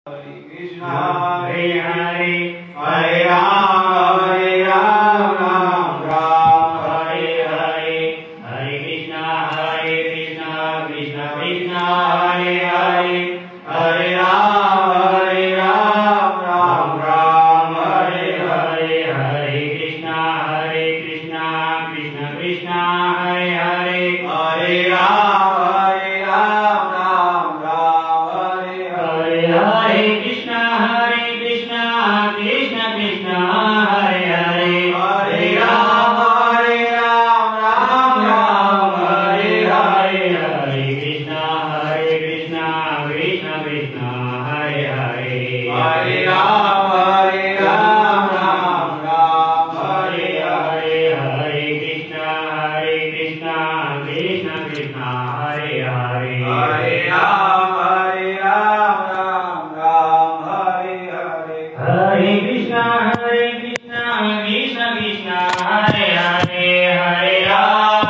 Krishna Hare Hare Hare Ram Ram Ram Hare Hare Hare Krishna Krishna Krishna Hare Hare Hare Ram Ram Ram Hare Hare Hare Krishna Krishna Krishna Hare Hare Hare Ram Ram Ram Hare Hare Hare Krishna Krishna Krishna Hare Hare Hare Ram Ram Ram Hare Hare Hare Krishna Krishna Krishna Hare Hare Hare Ram Ram Ram Hare Hare Hare Krishna Krishna Krishna Hare Hare Hare Ram Ram Ram Hare Hare Hare Krishna Krishna Krishna Hare Hare Hare Ram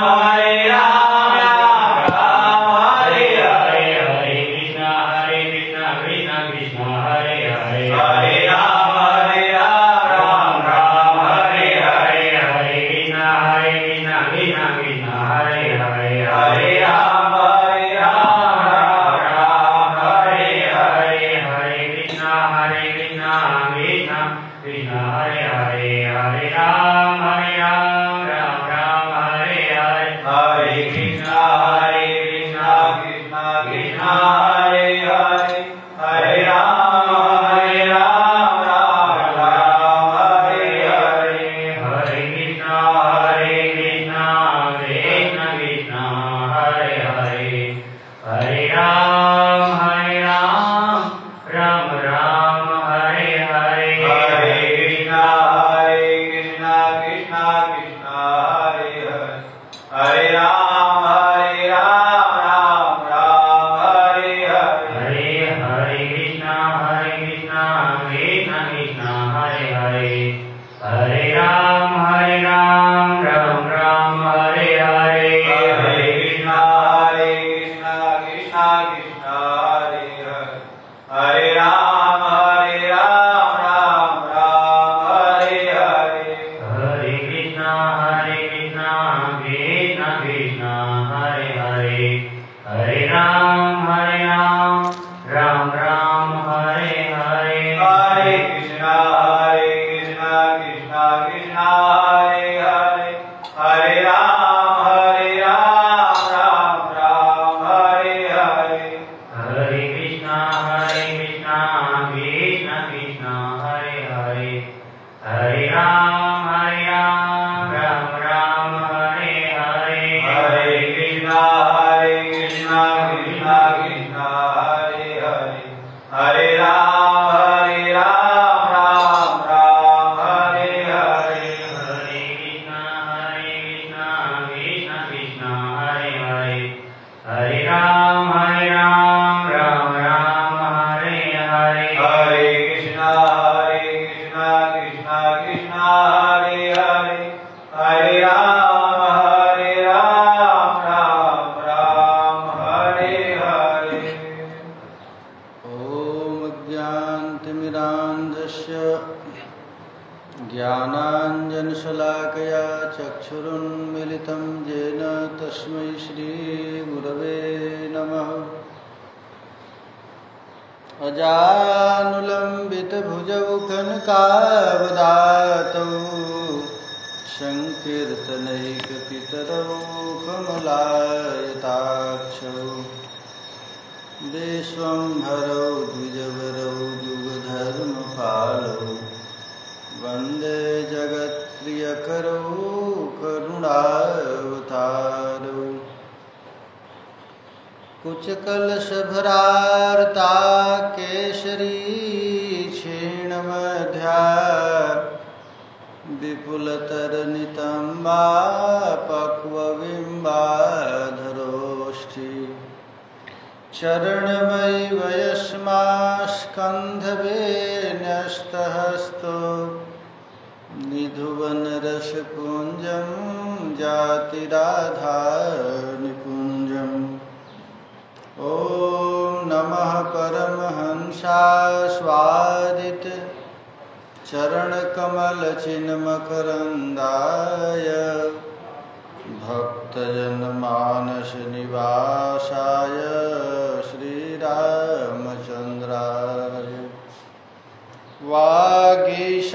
Ram Hare Hare Hare Krishna Krishna Hare Hare Hare Ram Ram Hare Hare Hare Krishna Krishna Hare Hare Hare Ram Ram Hare Hare Hare Krishna Krishna Hare Hare Hare Ram Ram Hare Hare Hare Krishna Krishna Hare Hare Hare Ram Ram Hare Hare Hare Krishna Krishna Hare Hare Hare Ram Ram Hare Hare Hare Krishna Krishna Hare Hare Hare Ram Hare Hare Hare Krishna Krishna Hare Hare Hare Ram Hare Hare Hare Krishna Krishna Hare Hare Hare Ram Hare Hare Hare Krishna Krishna Hare Hare Hare Ram Hare Hare Hare Krishna Krishna Hare Hare Hare Ram Hare Hare Hare Krishna Krishna Hare Hare Hare Ram Hare Hare Hare Krishna Krishna Hare Hare Hare Ram Hare Hare Hare Krishna Krishna Hare Hare Hare Ram Hare Hare Hare Krishna Krishna Hare Hare Hare Ram Hare Hare ॐ अज्ञानतिमिरान्धस्य ज्ञानाञ्जनशलाकया चक्षुरुन्मिलितं येन तस्मै श्रीगुरवे नमः। अजानुलम्बितभुजौ कनकावदातौ सङ्कीर्तनैकपितरौ कमलायताक्षौ विश्वम्भरौ द्विजवरौ युगधर्मपालौ वन्दे जगत्प्रियकरौ करुणावतारौ कुचकलशभरार्ता केसरी क्षीणमध्या विपुलतरनितम्बा पक्वबिम्बाधरोष्ठी चरणमयि वयस्मास्कन्धवेन्यस्तहस्तो निधुवनरसपुञ्जं जातिराधानिकुञ्जम् ॐ नमो नमः परमहंसास्वादित चरणकमलचिन्मकरन्दाय भक्तजनमानसनिवासाय श्रीरामचन्द्राय वागीशाजस्य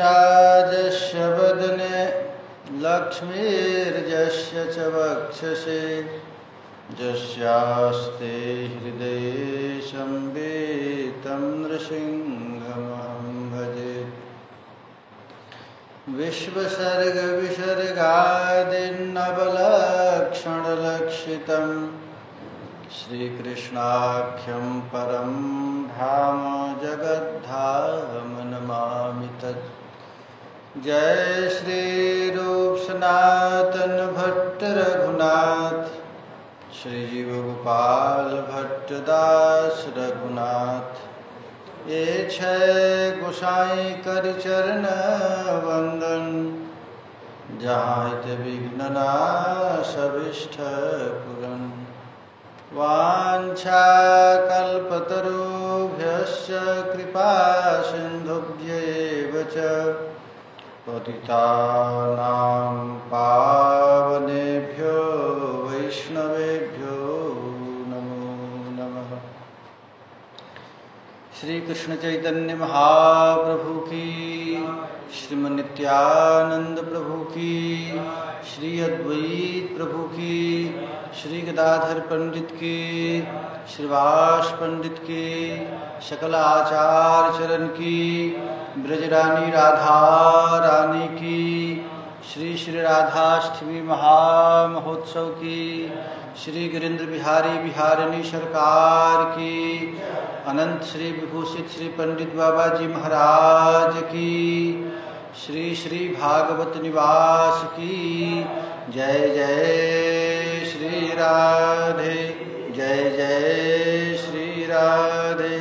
वदने लक्ष्मीर्यस्य च वक्षसि यस्यास्ते हृदये संवितं नृसिंहमहं भजे। विश्वसर्गविसर्गादिर्नवलक्षणलक्षितं श्रीकृष्णाख्यं परं धाम जगद्धाम नमामि तत्। जय श्री रूप सनातन भट्ट रघुनाथ, श्री जीव गोपाल भट्ट दास रघुनाथ। ये छय गोसाई कर चरण वंदन, जहाँ हित विघ्न नाश अभिष्ट पूरन। वाञ्छा कल्पतरुभ्यश्च कृपा सिन्धुभ्यैव च पतितानां पावनेभ्यो वैष्णवेभ्यो नमो नमः। श्री कृष्ण चैतन्य महाप्रभु की, श्रीमन् नित्यानंद प्रभु की, श्री अद्वैत प्रभु की, श्री गदाधर पंडित की, श्रीवास पंडित की, सकल आचार्य चरण की, ब्रजरानी राधा रानी की, श्री श्री राधाष्टमी महामहोत्सव की, श्री गिरीन्द्र बिहारी बिहारिणी सरकार की, अनंत श्री विभूषित श्री पंडित बाबा जी महाराज की, श्री श्री भागवत निवास की। जय जय श्री राधे, जय जय श्री राधे,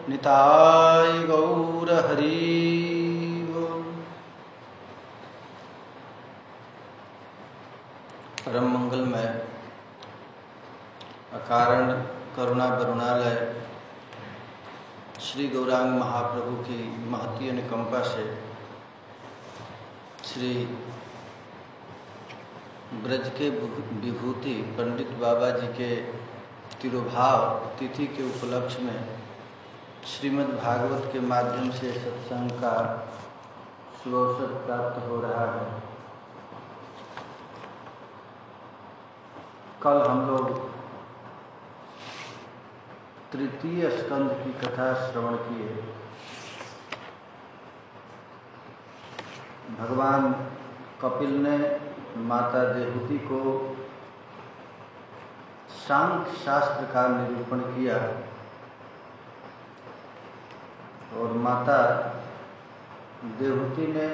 निताय गौर हरि। परम मंगलमय अकारण करुणा वरुणालय श्री गौरांग महाप्रभु की महती अनुकंपा से श्री ब्रज के विभूति पंडित बाबा जी के तिरुभाव तिथि के उपलक्ष्य में श्रीमद् भागवत के माध्यम से सत्संग का सुअवसर प्राप्त हो रहा है। कल हम लोग तृतीय स्कंद की कथा श्रवण किए। भगवान कपिल ने माता देवहूति को सांख्य शास्त्र का निरूपण किया और माता देवहूति ने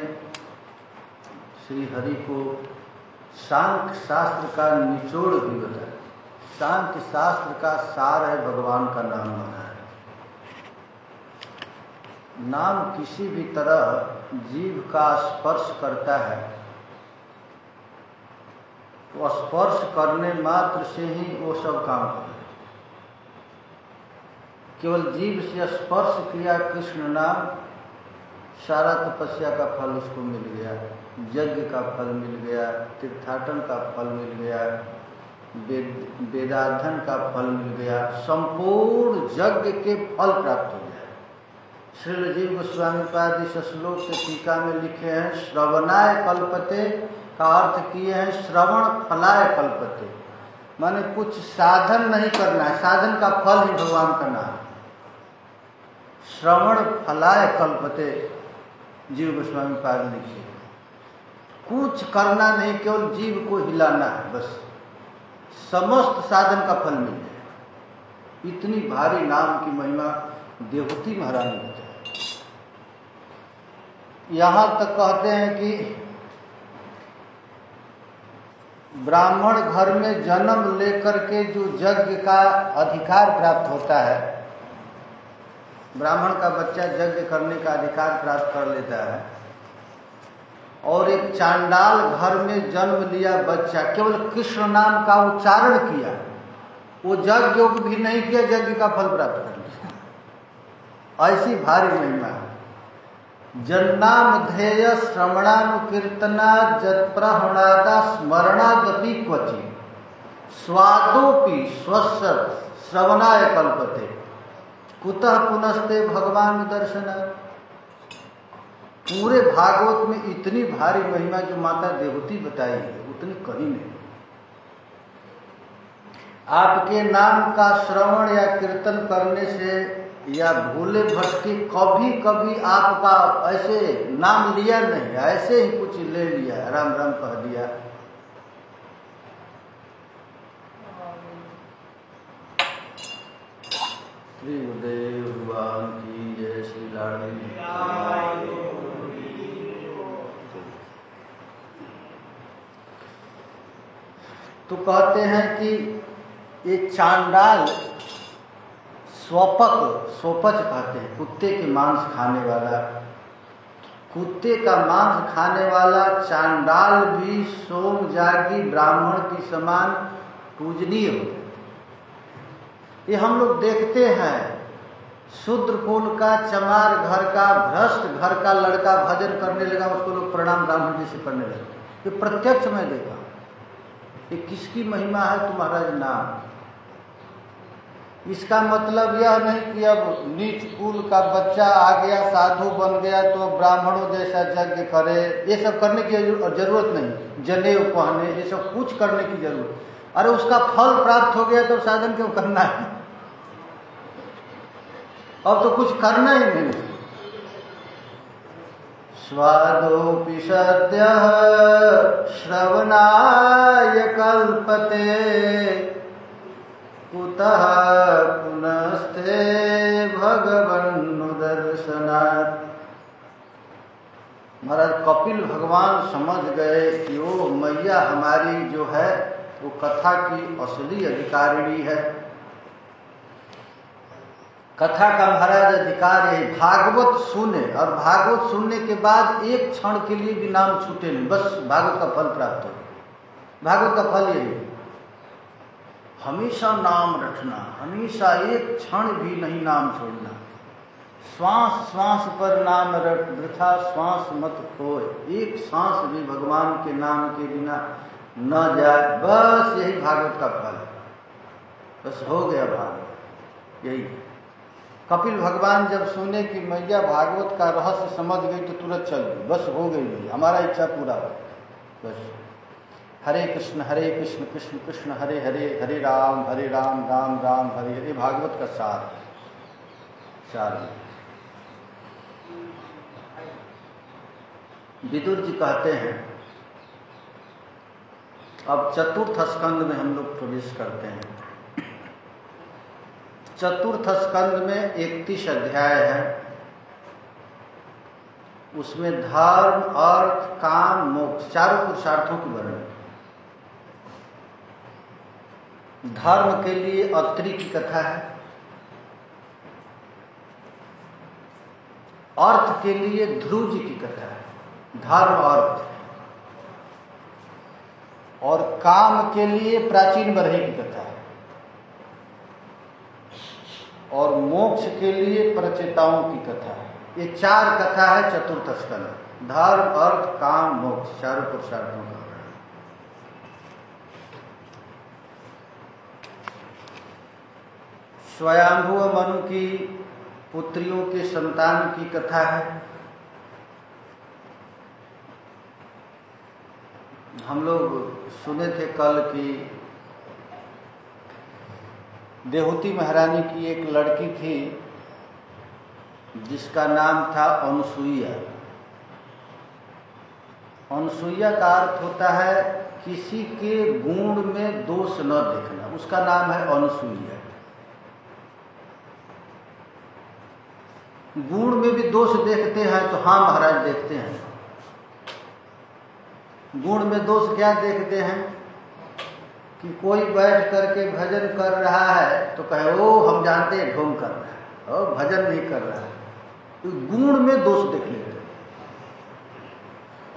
श्री हरि को सांख्य शास्त्र का निचोड़ भी बताया। सांख्य शास्त्र का सार है भगवान का नाम बताया। नाम किसी भी तरह जीव का स्पर्श करता है तो स्पर्श करने मात्र से ही वो सब काम करे। केवल जीव से स्पर्श किया कृष्ण नाम, सारा तपस्या का फल उसको मिल गया, यज्ञ का फल मिल गया, तीर्थाटन का फल मिल गया, वेदाध्ययन का फल मिल गया, संपूर्ण यज्ञ के फल प्राप्त हो गया। श्रील जीव गोस्वामी पाद इस श्लोक के टीका में लिखे हैं, श्रवणाय कल्पते का अर्थ किए हैं श्रवण फलाय कल्पते, माने कुछ साधन नहीं करना है, साधन का फल ही भगवान का नाम। श्रवण फलाय कल्पते जीव गोस्वामी पाद लिखे, कुछ करना नहीं, केवल जीव को हिलाना है, बस समस्त साधन का फल मिल जाए। इतनी भारी नाम की महिमा देवहूति महारानी बताई। यहाँ तक कहते हैं कि ब्राह्मण घर में जन्म लेकर के जो यज्ञ का अधिकार प्राप्त होता है, ब्राह्मण का बच्चा यज्ञ करने का अधिकार प्राप्त कर लेता है, और एक चांडाल घर में जन्म लिया बच्चा केवल कृष्ण नाम का उच्चारण किया वो यज्ञ योग भी नहीं किया, यज्ञ का फल प्राप्त कर लिया। ऐसी भारी महिमा है। जन्नामधेय श्रवणानुकीर्तना जत्प्रहणादा स्मरणादपि क्वचित् स्वादोपि स्वस्य श्रवणाय कल्पते कुतः पुनस्ते भगवान दर्शनात्। पूरे भागवत में इतनी भारी महिमा जो माता देवहूति बताई है उतनी कहीं नहीं। आपके नाम का श्रवण या कीर्तन करने से या भूले भटके कभी कभी आपका ऐसे नाम लिया नहीं, ऐसे ही कुछ ले लिया, राम राम कह दिया। श्री गुरुदेव भगवान की जय। श्री लाडली तो कहते हैं कि ये चांडाल सोपच कहते हैं, कुत्ते के मांस खाने वाला, कुत्ते का मांस खाने वाला चांडाल भी सोम जागी ब्राह्मण की समान पूजनीय होते। ये हम लोग देखते हैं, शूद्र कुल का, चमार घर का, भ्रष्ट घर का लड़का भजन करने लगा, उसको लोग प्रणाम ब्राह्मण जी से करने लगे। ये प्रत्यक्ष में देखा। ये किसकी महिमा है तुम्हारा नाम। इसका मतलब यह नहीं कि अब नीच कुल का बच्चा आ गया, साधु बन गया तो ब्राह्मणों जैसा यज्ञ करे, ये सब करने की जरूरत नहीं। जनेऊ पहने, ये सब कुछ करने की जरूरत। अरे उसका फल प्राप्त हो गया तो साधन क्यों करना है। अब तो कुछ करना ही नहीं। स्वादोपि सद्य श्रवणाय कल्पते कुतः पुनस्ते भगवन्नु दर्शनात्। महाराज कपिल भगवान समझ गए कि वो मैया हमारी जो है वो कथा की असली अधिकारिणी है। कथा का महाराज अधिकार है भागवत सुने, और भागवत सुनने के बाद एक क्षण के लिए भी नाम छूटे नहीं, बस भागवत का फल प्राप्त हो। भागवत का फल यही, हमेशा नाम रखना, हमेशा एक क्षण भी नहीं नाम छोड़ना। श्वास श्वास पर नाम रट, वृथा श्वास मत खोए। एक सांस भी भगवान के नाम के बिना न जाए, बस यही भागवत का फल है। बस हो गया भागवत, यही। कपिल भगवान जब सुने कि मैया भागवत का रहस्य समझ गई तो तुरंत चल गई, बस हो गई, हमारा इच्छा पूरा हो। बस हरे कृष्ण कृष्ण कृष्ण हरे हरे, हरे राम राम राम हरे हरे। भागवत का सार विदुर जी कहते हैं। अब चतुर्थ स्कंद में हम लोग प्रवेश करते हैं। चतुर्थ स्कंद में 31 अध्याय है। उसमें धर्म, अर्थ, काम, मोक्ष चारों पुरुषार्थों की वर्णन। धर्म के लिए अत्रि की कथा है, अर्थ के लिए ध्रुव जी की कथा है, धर्म अर्थ, और काम के लिए प्राचीन बरहे की कथा है, और मोक्ष के लिए प्रचेताओं की कथा है। ये चार कथा है चतुर्थ स्कंद। धर्म, अर्थ, काम, मोक्ष चारों पुरुषार्थों का। स्वयंभू मनु की पुत्रियों के संतान की कथा है। हम लोग सुने थे कल की देवहूति महारानी की एक लड़की थी जिसका नाम था अनुसुईया। अनुसुईया का अर्थ होता है किसी के गुण में दोष न देखना, उसका नाम है अनुसुईया। गुण में भी दोष देखते हैं तो हाँ महाराज देखते हैं। गुण में दोष क्या देखते हैं कि कोई बैठ करके भजन कर रहा है तो कहे ओ हम जानते हैं ढोंग कर रहा है, और भजन नहीं कर रहा है, तो गुण में दोष देख लेते हैं।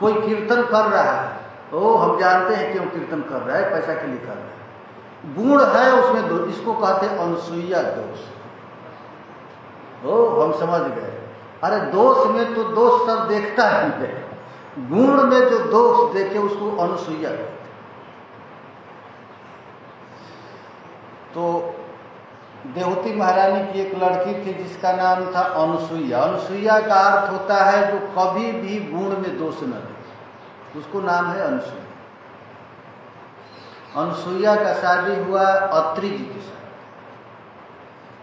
कोई कीर्तन कर रहा है, ओ हम जानते हैं क्यों कीर्तन कर रहा है, पैसा के लिए कर रहा है, गुण है उसमें दोष, इसको कहते हैं अनुसूया दोष। ओ हम समझ गए। अरे दोष में तो दोष सब देखता है, गुण में जो दोष देखे उसको अनुसूया कहते। तो देवती महारानी की एक लड़की थी जिसका नाम था अनुसूया। अनुसूया का अर्थ होता है जो कभी भी गुण में दोष न देखे, उसको नाम है अनुसूया। अनुसूया का शादी हुआ अत्रि जी के साथ।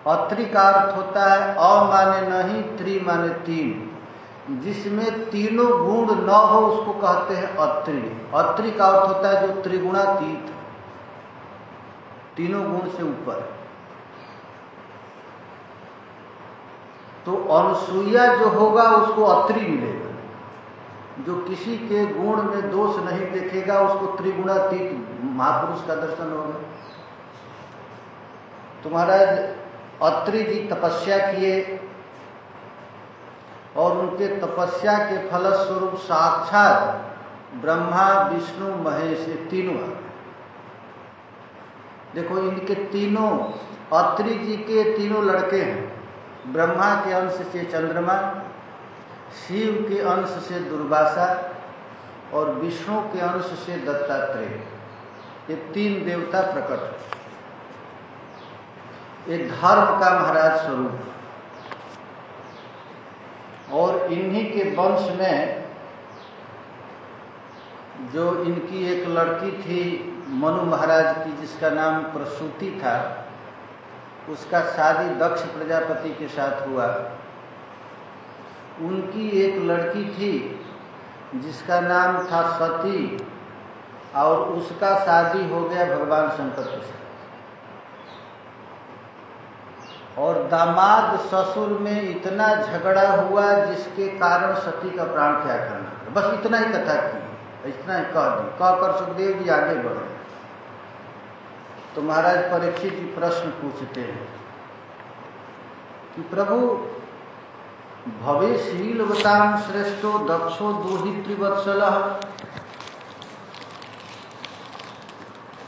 अत्रि का अर्थ होता है अ माने नहीं, त्रि माने तीन, जिसमें तीनों गुण न हो उसको कहते हैं अत्रि। अत्रि का अर्थ होता है जो त्रिगुणातीत, तीनों गुण से ऊपर। तो अनुसूया जो होगा उसको अत्रि मिलेगा, जो किसी के गुण में दोष नहीं देखेगा उसको त्रिगुणातीत महापुरुष का दर्शन होगा। तो महाराज अत्रि जी तपस्या किए और उनके तपस्या के फलस्वरूप साक्षात ब्रह्मा विष्णु महेश तीनों। देखो इनके तीनों, अत्रि जी के तीनों लड़के हैं। ब्रह्मा के अंश से चंद्रमा, शिव के अंश से दुर्वासा और विष्णु के अंश से दत्तात्रेय। ये तीन देवता प्रकट है। ये धर्म का महाराज स्वरूप। और इन्हीं के वंश में जो इनकी एक लड़की थी मनु महाराज की, जिसका नाम प्रसूति था, उसका शादी दक्ष प्रजापति के साथ हुआ। उनकी एक लड़की थी जिसका नाम था सती, और उसका शादी हो गया भगवान शंकर के साथ। और दामाद ससुर में इतना झगड़ा हुआ जिसके कारण सती का प्राण त्याग करना पड़ा। बस इतना ही कथा की, इतना ही कह दी। कहकर सुखदेव जी आगे बढ़े। तो महाराज परीक्षित जी प्रश्न पूछते हैं कि प्रभु भवेशीलवतां श्रेष्ठो दक्षो दोहित्रिवत्सलः।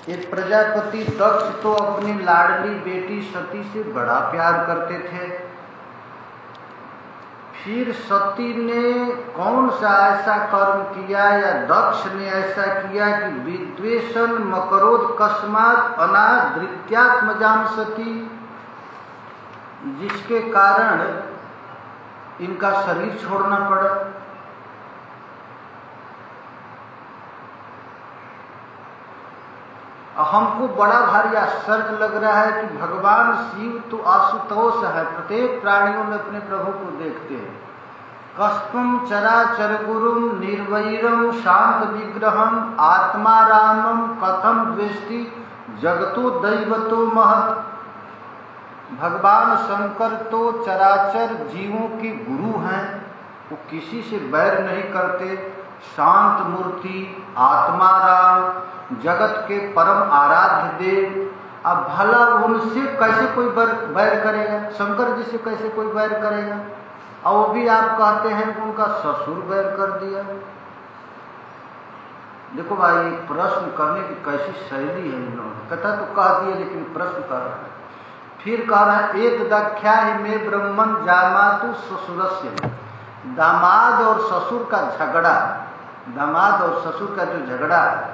एक प्रजापति दक्ष तो अपनी लाडली बेटी सती से बड़ा प्यार करते थे। फिर सती ने कौन सा ऐसा कर्म किया या दक्ष ने ऐसा किया कि विद्वेषण मकरोद कस्मात अनादृत्यात्मजान सती, जिसके कारण इनका शरीर छोड़ना पड़ा। हमको बड़ा भारी आश्चर्य लग रहा है कि भगवान शिव तो आशुतोष है, प्रत्येक प्राणियों में अपने प्रभु को देखते हैं। कस्मं चराचर गुरुम निर्वैरम शांत विग्रहम आत्मारामम कथम द्वेष्टि जगतो दैवतो महत्। भगवान शंकर तो चराचर जीवों के गुरु हैं, वो किसी से बैर नहीं करते, शांत मूर्ति, आत्माराम, जगत के परम आराध्य देव। अब भला उनसे कैसे कोई बैर करेगा? शंकर जी से कैसे कोई बैर करेगा? और वो भी आप कहते हैं कि उनका ससुर बैर कर दिया। देखो भाई, प्रश्न करने की कैसी शैली है इन्होंने। कथा तो कह दिया लेकिन प्रश्न कर रहा है। फिर कह रहा है एक दख्या ही में ब्रह्मन जामातु ससुरस्य। दामाद और ससुर का झगड़ा, दामाद और ससुर का जो झगड़ा है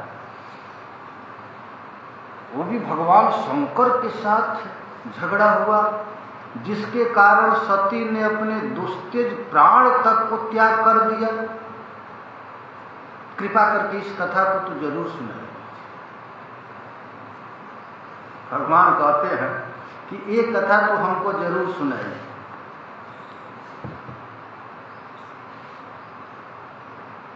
वो भी भगवान शंकर के साथ झगड़ा हुआ, जिसके कारण सती ने अपने दुस्तेज प्राण तक को त्याग कर दिया। कृपा करके इस कथा को तो जरूर सुनाए। भगवान कहते हैं कि एक कथा तो हमको जरूर सुनाए।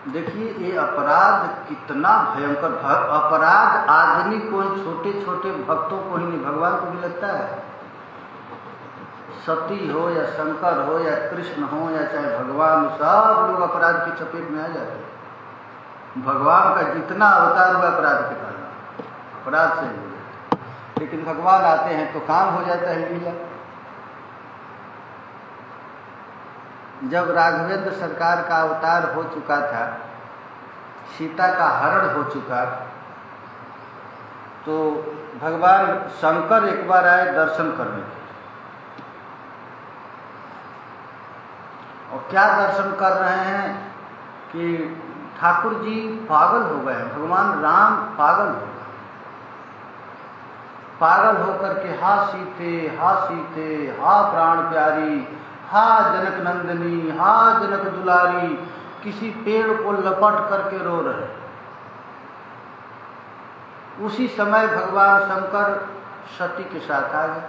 देखिए ये अपराध कितना भयंकर। अपराध आदमी को, छोटे छोटे भक्तों को ही नहीं, भगवान को भी लगता है। सती हो या शंकर हो या कृष्ण हो या चाहे भगवान, सब लोग अपराध की चपेट में आ जाते हैं। भगवान का जितना अवतार हुआ अपराध के कारण, अपराध से हो जाता है। लेकिन भगवान आते हैं तो काम हो जाता है लीला। जब राघवेंद्र सरकार का अवतार हो चुका था, सीता का हरण हो चुका, तो भगवान शंकर एक बार आए दर्शन करने के, और क्या दर्शन कर रहे हैं कि ठाकुर जी पागल हो गए हैं, भगवान राम पागल हो गए, पागल होकर के हा सीते हा प्राण प्यारी, हा जनक नंदिनी, हा जनक दुलारी, किसी पेड़ को लपट करके रो रहे। उसी समय भगवान शंकर सती के साथ आ गए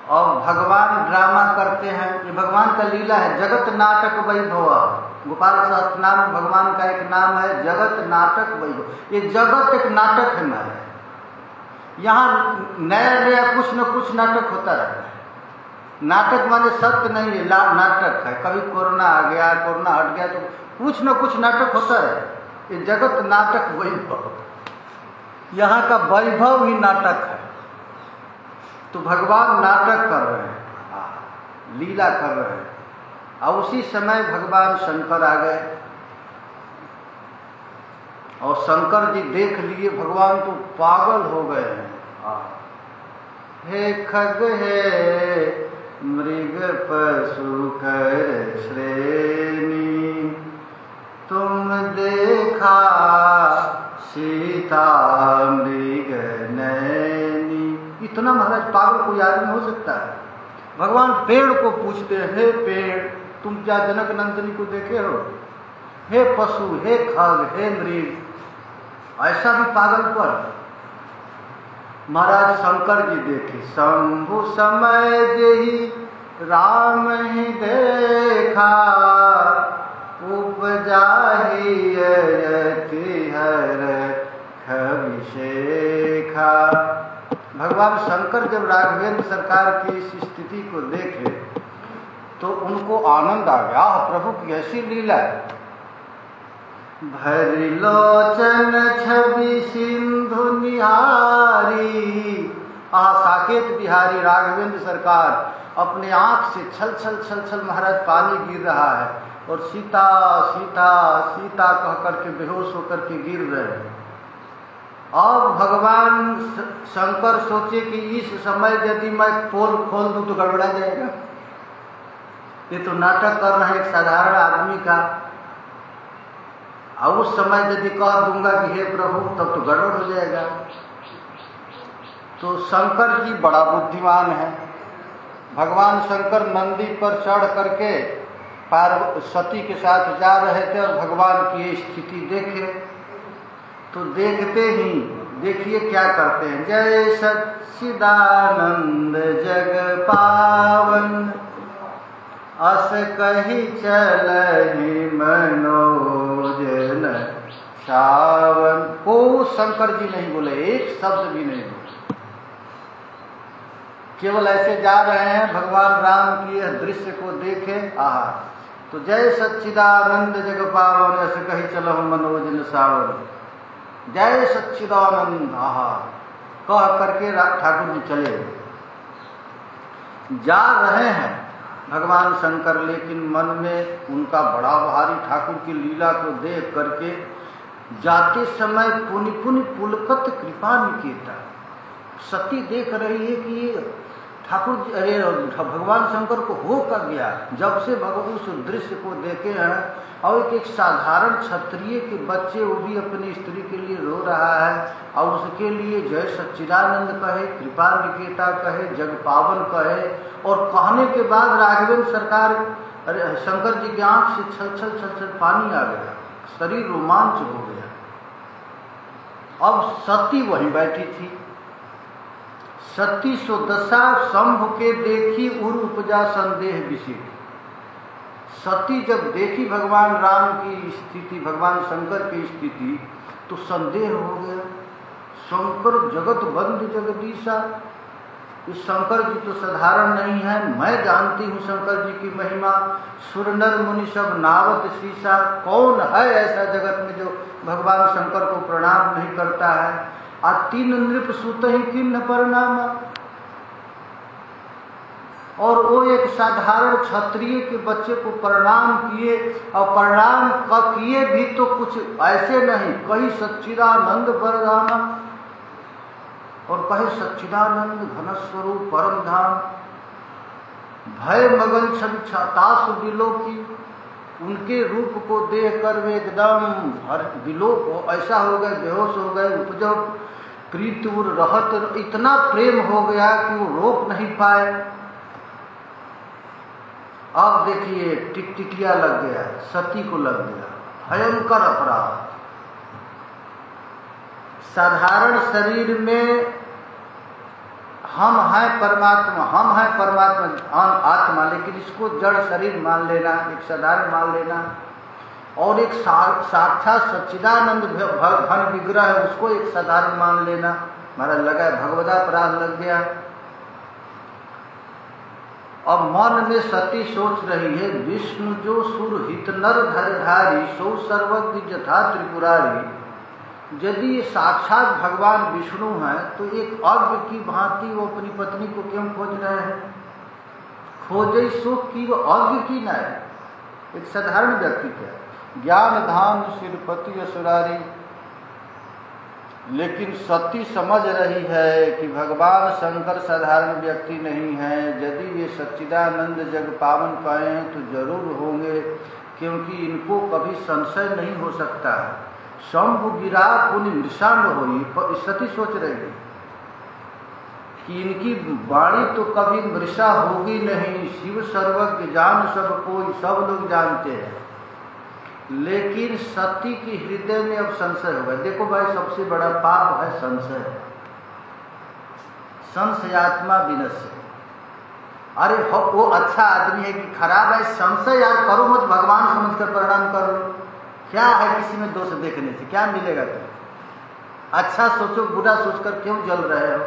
और भगवान ड्रामा करते हैं। ये भगवान का लीला है, जगत नाटक वैभव। गोपाल शास्त्र नाम भगवान का एक नाम है, जगत नाटक वैभव। ये जगत एक नाटक है हमारे यहाँ, नया नया कुछ न कुछ नाटक होता रहता है। नाटक माने सत्य नहीं है, नाटक है। कभी कोरोना आ गया, कोरोना हट गया, तो कुछ न कुछ नाटक होता है। ये जगत नाटक वैभव, यहाँ का वैभव ही नाटक है। तो भगवान नाटक कर रहे हैं, लीला कर रहे हैं, और उसी समय भगवान शंकर आ गए और शंकर जी देख लिए भगवान तो पागल हो गए हैं। हे खग हे मृग पशु कर श्रेणी, तुम देखा सीता मृग नैनी। इतना महाराज पागल कोई आदमी हो सकता है? भगवान पेड़ को पूछते हैं, हे पेड़ तुम क्या जनक नंदिनी को देखे हो? हे पशु, हे खग, हे मृग, ऐसा भी पागल पर? महाराज शंकर जी देखे, शंभु समय जेहि राम ही देखा, उपजाहि यति हर अभिषेखा। भगवान शंकर जब राघवेंद्र सरकार की इस स्थिति को देखे तो उनको आनंद आ गया, प्रभु की ऐसी लीला। भरि लोचन छवि सिंधु निहारी, साकेत बिहारी राघवेंद्र सरकार अपने आंख से छल छल छल छल महाराज पानी गिर रहा है और सीता सीता सीता कह करके बेहोश होकर के गिर रहे हैं। अब भगवान शंकर सोचे कि इस समय यदि मैं पोल खोल दूं तो गड़बड़ा जाएगा। ये तो नाटक कर रहा है एक साधारण आदमी का, और उस समय यदि कह दूंगा कि हे प्रभु तब तो गड़बड़ हो जाएगा। तो शंकर जी बड़ा बुद्धिमान है। भगवान शंकर नंदी पर चढ़ करके पार्वती के साथ जा रहे थे और भगवान की ये स्थिति देखे तो देखते ही देखिए क्या करते हैं। जय सच्चिदानंद जग पावन, अस कही चलहि मनोजन सावन। को शंकर जी नहीं बोले, एक शब्द भी नहीं बोले, केवल ऐसे जा रहे हैं भगवान राम की यह दृश्य को देखे। आहा, तो जय सच्चिदानंद जग पावन, अस कही चलहि मनोजन सावन। जय सच्चिदानंद आहा कह करके ठाकुर जी चले जा रहे हैं भगवान शंकर, लेकिन मन में उनका बड़ा भारी ठाकुर की लीला को देख करके जाते समय पुनि पुनि पुलकत कृपा निकेता। सती देख रही है कि ठाकुर जी, अरे भगवान शंकर को हो कर गया। जब से भगवान उस दृश्य को देखे हैं और एक साधारण क्षत्रिय के बच्चे वो भी अपनी स्त्री के लिए रो रहा है और उसके लिए जय सच्चिदानंद कहे, कृपा निकेता कहे, जग पावन कहे, और कहने के बाद राघवेंद्र सरकार अरे शंकर जी की आंख से छल छल छल छल पानी आ गया, शरीर रोमांच हो गया। अब सती वहीं बैठी थी। सती सो दशा शंभु के देखी उर उपजा संदेह विषेक। सती जब देखी भगवान राम की स्थिति, भगवान शंकर की स्थिति, तो संदेह हो गया। शंकर जगत बंधु जगदीशा, इस शंकर जी तो साधारण नहीं है। मैं जानती हूँ शंकर जी की महिमा, सुर नर मुनि सब नावत शीशा। कौन है ऐसा जगत में जो भगवान शंकर को प्रणाम नहीं करता है। आ तीन नृप सुत ही किन्न प्रणाम। और वो एक साधारण क्षत्रिय के बच्चे को प्रणाम किए, और प्रणाम किए भी तो कुछ ऐसे नहीं, कहीं सच्चिदानंद वरदाना और कहे सच्चिदानंद घन स्वरूप परम धाम, भय मगन छतास विलोकी। उनके रूप को देख कर वे एकदम विलोक ऐसा हो गए, बेहोश हो गए। उपजो प्रीतुर रहत, इतना प्रेम हो गया कि वो रोक नहीं पाए। अब देखिए टिकटिकिया लग गया, सती को लग गया, भयंकर अपराध। साधारण शरीर में हम हैं परमात्मा, हम हैं परमात्मा आत्मा, लेकिन इसको जड़ शरीर मान लेना, एक साधारण मान लेना, और एक साक्षात सच्चिदानंद घन विग्रह है उसको एक साधारण मान लेना, हमारा लगा भगवदापराध लग गया। अब मन में सती सोच रही है, विष्णु जो सुर हित नर धरधारी, सो सर्वज्ञ जथा त्रिपुरारी। यदि साक्षात भगवान विष्णु हैं तो एक अज्ञ की भांति वो अपनी पत्नी को क्यों खोज रहे हैं? खोजे सुख की वो अज्ञ की न है, एक साधारण व्यक्ति क्या, ज्ञान धाम सिरपति असुरारी। लेकिन सती समझ रही है कि भगवान शंकर साधारण व्यक्ति नहीं है। यदि वे सच्चिदानंद जग पावन पाए तो जरूर होंगे, क्योंकि इनको कभी संशय नहीं हो सकता। शंभु गिरा पुनि मृषा न होई, सती सोच रही है कि इनकी वाणी तो कभी मृषा होगी नहीं। शिव सर्वज्ञ जान सब कोई, सब लोग जानते हैं। लेकिन सती की हृदय में अब संशय होगा। देखो भाई, सबसे बड़ा पाप है संशय, संशयात्मा विनश्य। अरे वो अच्छा आदमी है कि खराब है, संशय यार करो मत, भगवान समझकर प्रणाम कर लो। क्या है किसी में दोष देखने से, क्या मिलेगा तुम्हें? अच्छा सोचो, बुरा सोचकर क्यों जल रहे हो?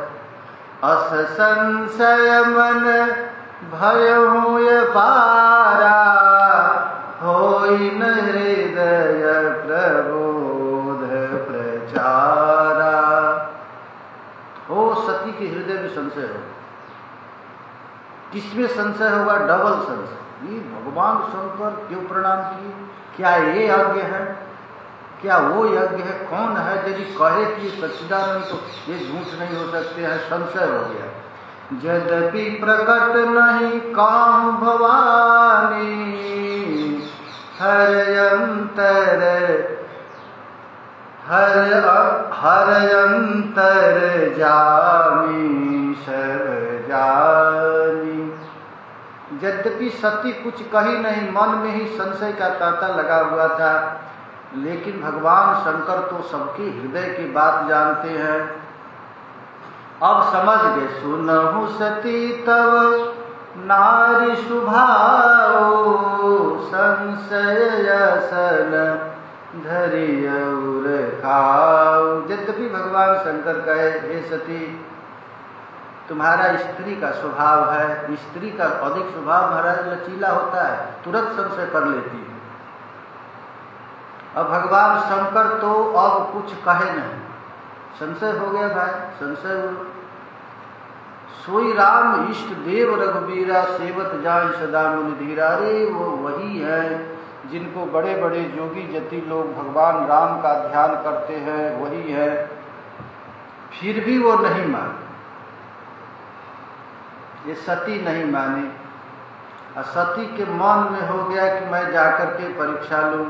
अस संशय मन भय पारा, होई न हृदय प्रबोध प्रचारा। हो सती के हृदय में संशय हो। किसमें संशय होगा? डबल संशय। ये भगवान शंकर क्यों प्रणाम किए? क्या ये यज्ञ है? क्या वो यज्ञ है? कौन है? यदि कहे कि सच्चिदानंद तो ये झूठ नहीं हो सकते हैं। संशय हो गया। यद्यपि प्रकट नहीं काम भवानी, हरयंतर जामी सब जानी। यद्यपि सती कुछ कही नहीं, मन में ही संशय का तांता लगा हुआ था, लेकिन भगवान शंकर तो सबके हृदय की बात जानते हैं। अब समझ गए। सुनहु सती तब नारी सुभाओ, संशय सन धरियउर खाओ। यद्यपि भगवान शंकर कहे, हे सती, तुम्हारा स्त्री का स्वभाव है, स्त्री का अधिक स्वभाव महाराज लचीला होता है, तुरंत संशय कर लेती है। अब भगवान शंकर तो अब कुछ कहे नहीं, संशय हो गया भाई, संशय हो। सोई राम इष्ट देव रघुबीरा, सेवत जाय सदा मुनि धीरा। अरे वो वही है जिनको बड़े बड़े योगी जति लोग भगवान राम का ध्यान करते हैं, वही है। फिर भी वो नहीं माने, ये सती नहीं मानी। और सती के मन में हो गया कि मैं जाकर के परीक्षा लूं।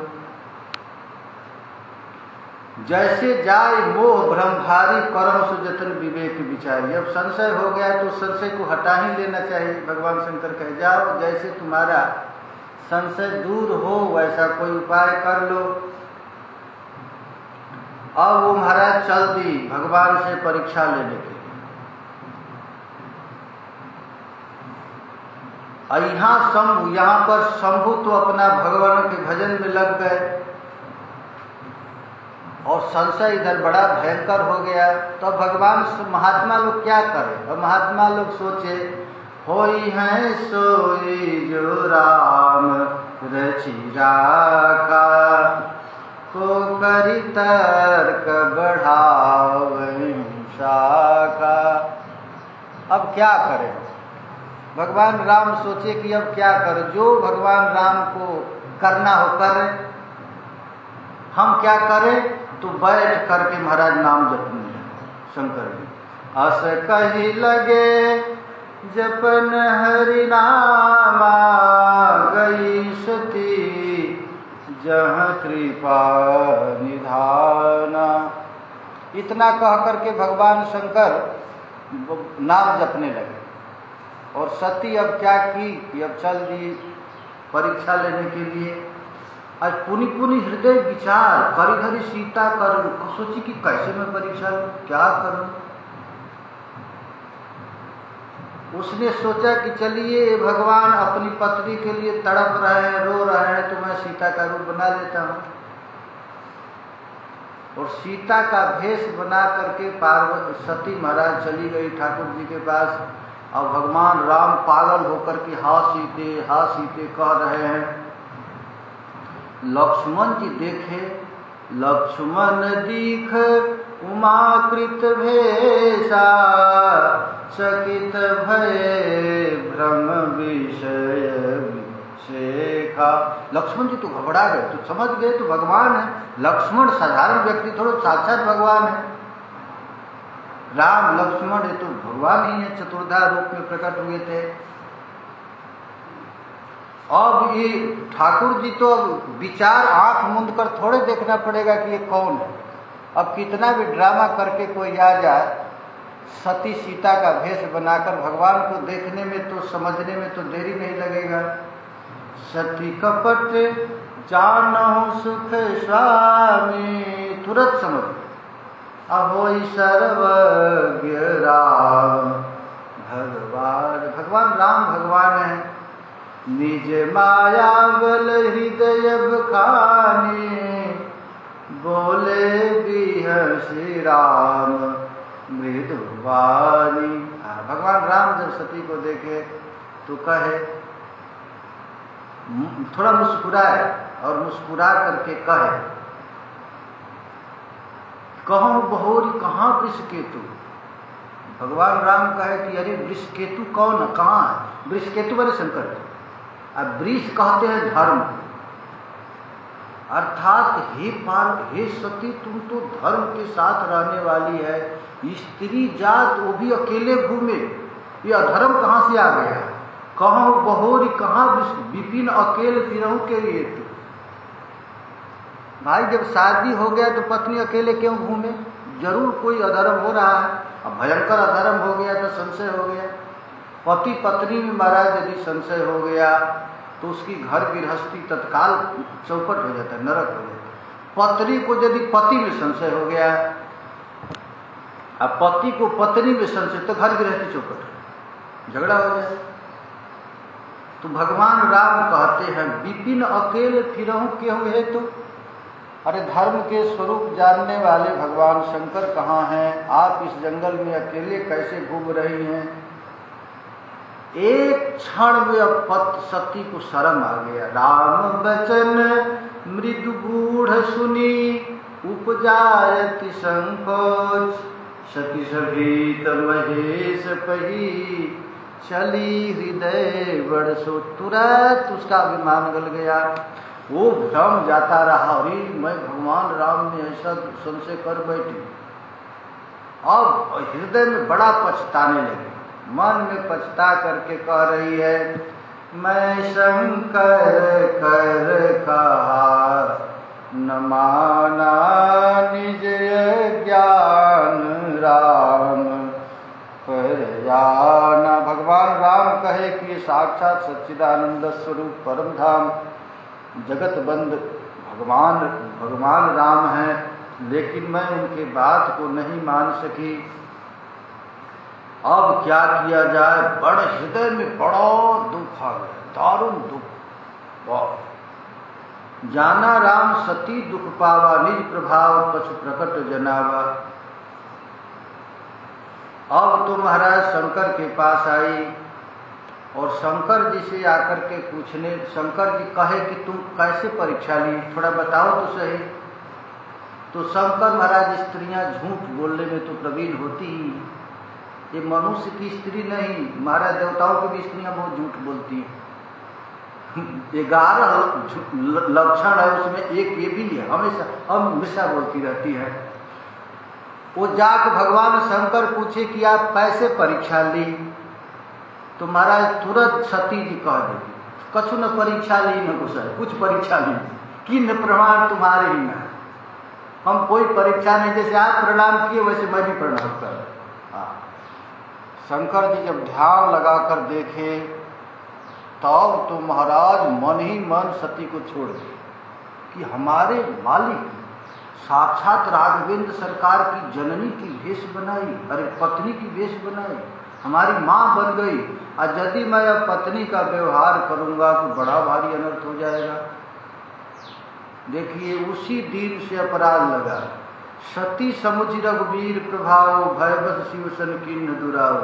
जैसे जाय मोह भ्रम भारी, कर्म से जतन विवेक विचारी। अब संशय हो गया तो संशय को हटा ही लेना चाहिए। भगवान शंकर कहे, जाओ जैसे तुम्हारा संशय दूर हो वैसा कोई उपाय कर लो। अब वो महाराज चल दी भगवान से परीक्षा लेने के लिए। यहाँ पर शंभु तो अपना भगवान के भजन में लग गए, और संशय इधर बड़ा भयंकर हो गया। तो भगवान महात्मा लोग क्या करें? और महात्मा लोग सोचे, होई हैं सोई जो राम रचि राखा, को करी तर्क बढ़ावै शाखा। अब क्या करें? भगवान राम सोचे कि अब क्या कर, जो भगवान राम को करना हो करें, हम क्या करें, तो बैठ करके महाराज नाम जपने लगे शंकर जी। अस कही लगे जपन हरि नामा, गई सती जहाँ कृपा निधाना। इतना कह करके भगवान शंकर नाम जपने लगे। और सती अब क्या की कि अब चल दी परीक्षा लेने के लिए। आज पुनि पुनि हृदय विचार करी हरि सीता करूं, सोची कि कैसे मैं परीक्षा लूं, क्या करूं। उसने सोचा कि चलिए भगवान अपनी पत्नी के लिए तड़प रहे हैं, रो रहे हैं, तो मैं सीता का रूप बना लेता हूं। और सीता का भेष बना करके पार्वती सती महाराज चली गई ठाकुर जी के पास। और भगवान राम पागल होकर के हा सीते कह रहे हैं। लक्ष्मण जी देखे, लक्ष्मण दीख उमाकृत भेषा, चकित भये भ्रम विषय शेखा। लक्ष्मण जी तो घबरा गए, तो समझ गए तो भगवान है। लक्ष्मण साधारण व्यक्ति थोड़ा, साक्षात भगवान है। राम लक्ष्मण ये तो भगवान ही है, चतुर्धा रूप में प्रकट हुए थे। अब ये ठाकुर जी तो विचार आंख मूंद कर थोड़े देखना पड़ेगा कि ये कौन है। अब कितना भी ड्रामा करके कोई आ जाए, सती सीता का भेष बनाकर भगवान को देखने में तो समझने में तो देरी नहीं लगेगा। सती कपट जानहु सुख स्वामी, तुरंत समझ अहोई सर्वज्ञ राम भगवान। भगवान राम भगवान है। निज माया बल हृदय बखानी, बोले बिहसी राम मृदुवानी। भगवान राम जब सती को देखे तो कहे, थोड़ा मुस्कुराए और मुस्कुरा करके कहे, कहो बहोरी कहाँ वृषकेतु। भगवान राम कहे कि अरे वृषकेतु कौन है, कहाँ है। वृषकेतु बड़े शंकर जी। अब वृष कहते हैं धर्म, अर्थात हे सती तुम तो धर्म के साथ रहने वाली है। स्त्री जात वो भी अकेले घूमे, ये अधर्म कहाँ से आ गया। कहो बहोरी कहाँ विपिन अकेले तिरहु के लिए तू। भाई जब शादी हो गया तो पत्नी अकेले क्यों घूमे, जरूर कोई अधर्म हो रहा है। अब भयंकर अधर्म हो गया तो संशय हो गया। पति पत्नी में महाराज यदि संशय हो गया तो उसकी घर गृहस्थी तत्काल चौपट हो जाता है, नरक हो जाता है। पत्नी को यदि पति में संशय हो गया, अब पति को पत्नी में संशय, तो घर गृहस्थी चौपट, झगड़ा हो गया। तो भगवान राम कहते हैं विपिन अकेले फिरहूं क्यों है तो। अरे धर्म के स्वरूप जानने वाले भगवान शंकर कहाँ हैं, आप इस जंगल में अकेले कैसे घूम रही हैं। एक क्षण में अब सती को शर्म आ गया। राम बचन मृदु गूढ़ सुनी, उपजायति संकोच, सती सभीत महेश पही, चली हृदय बड़ सो। तुरंत उसका अभिमान गल गया, वो भ्रम जाता रहा। अरे मैं भगवान राम ने ऐसा संशय कर बैठी। अब हृदय में बड़ा पछताने लगी, मन में पछता करके कह रही है, मैं शंकर कर कहा न माना निज ज्ञान राम पर जाना। भगवान राम कहे कि ये साक्षात सच्चिदानंद स्वरूप परम धाम जगत बंद भगवान राम हैं, लेकिन मैं उनके बात को नहीं मान सकी। अब क्या किया जाए, बड़े हृदय में बड़ा दुख आ गया, दारुण दुख। जाना राम सती दुख पावा, निज प्रभाव पछु प्रकट जनावा। अब तो महाराज शंकर के पास आई और शंकर जी से आकर के पूछने, शंकर जी कहे कि तुम कैसे परीक्षा ली, थोड़ा बताओ तो सही। तो शंकर महाराज स्त्रियां झूठ बोलने में तो प्रवीण होती ही, ये मनुष्य की स्त्री नहीं, महाराज देवताओं की भी स्त्रियां बहुत झूठ बोलती हैं। 11 लक्षण है, उसमें एक ये भी है, हमेशा बोलती रहती है। वो जाकर भगवान शंकर पूछे कि आप कैसे परीक्षा ली, तो महाराज तुरंत सती जी कह देगी, कछु न परीक्षा ली न कुछ, कुछ परीक्षा ली, किन प्रमाण तुम्हारे ही न, हम कोई परीक्षा नहीं, जैसे आप प्रणाम किए वैसे मैं भी प्रणाम कर। शंकर जी जब ध्यान लगाकर देखे तब तो महाराज मन ही मन सती को छोड़ दिए कि हमारे मालिक साक्षात राघवेंद्र सरकार की जननी की वेश बनाई, अरे पत्नी की वेश बनाई, हमारी माँ बन गई, और यदि मैं अब पत्नी का व्यवहार करूँगा तो बड़ा भारी अनर्थ हो जाएगा। देखिए उसी दिन से अपराध लगा। सती समुझ रघुवीर प्रभाव, भयबस शिव सन किन्न दुराव,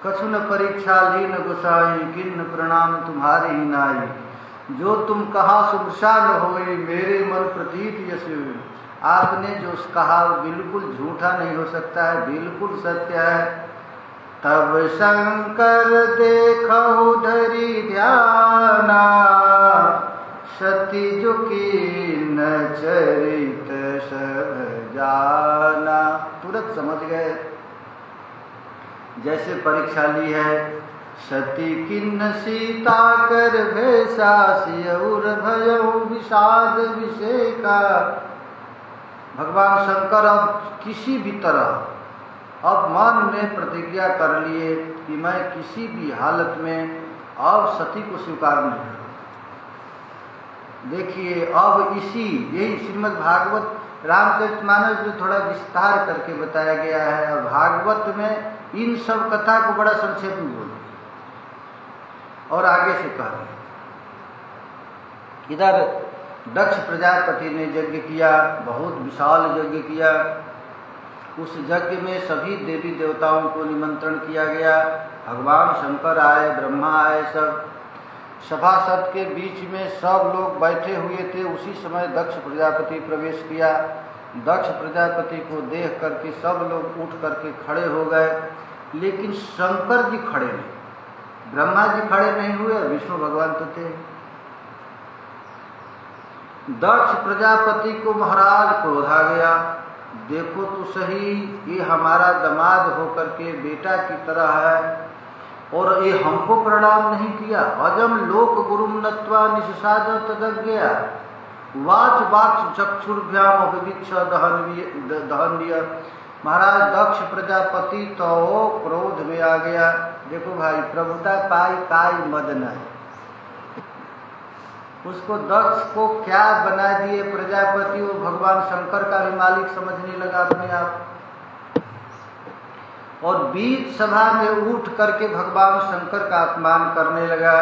कछु न परीक्षा लीन गोसाई, किन्न प्रणाम तुम्हारे ही नाई, जो तुम कहा सुमसा न होए, मेरे मन प्रतीत यश। आपने जो कहा बिल्कुल झूठा नहीं हो सकता है, बिल्कुल सत्य है। तब शंकर देखहु धरि ध्याना, सती जो कीन चरित सब जाना। तुरंत समझ गए जैसे परीक्षा ली है। सती किन्न सीता कर भेषा, सियउर भयउ विषाद विषेका। भगवान शंकर अब किसी भी तरह अब मन में प्रतिज्ञा कर लिए कि मैं किसी भी हालत में अब सती को स्वीकार नहीं करूँ। देखिए अब यही श्रीमद् भागवत रामचरितमानस में थोड़ा विस्तार करके बताया गया है, और भागवत में इन सब कथा को बड़ा संक्षेप में बोल और आगे से कह दिया। इधर दक्ष प्रजापति ने यज्ञ किया, बहुत विशाल यज्ञ किया। उस यज्ञ में सभी देवी देवताओं को निमंत्रण किया गया। भगवान शंकर आए, ब्रह्मा आए, सब सभासद के बीच में सब लोग बैठे हुए थे। उसी समय दक्ष प्रजापति प्रवेश किया। दक्ष प्रजापति को देख करके सब लोग उठ करके खड़े हो गए, लेकिन शंकर जी खड़े नहीं, ब्रह्मा जी खड़े नहीं हुए, विष्णु भगवान तो थे। दक्ष प्रजापति को महाराज क्रोध आ गया, देखो तो सही, ये हमारा दामाद होकर के बेटा की तरह है और ये हमको प्रणाम नहीं किया। अजम लोक गुरुम नत्वा निषसाद तदज्ञया, वाच वाक् चक्षुर्भ्याम अभिवीक्ष दहन्य। महाराज दक्ष प्रजापति तो क्रोध में आ गया। देखो भाई, प्रभुता पाई काई मद न, उसको दक्ष को क्या बना दिए प्रजापति, वो भगवान शंकर का भी मालिक समझने लगा अपने आप। और बीच सभा में उठ करके भगवान शंकर का अपमान करने लगा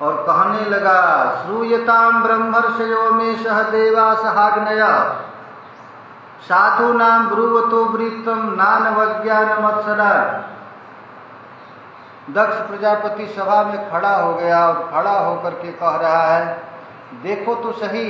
और कहने लगा, श्रूयताम ब्रह्मर्षयो में सह देवा सहाग्नया, साधु नाम ब्रुवतो वृत्तम नानवज्ञान मत्सरा। दक्ष प्रजापति सभा में खड़ा हो गया और खड़ा होकर के कह रहा है, देखो तो सही,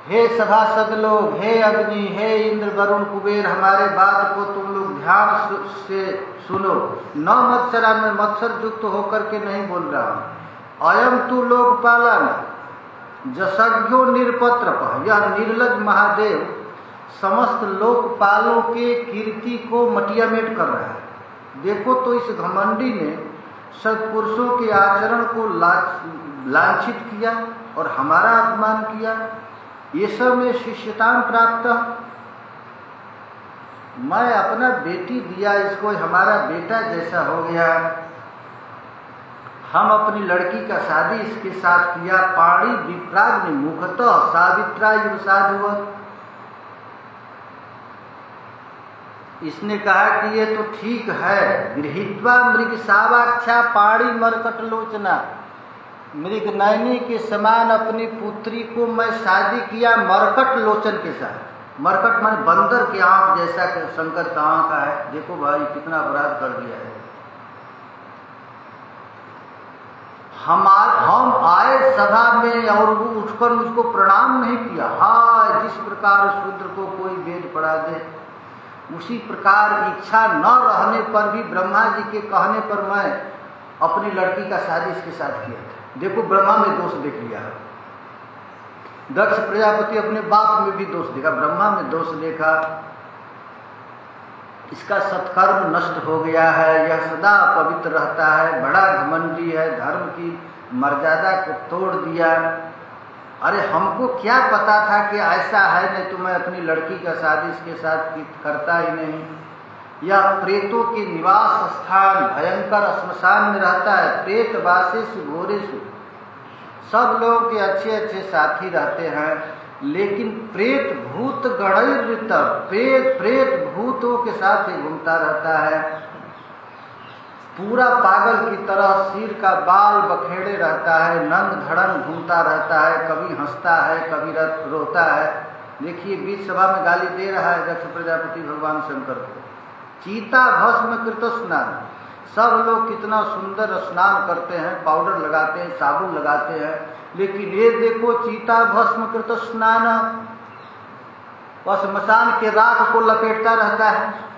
हे सभासद लोग, हे अग्नि, हे इंद्र वरुण कुबेर, हमारे बात को तुम लोग ध्यान से सुनो। न मत्सरा, में मत्सर युक्त होकर के नहीं बोल रहा हूँ। अयम तु लोकपालन जसज्ञो निरपत्रप, यह निर्लज महादेव समस्त लोकपालों के कीर्ति को मटियामेट कर रहा है। देखो तो इस घमंडी ने सत्पुरुषों के आचरण को लांछित किया और हमारा अपमान किया। ये सब में शिष्यता प्राप्त, मैं अपना बेटी दिया इसको, हमारा बेटा जैसा हो गया। हम अपनी लड़की का शादी इसके साथ किया। पाणी विप्राग्नि मुखतः सावित्रा युवसाधुवत्। इसने कहा कि ये तो ठीक है, गृहीत्वा मृग सावाक्षा पाणी मरकट लोचना, मृग नयनी के समान अपनी पुत्री को मैं शादी किया मरकट लोचन के साथ। मरकट माने बंदर के आंख जैसा शंकर का आंख है। देखो भाई कितना अपराध कर दिया है। हम आए सभा में और वो उठकर मुझको प्रणाम नहीं किया। हाय, जिस प्रकार शूद्र को कोई वेद पढ़ा दे, उसी प्रकार इच्छा न रहने पर भी ब्रह्मा जी के कहने पर मैं अपनी लड़की का शादी इसके साथ किया था। देखो ब्रह्मा में दोष देख लिया। दक्ष प्रजापति अपने बाप में भी दोष देखा, ब्रह्मा में दोष देखा। इसका सत्कर्म नष्ट हो गया है, यह सदा पवित्र रहता है, बड़ा घमंडी है, धर्म की मर्यादा को तोड़ दिया। अरे हमको क्या पता था कि ऐसा है, नहीं तो मैं अपनी लड़की का शादी इसके साथ करता ही नहीं। यह प्रेतों के निवास स्थान भयंकर श्मशान में रहता है। प्रेत वासेषु घोरेषु, सब लोग के अच्छे अच्छे साथी रहते हैं, लेकिन प्रेत भूत गणैर्वृत, प्रेत भूतों के साथ ही घूमता रहता है। पूरा पागल की तरह सिर का बाल बखेड़े रहता है, नंग धड़ंग घूमता रहता है, कभी हंसता है कभी रोता है। देखिए बीच सभा में गाली दे रहा है दक्ष प्रजापति भगवान शंकर को। चीता भस्म कृत स्नान, सब लोग कितना सुंदर स्नान करते हैं, पाउडर लगाते हैं, साबुन लगाते हैं, लेकिन ये देखो चीता भस्म कृत स्नान, वह श्मशान के राख को लपेटता रहता है।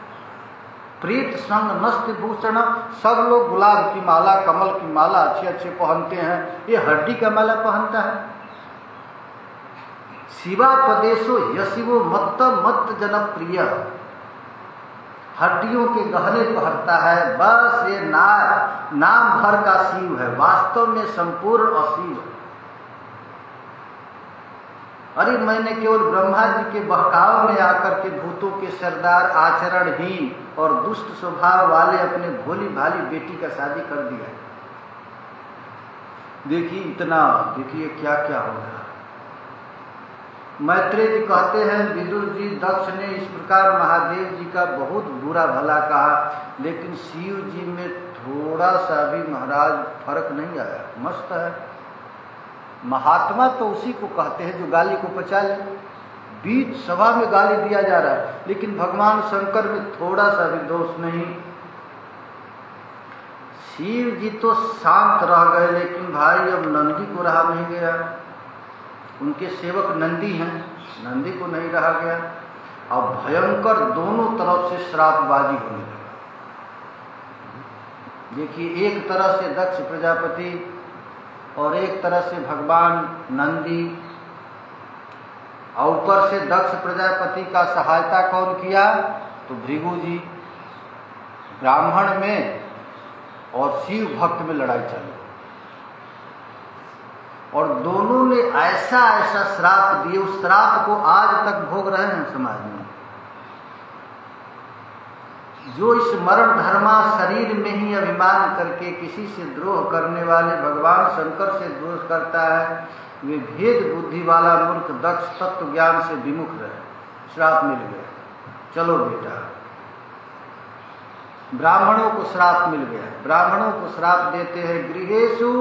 प्रीत संग नस्ति भूषण, सब लोग गुलाब की माला कमल की माला अच्छे अच्छे पहनते हैं, ये हड्डी का माला पहनता है। शिवा पदेशो यशिवो मत्त मत्त जनप्रिय, हड्डियों के गहने पहनता है, बस ये नाम भर का शिव है, वास्तव में संपूर्ण अशिव। अरे मैंने केवल ब्रह्मा जी के बहकाव में आकर के भूतों के सरदार आचरणहीन और दुष्ट स्वभाव वाले अपने भोली भाली बेटी का शादी कर दिया। देखिए इतना, देखिए क्या क्या हो रहा। मैत्रेय जी कहते हैं विदुर जी दक्ष ने इस प्रकार महादेव जी का बहुत बुरा भला कहा, लेकिन शिव जी में थोड़ा सा भी महाराज फर्क नहीं आया। मस्त है। महात्मा तो उसी को कहते हैं जो गाली को पचा ले। बीच सभा में गाली दिया जा रहा है, लेकिन भगवान शंकर में थोड़ा सा भी दोष नहीं। शिव जी तो शांत रह गए, लेकिन भाई अब नंदी को रहा नहीं गया। उनके सेवक नंदी हैं, नंदी को नहीं रहा गया। अब भयंकर दोनों तरफ से श्रापबाजी होने लगा। देखिए एक तरह से दक्ष प्रजापति और एक तरह से भगवान नंदी, और ऊपर से दक्ष प्रजापति का सहायता कौन किया, तो भृगु जी। ब्राह्मण में और शिव भक्त में लड़ाई चली, और दोनों ने ऐसा ऐसा श्राप दिए, उस श्राप को आज तक भोग रहे हैं समाज में। जो इस मरण धर्मा शरीर में ही अभिमान करके किसी से द्रोह करने वाले भगवान शंकर से द्रोह करता है, वे भेद बुद्धि वाला मूर्ख दक्ष तत्व ज्ञान से विमुख रहे। श्राप मिल गया, चलो बेटा। ब्राह्मणों को श्राप मिल गया। ब्राह्मणों को श्राप देते हैं गृहेषु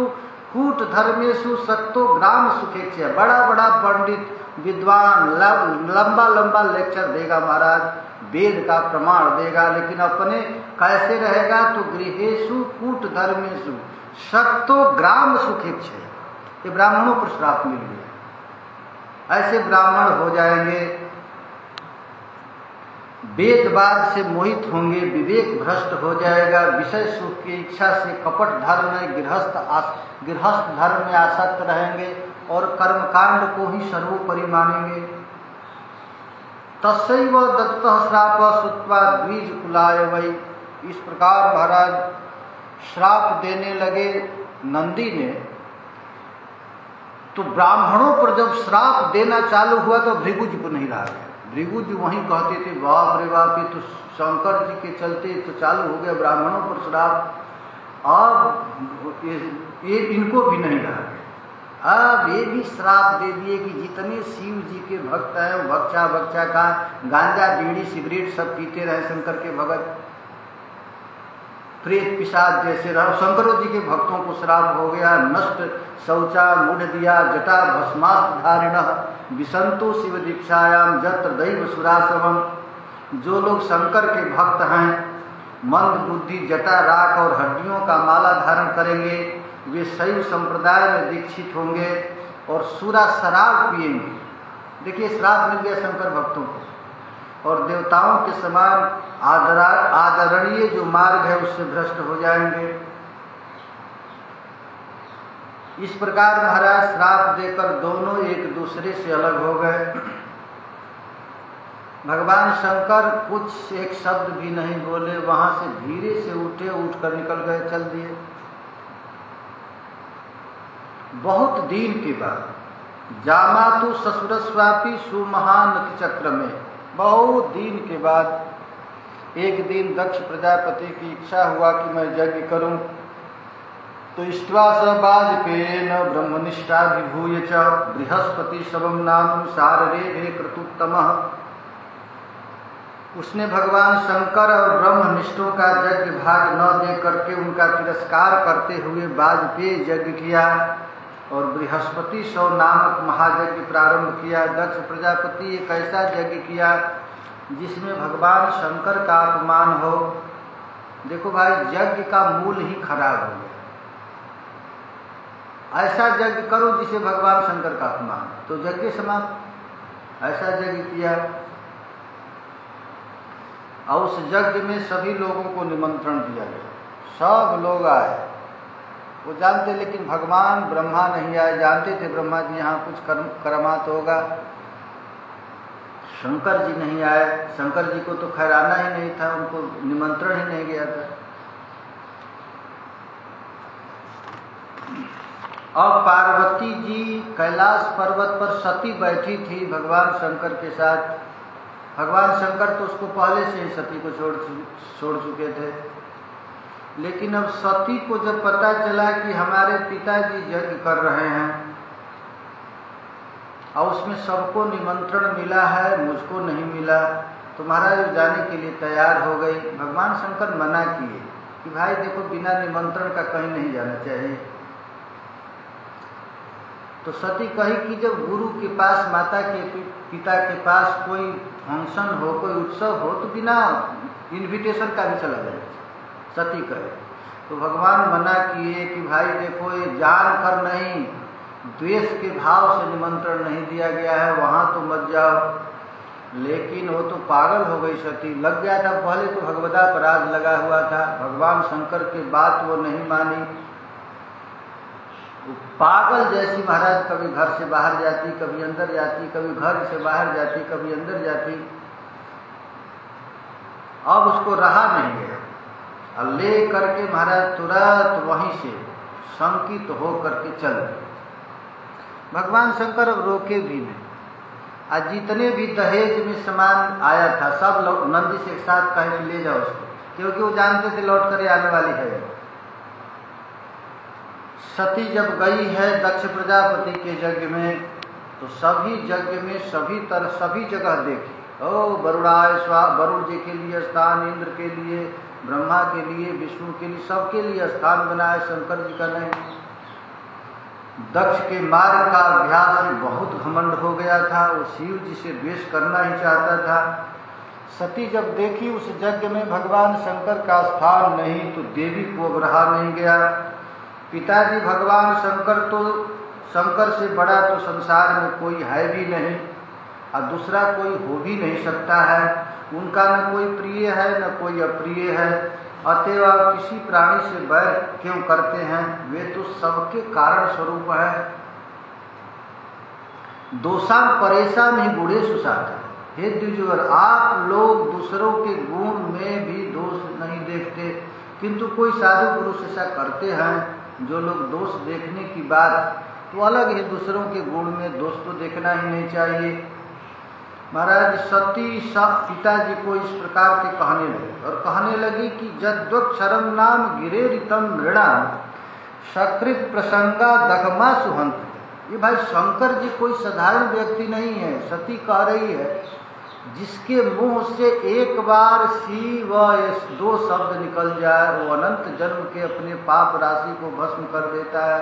कूट धर्मेशु सत्तो ग्राम सुखेक्षय। बड़ा बड़ा पंडित विद्वान लंबा लंबा लेक्चर देगा महाराज, वेद का प्रमाण देगा, लेकिन अपने कैसे रहेगा, तो गृहेषु कूट धर्मेशु सत्तो ग्राम सुखेक्षय। ये ब्राह्मणों पर श्राप मिल गया। ऐसे ब्राह्मण हो जाएंगे, वेदवाद से मोहित होंगे, विवेक भ्रष्ट हो जाएगा, विषय सुख की इच्छा से कपट धर्म में गृहस्थ धर्म में आसक्त रहेंगे और कर्मकांड को ही सर्वोपरि मानेंगे। तस्यैव दत्तः श्राप श्रुत्वा द्विज कुलाय वै। इस प्रकार महाराज श्राप देने लगे नंदी ने, तो ब्राह्मणों पर जब श्राप देना चालू हुआ तो भृगु जी को नहीं रहा गया। भृगु जी वहीं कहते थे बाप रे बाप, ये तो शंकर जी के चलते तो चालू हो गया ब्राह्मणों पर श्राप, अब ये इनको भी नहीं रहा गया। अब ये भी श्राप दे दिए कि जितने शिव जी के भक्त हैं वो भक्षा भक्षा का गांजा बीड़ी सिगरेट सब पीते रहे शंकर के भगत, प्रेत पिशाच जैसे रहो। शंकरों जी के भक्तों को श्राप हो गया, नष्ट शौचा मूढ़ दिया जटा भस्मास्त धारिण विसंतो शिव दीक्षायाम जत्र दैव सुरासवम। जो लोग शंकर के भक्त हैं, मंद बुद्धि जटा राख और हड्डियों का माला धारण करेंगे, वे शैव संप्रदाय में दीक्षित होंगे और सूरा शराब पिएंगे। देखिए श्राप मिल गया शंकर भक्तों को। और देवताओं के समान आदरणीय जो मार्ग है उससे भ्रष्ट हो जाएंगे। इस प्रकार महाराज श्राप देकर दोनों एक दूसरे से अलग हो गए। भगवान शंकर कुछ एक शब्द भी नहीं बोले, वहां से धीरे से उठे, उठकर निकल गए, चल दिए। बहुत दिन के बाद जामातु ससुरस्वापी सुमहानति चक्र में, बहुत दिन के बाद एक दिन दक्ष प्रजापति की इच्छा हुआ कि मैं यज्ञ करूं, तो इष्ट्वा स वाजपेयेन ब्रह्मनिष्ठाभिभूय च बृहस्पति शवम नाम शाररेभे क्रतुत्तमः। उसने भगवान शंकर और ब्रह्मनिष्ठों का यज्ञ भाग न दे करके उनका तिरस्कार करते हुए वाजपेय यज्ञ किया और बृहस्पति शव नामक महायज्ञ प्रारंभ किया। दक्ष प्रजापति एक ऐसा यज्ञ किया जिसमें भगवान शंकर का अपमान हो। देखो भाई, यज्ञ का मूल ही खराब हो गया। ऐसा यज्ञ करो जिसे भगवान शंकर का अपमान, तो यज्ञ समाप्त। ऐसा यज्ञ किया और उस यज्ञ में सभी लोगों को निमंत्रण दिया गया, सब लोग आए। वो जानते, लेकिन भगवान ब्रह्मा नहीं आए। जानते थे ब्रह्मा जी यहाँ कुछ करामात होगा, शंकर जी नहीं आए। शंकर जी को तो खैर आना ही नहीं था, उनको निमंत्रण ही नहीं गया था। अब पार्वती जी कैलाश पर्वत पर सती बैठी थी भगवान शंकर के साथ। भगवान शंकर तो उसको पहले से ही सती को छोड़ चुके थे, लेकिन अब सती को जब पता चला कि हमारे पिताजी यज्ञ कर रहे हैं और उसमें सबको निमंत्रण मिला है, मुझको नहीं मिला, तो महाराज जाने के लिए तैयार हो गई। भगवान शंकर मना किए कि भाई देखो, बिना निमंत्रण का कहीं नहीं जाना चाहिए। तो सती कही कि जब गुरु के पास, माता के पिता के पास कोई फंक्शन हो, कोई उत्सव हो, तो बिना इनविटेशन का भी चला जाए, सती कहे। तो भगवान मना किए कि भाई देखो, ये जान कर नहीं, द्वेष के भाव से निमंत्रण नहीं दिया गया है, वहाँ तो मत जाओ। लेकिन वो तो पागल हो गई सती, लग गया था पहले तो भगवदापराध लगा हुआ था, भगवान शंकर की बात वो नहीं मानी। पागल जैसी महाराज कभी घर से बाहर जाती, कभी अंदर जाती, कभी घर से बाहर जाती, कभी अंदर जाती। अब उसको रहा नहीं गया और ले करके महाराज तुरंत वहीं से शंकित हो करके चल गए। भगवान शंकर अब रोके भी नहीं। आज जितने भी दहेज में सामान आया था सब लोग नंदी से एक साथ कहे ले जाओ उसको, क्योंकि वो जानते थे लौट कर आने वाली है। सती जब गई है दक्ष प्रजापति के यज्ञ में, तो सभी यज्ञ में सभी जगह देखी, ओ वरुणाय स्वाहा, वरुण जी के लिए स्थान, इंद्र के लिए, ब्रह्मा के लिए, विष्णु के लिए, सबके लिए स्थान बनाए, शंकर जी का नहीं। दक्ष के मार्ग का अभ्यास से बहुत घमंड हो गया था, वो शिव जी से द्वेष करना ही चाहता था। सती जब देखी उस यज्ञ में भगवान शंकर का स्थान नहीं, तो देवी को अब रहा नहीं गया। पिताजी भगवान शंकर से बड़ा तो संसार में कोई है भी नहीं और दूसरा कोई हो भी नहीं सकता है। उनका न कोई प्रिय है न कोई अप्रिय है, अतएव किसी प्राणी से बैर क्यों करते हैं? वे तो सबके कारण स्वरूप है। दोषां परेशान ही गुणे सुसाता। हे द्विजवर, आप लोग दूसरों के गुण में भी दोष नहीं देखते, किंतु कोई साधु पुरुष ऐसा करते हैं। जो लोग दोष देखने की बात तो अलग है, दूसरों के गुण में दोष तो देखना ही नहीं चाहिए। महाराज सती पिताजी को इस प्रकार के कहने लगे और कहने लगी कि जद्वक्षरम नाम गिरे रितम नृणाम सकृत प्रसंगा दगमा सुहंत। ये भाई शंकर जी कोई साधारण व्यक्ति नहीं है। सती कह रही है जिसके मुंह से एक बार शिव दो शब्द निकल जाए वो अनंत जन्म के अपने पाप राशि को भस्म कर देता है,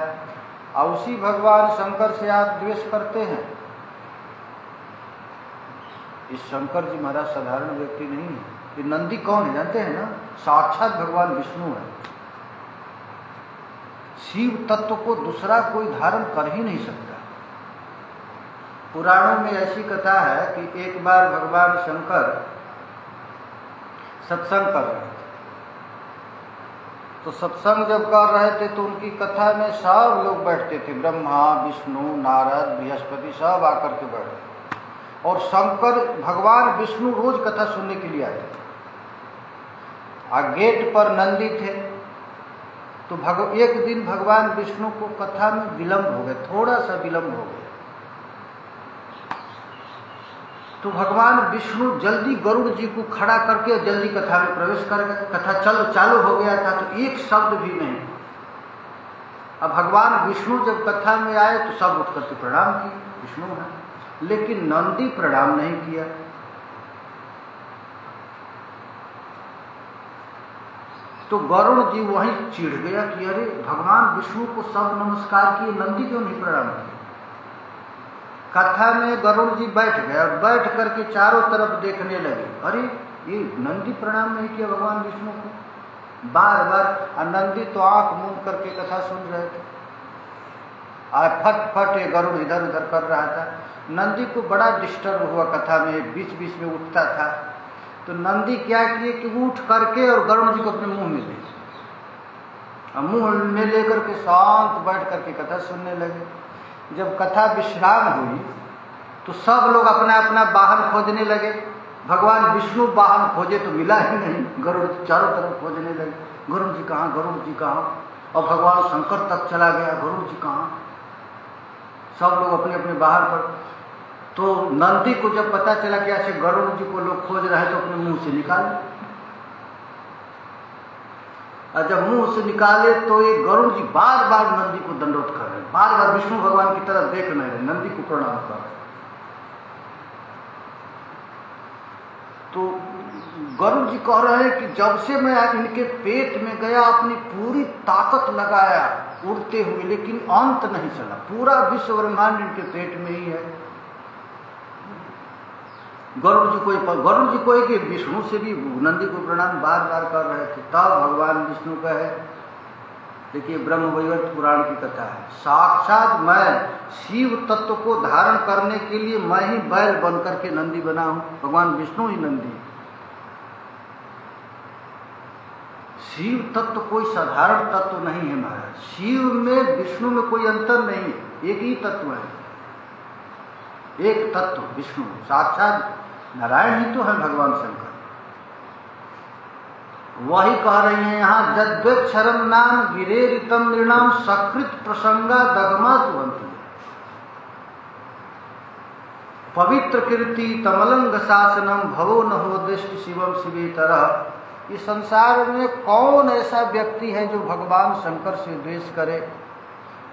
और उसी भगवान शंकर से आप द्वेष करते हैं। इस शंकर जी महाराज साधारण व्यक्ति नहीं है। ये नंदी कौन है जानते हैं ना? साक्षात भगवान विष्णु है। शिव तत्व को दूसरा कोई धारण कर ही नहीं सकता। पुराणों में ऐसी कथा है कि एक बार भगवान शंकर सत्संग कर रहे थे। तो सत्संग जब कर रहे थे तो उनकी कथा में सब लोग बैठते थे, ब्रह्मा, विष्णु, नारद, बृहस्पति सब आकर के बैठते। और शंकर भगवान विष्णु रोज कथा सुनने के लिए आते थे। गेट पर नंदी थे। तो एक दिन भगवान विष्णु को कथा में विलंब हो गया, थोड़ा सा विलंब हो गया। तो भगवान विष्णु जल्दी गरुड़ जी को खड़ा करके जल्दी कथा में प्रवेश कर गए। कथा चालू हो गया था तो एक शब्द भी नहीं। अब भगवान विष्णु जब कथा में आए तो सब उठ करके प्रणाम किए, विष्णु है, लेकिन नंदी प्रणाम नहीं किया। तो गरुड़ जी वहीं चिढ़ गया कि अरे भगवान विष्णु को सब नमस्कार किए, नंदी क्यों नहीं प्रणाम किया। कथा में गरुड़ जी बैठ गए और बैठ करके चारों तरफ देखने लगे, अरे ये नंदी प्रणाम नहीं किया भगवान विष्णु को बार बार। नंदी तो आंख मूंद करके कथा सुन रहे थे। फट फट ये गरुड़ इधर उधर कर रहा था। नंदी को बड़ा डिस्टर्ब हुआ, कथा में बीच बीच में उठता था। तो नंदी क्या किए कि वो उठ करके और गरुड़ जी को अपने मुंह में ले, मुंह में लेकर के शांत बैठ करके कथा सुनने लगे। जब कथा विश्राम हुई तो सब लोग अपना अपना वाहन खोजने लगे। भगवान विष्णु वाहन खोजे तो मिला ही नहीं, गरुड़ चारों तरफ खोजने लगे, गरुड़ जी कहाँ, गरुड़ जी कहाँ। और भगवान शंकर तक चला गया, गरुड़ जी कहाँ। सब लोग अपने अपने बाहर पर। तो नंदी को जब पता चला कि ऐसे गरुड़ जी को लोग खोज रहे हैं तो अपने मुंह से निकाले। और जब मुंह से निकाले तो ये गरुड़ जी बार बार नंदी को दंडोत कर रहे, बार बार विष्णु भगवान की तरफ देख नहीं रहे, नंदी को प्रणाम कर रहे। तो गरुड़ जी कह रहे हैं कि जब से मैं इनके पेट में गया अपनी पूरी ताकत लगाया उड़ते हुए, लेकिन अंत नहीं चला। पूरा विश्व ब्रह्मांड इनके पेट में ही है। गरुड़ जी को कि विष्णु से भी नंदी को प्रणाम बार बार कर रहे थे। तब भगवान विष्णु कहे, देखिए ब्रह्मवैवर्त पुराण की कथा है, साक्षात मैं शिव तत्व को धारण करने के लिए मैं ही बैल बन करके नंदी बना हूं। भगवान विष्णु ही नंदी। शिव तत्व कोई साधारण तत्व नहीं है महाराज। शिव में विष्णु में कोई अंतर नहीं है, एक ही तत्व है, एक तत्व विष्णु। साक्षात नारायण ही तो है भगवान शंकर। वही कह रही हैं यहाँ, जद्वेक्षरम नाम गिरेरितम नृणाम सकृत प्रसंगा दगमा सुवंती। पवित्र कीर्ति तमलंग शासनम भवो न हो दृष्टि शिवम शिवे तरह। इस संसार में कौन ऐसा व्यक्ति है जो भगवान शंकर से द्वेष करे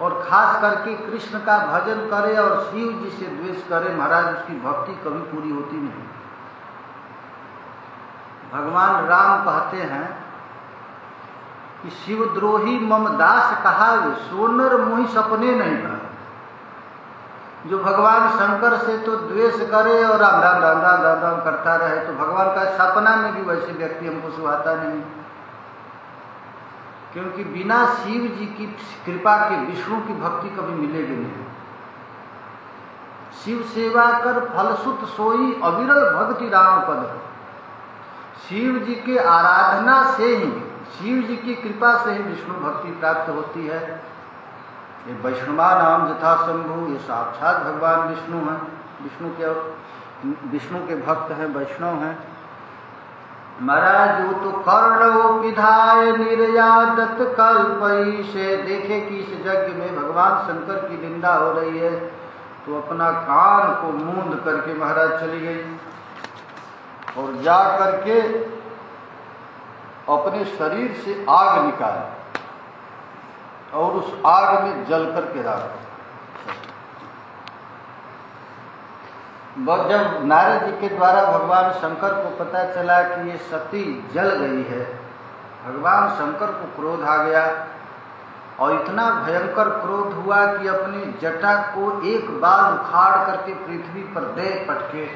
और खास करके कृष्ण का भजन करे और शिव जी से द्वेष करे। महाराज उसकी भक्ति कभी पूरी होती नहीं। भगवान राम कहते हैं कि शिवद्रोही मम दास कहा सोनर मोहि सपने नहीं भा। जो भगवान शंकर से तो द्वेष करे और राम राम राम राम राम राम करता रहे, तो भगवान का सपना में भी वैसे व्यक्ति हमको सुहाता नहीं। क्योंकि बिना शिव जी की कृपा के विष्णु की भक्ति कभी मिलेगी नहीं। शिव सेवा कर फलसुत सोई अविरल भक्ति राम पद। शिव जी के आराधना से ही, शिव जी की कृपा से ही विष्णु भक्ति प्राप्त होती है। ये वैष्णवा नाम यथा शंभु, ये साक्षात भगवान विष्णु हैं। विष्णु के भक्त हैं, वैष्णव हैं। महाराज वो तो कर्णो विधाय निर्यादत कल्पई से देखे कि इस यज्ञ में भगवान शंकर की निंदा हो रही है, तो अपना कान को मूंद करके महाराज चली गई और जा करके अपने शरीर से आग निकाली और उस आग में जल करके रख। जब नारद जी के द्वारा भगवान शंकर को पता चला कि ये सती जल गई है, भगवान शंकर को क्रोध आ गया और इतना भयंकर क्रोध हुआ कि अपनी जटा को एक बार उखाड़ करके पृथ्वी पर दे पटके।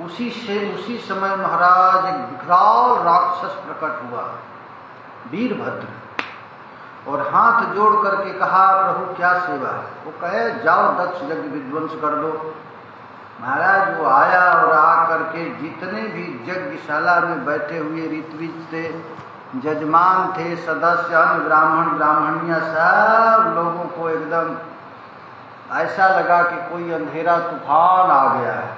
उसी समय महाराज एक विकराल राक्षस प्रकट हुआ, वीरभद्र। और हाथ जोड़ करके कहा, प्रभु क्या सेवा है? वो कहे, जाओ दक्ष यज्ञ विध्वंस कर दो। महाराज वो आया और आ करके जितने भी यज्ञशाला में बैठे हुए ऋत्विज थे, जजमान थे, सदस्य, अन्य ब्राह्मण ब्राह्मणियाँ, सब लोगों को एकदम ऐसा लगा कि कोई अंधेरा तूफान आ गया है।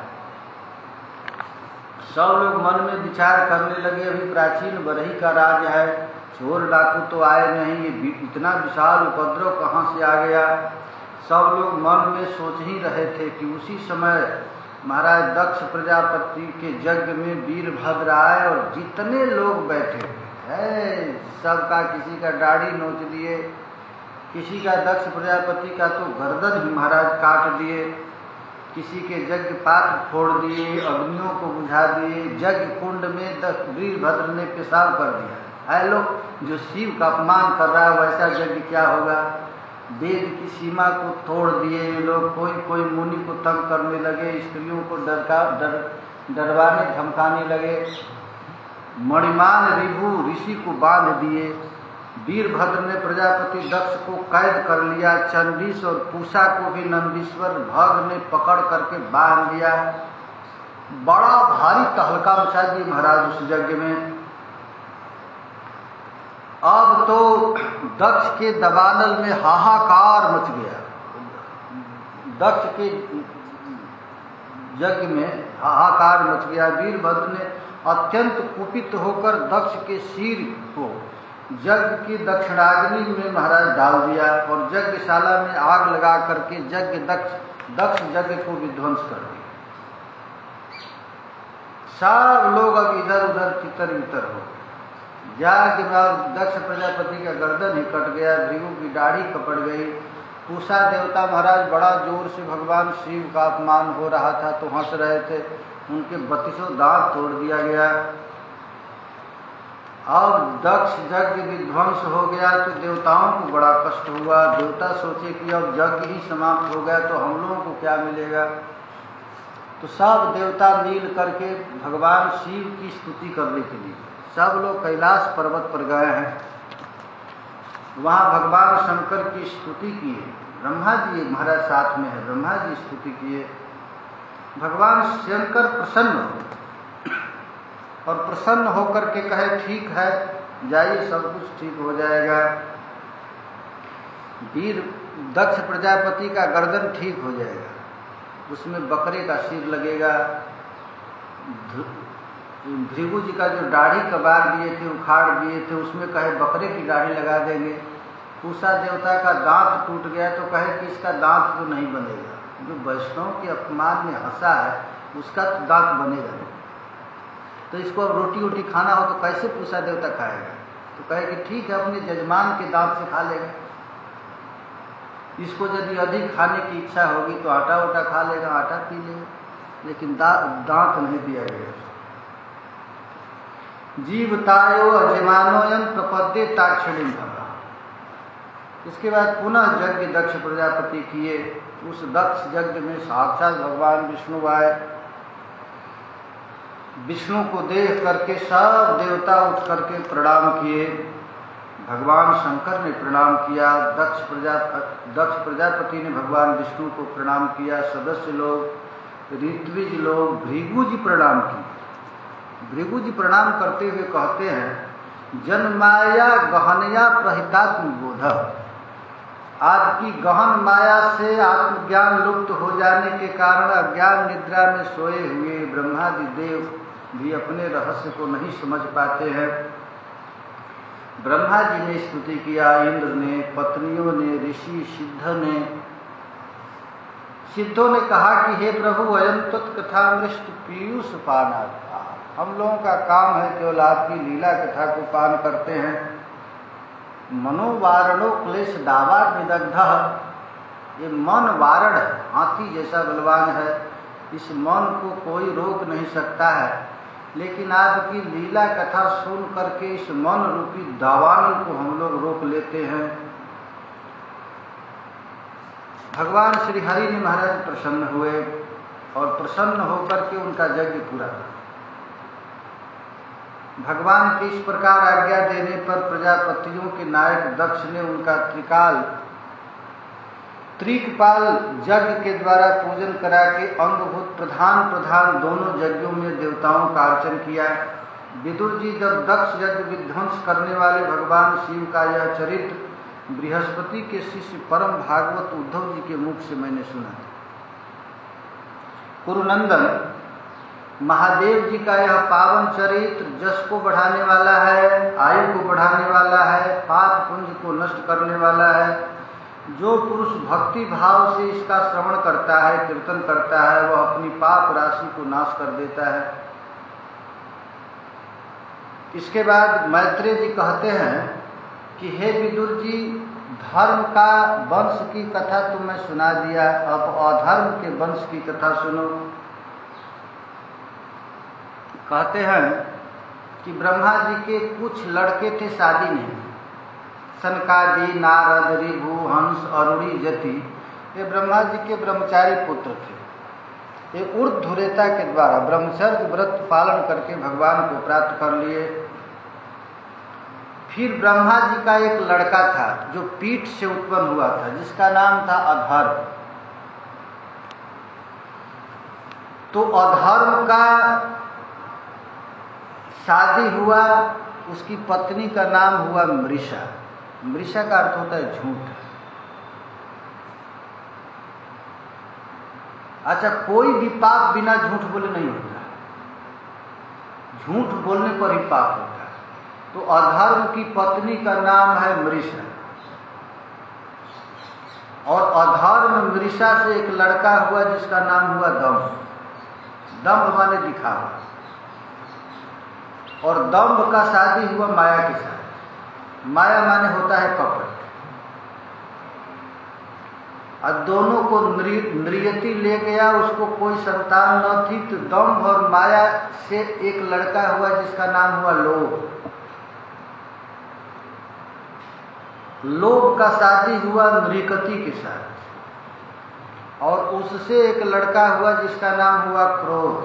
सब लोग मन में विचार करने लगे, अभी प्राचीन बरही का राज है, चोर डाकू तो आए नहीं, ये इतना विशाल उपद्रव कहाँ से आ गया। सब लोग मन में सोच ही रहे थे कि उसी समय महाराज दक्ष प्रजापति के यज्ञ में वीरभद्र आए और जितने लोग बैठे हैं सबका किसी का दाढ़ी नोच दिए, किसी का दक्ष प्रजापति का तो गर्दन ही महाराज काट दिए, किसी के यज्ञ पात्र फोड़ दिए, अग्नियों को बुझा दिए, यज्ञ कुंड में वीरभद्र ने पेशाब कर दिया। है लोग जो शिव का अपमान कर रहा है वैसा यज्ञ क्या होगा। वेद की सीमा को तोड़ दिए ये लोग, कोई मुनि को तंग करने लगे, स्त्रियों को डरवाने धमकाने लगे, मणिमान ऋभु ऋषि को बांध दिए। वीरभद्र ने प्रजापति दक्ष को कैद कर लिया, चंडीस और पूषा को भी नंदीश्वर भग ने पकड़ करके बांध दिया। बड़ा भारी तहलका मचा दिए महाराज उस यज्ञ में। अब तो दक्ष के दबानल में हाहाकार मच गया। दक्ष के यज्ञ में हाहाकार मच गया। वीरभद्र ने अत्यंत कुपित होकर दक्ष के सिर को यज्ञ की दक्षिणाग्नि में महाराज डाल दिया और यज्ञशाला में आग लगा करके दक्ष यज्ञ को विध्वंस कर दिया। सब लोग अब इधर उधर तितर बितर हो जाके दक्ष प्रजापति का गर्दन ही कट गया, भृगु की दाढ़ी कपड़ गई। पूषा देवता महाराज बड़ा जोर से भगवान शिव का अपमान हो रहा था तो हंस रहे थे, उनके 32 दांत तोड़ दिया गया। अब दक्ष यज्ञ विध्वंस हो गया तो देवताओं को बड़ा कष्ट हुआ। देवता सोचे कि अब यज्ञ ही समाप्त हो गया तो हम लोगों को क्या मिलेगा। तो सब देवता मिल करके भगवान शिव की स्तुति करने के लिए सब लोग कैलाश पर्वत पर गए हैं। वहाँ भगवान शंकर की स्तुति किए। ब्रह्मा जी महाराज साथ में है, ब्रह्मा जी स्तुति किए। भगवान शंकर प्रसन्न हुए और प्रसन्न होकर के कहे, ठीक है जाइए, सब कुछ ठीक हो जाएगा। वीर दक्ष प्रजापति का गर्दन ठीक हो जाएगा, उसमें बकरे का सिर लगेगा। भृगु जी का जो दाढ़ी कबार दिए थे, उखाड़ दिए थे, उसमें कहे बकरे की दाढ़ी लगा देंगे। पूषा देवता का दांत टूट गया तो कहे कि इसका दांत तो नहीं बनेगा। जो वैष्णव के अपमान में हंसा है उसका तो दांत बनेगा नहीं। तो इसको अब रोटी वोटी खाना हो तो कैसे पूषा देवता खाएगा। तो कहे कि ठीक है, अपने जजमान के दांत से खा लेगा। इसको यदि अधिक खाने की इच्छा होगी तो आटा वोटा खा लेगा, आटा पी लेगा, लेकिन दांत नहीं दिया गया। जीवतायो अजमानोयम प्रपद्ये ताक्षणिम भगा। इसके बाद पुनः यज्ञ दक्ष प्रजापति किए। उस दक्ष यज्ञ में साक्षात भगवान विष्णु आए। विष्णु को देख करके सब देवता उठ करके प्रणाम किए। भगवान शंकर ने प्रणाम किया, दक्ष प्रजापति ने भगवान विष्णु को प्रणाम किया। सदस्य लोग, ऋत्विज लोग, भृगु जी प्रणाम किए। भृगु जी प्रणाम करते हुए कहते हैं, जन्माया गहनया प्रहितात्म बोध। आपकी गहन माया से आत्मज्ञान लुप्त हो जाने के कारण अज्ञान निद्रा में सोए हुए ब्रह्मादि देव भी अपने रहस्य को नहीं समझ पाते हैं। ब्रह्मा जी ने स्तुति किया, इंद्र ने, पत्नियों ने, ऋषि सिद्धों ने कहा कि हे प्रभु, अयम तत्कथामृष्ट पीयूष पानात्। हम लोगों का काम है केवल आपकी लीला कथा को पान करते हैं। मनोवारणो क्लेश दावा निदग्ध। ये मन वारण है, हाथी जैसा बलवान है, इस मन को कोई रोक नहीं सकता है। लेकिन आपकी लीला कथा सुन करके इस मन रूपी दावानल को हम लोग रोक लेते हैं। भगवान श्री हरि ने महाराज प्रसन्न हुए और प्रसन्न होकर के उनका यज्ञ पूरा। भगवान की इस प्रकार आज्ञा देने पर प्रजापतियों के नायक दक्ष ने उनका त्रिकपाल यज्ञ के द्वारा पूजन करा के अंगभूत प्रधान दोनों यज्ञों में देवताओं का अर्चन किया। विदुर जी, जब दक्ष यज्ञ विध्वंस करने वाले भगवान शिव का यह चरित्र बृहस्पति के शिष्य परम भागवत उद्धव जी के मुख से मैंने सुना। कुरुनंदन, महादेव जी का यह पावन चरित्र जस को बढ़ाने वाला है, आयु को बढ़ाने वाला है, पाप पुंज को नष्ट करने वाला है। जो पुरुष भक्ति भाव से इसका श्रवण करता है, कीर्तन करता है, वह अपनी पाप राशि को नाश कर देता है। इसके बाद मैत्रेय जी कहते हैं कि हे विदुर जी, धर्म का वंश की कथा तो मैं सुना दिया, अब अधर्म के वंश की कथा सुनो। कहते हैं कि ब्रह्मा जी के कुछ लड़के थे, शादी नहीं। सनकादि, नारद, ऋभु, हंस, अरुणी, जति, ये ब्रह्मा जी के ब्रह्मचारी पुत्र थे। ये ऊर्ध्वरेता के द्वारा ब्रह्मचर्य व्रत पालन करके भगवान को प्राप्त कर लिए। फिर ब्रह्मा जी का एक लड़का था जो पीठ से उत्पन्न हुआ था, जिसका नाम था अधर्म। तो अधर्म का शादी हुआ, उसकी पत्नी का नाम हुआ मृषा। मृषा का अर्थ होता है झूठ। अच्छा, कोई भी पाप बिना झूठ बोले नहीं होता, झूठ बोलने पर ही पाप होता है। तो अधर्म की पत्नी का नाम है मृषा, और अधर्म मृषा से एक लड़का हुआ जिसका नाम हुआ दम्भ। दम्भ माने दिखावा, और दम्भ का शादी हुआ माया के साथ। माया माने होता है कपट। और दोनों को नृयति ले गया, उसको कोई संतान न थी, तो दम्भ और माया से एक लड़का हुआ जिसका नाम हुआ लोभ। लोभ का शादी हुआ नृकति के साथ, और उससे एक लड़का हुआ जिसका नाम हुआ क्रोध।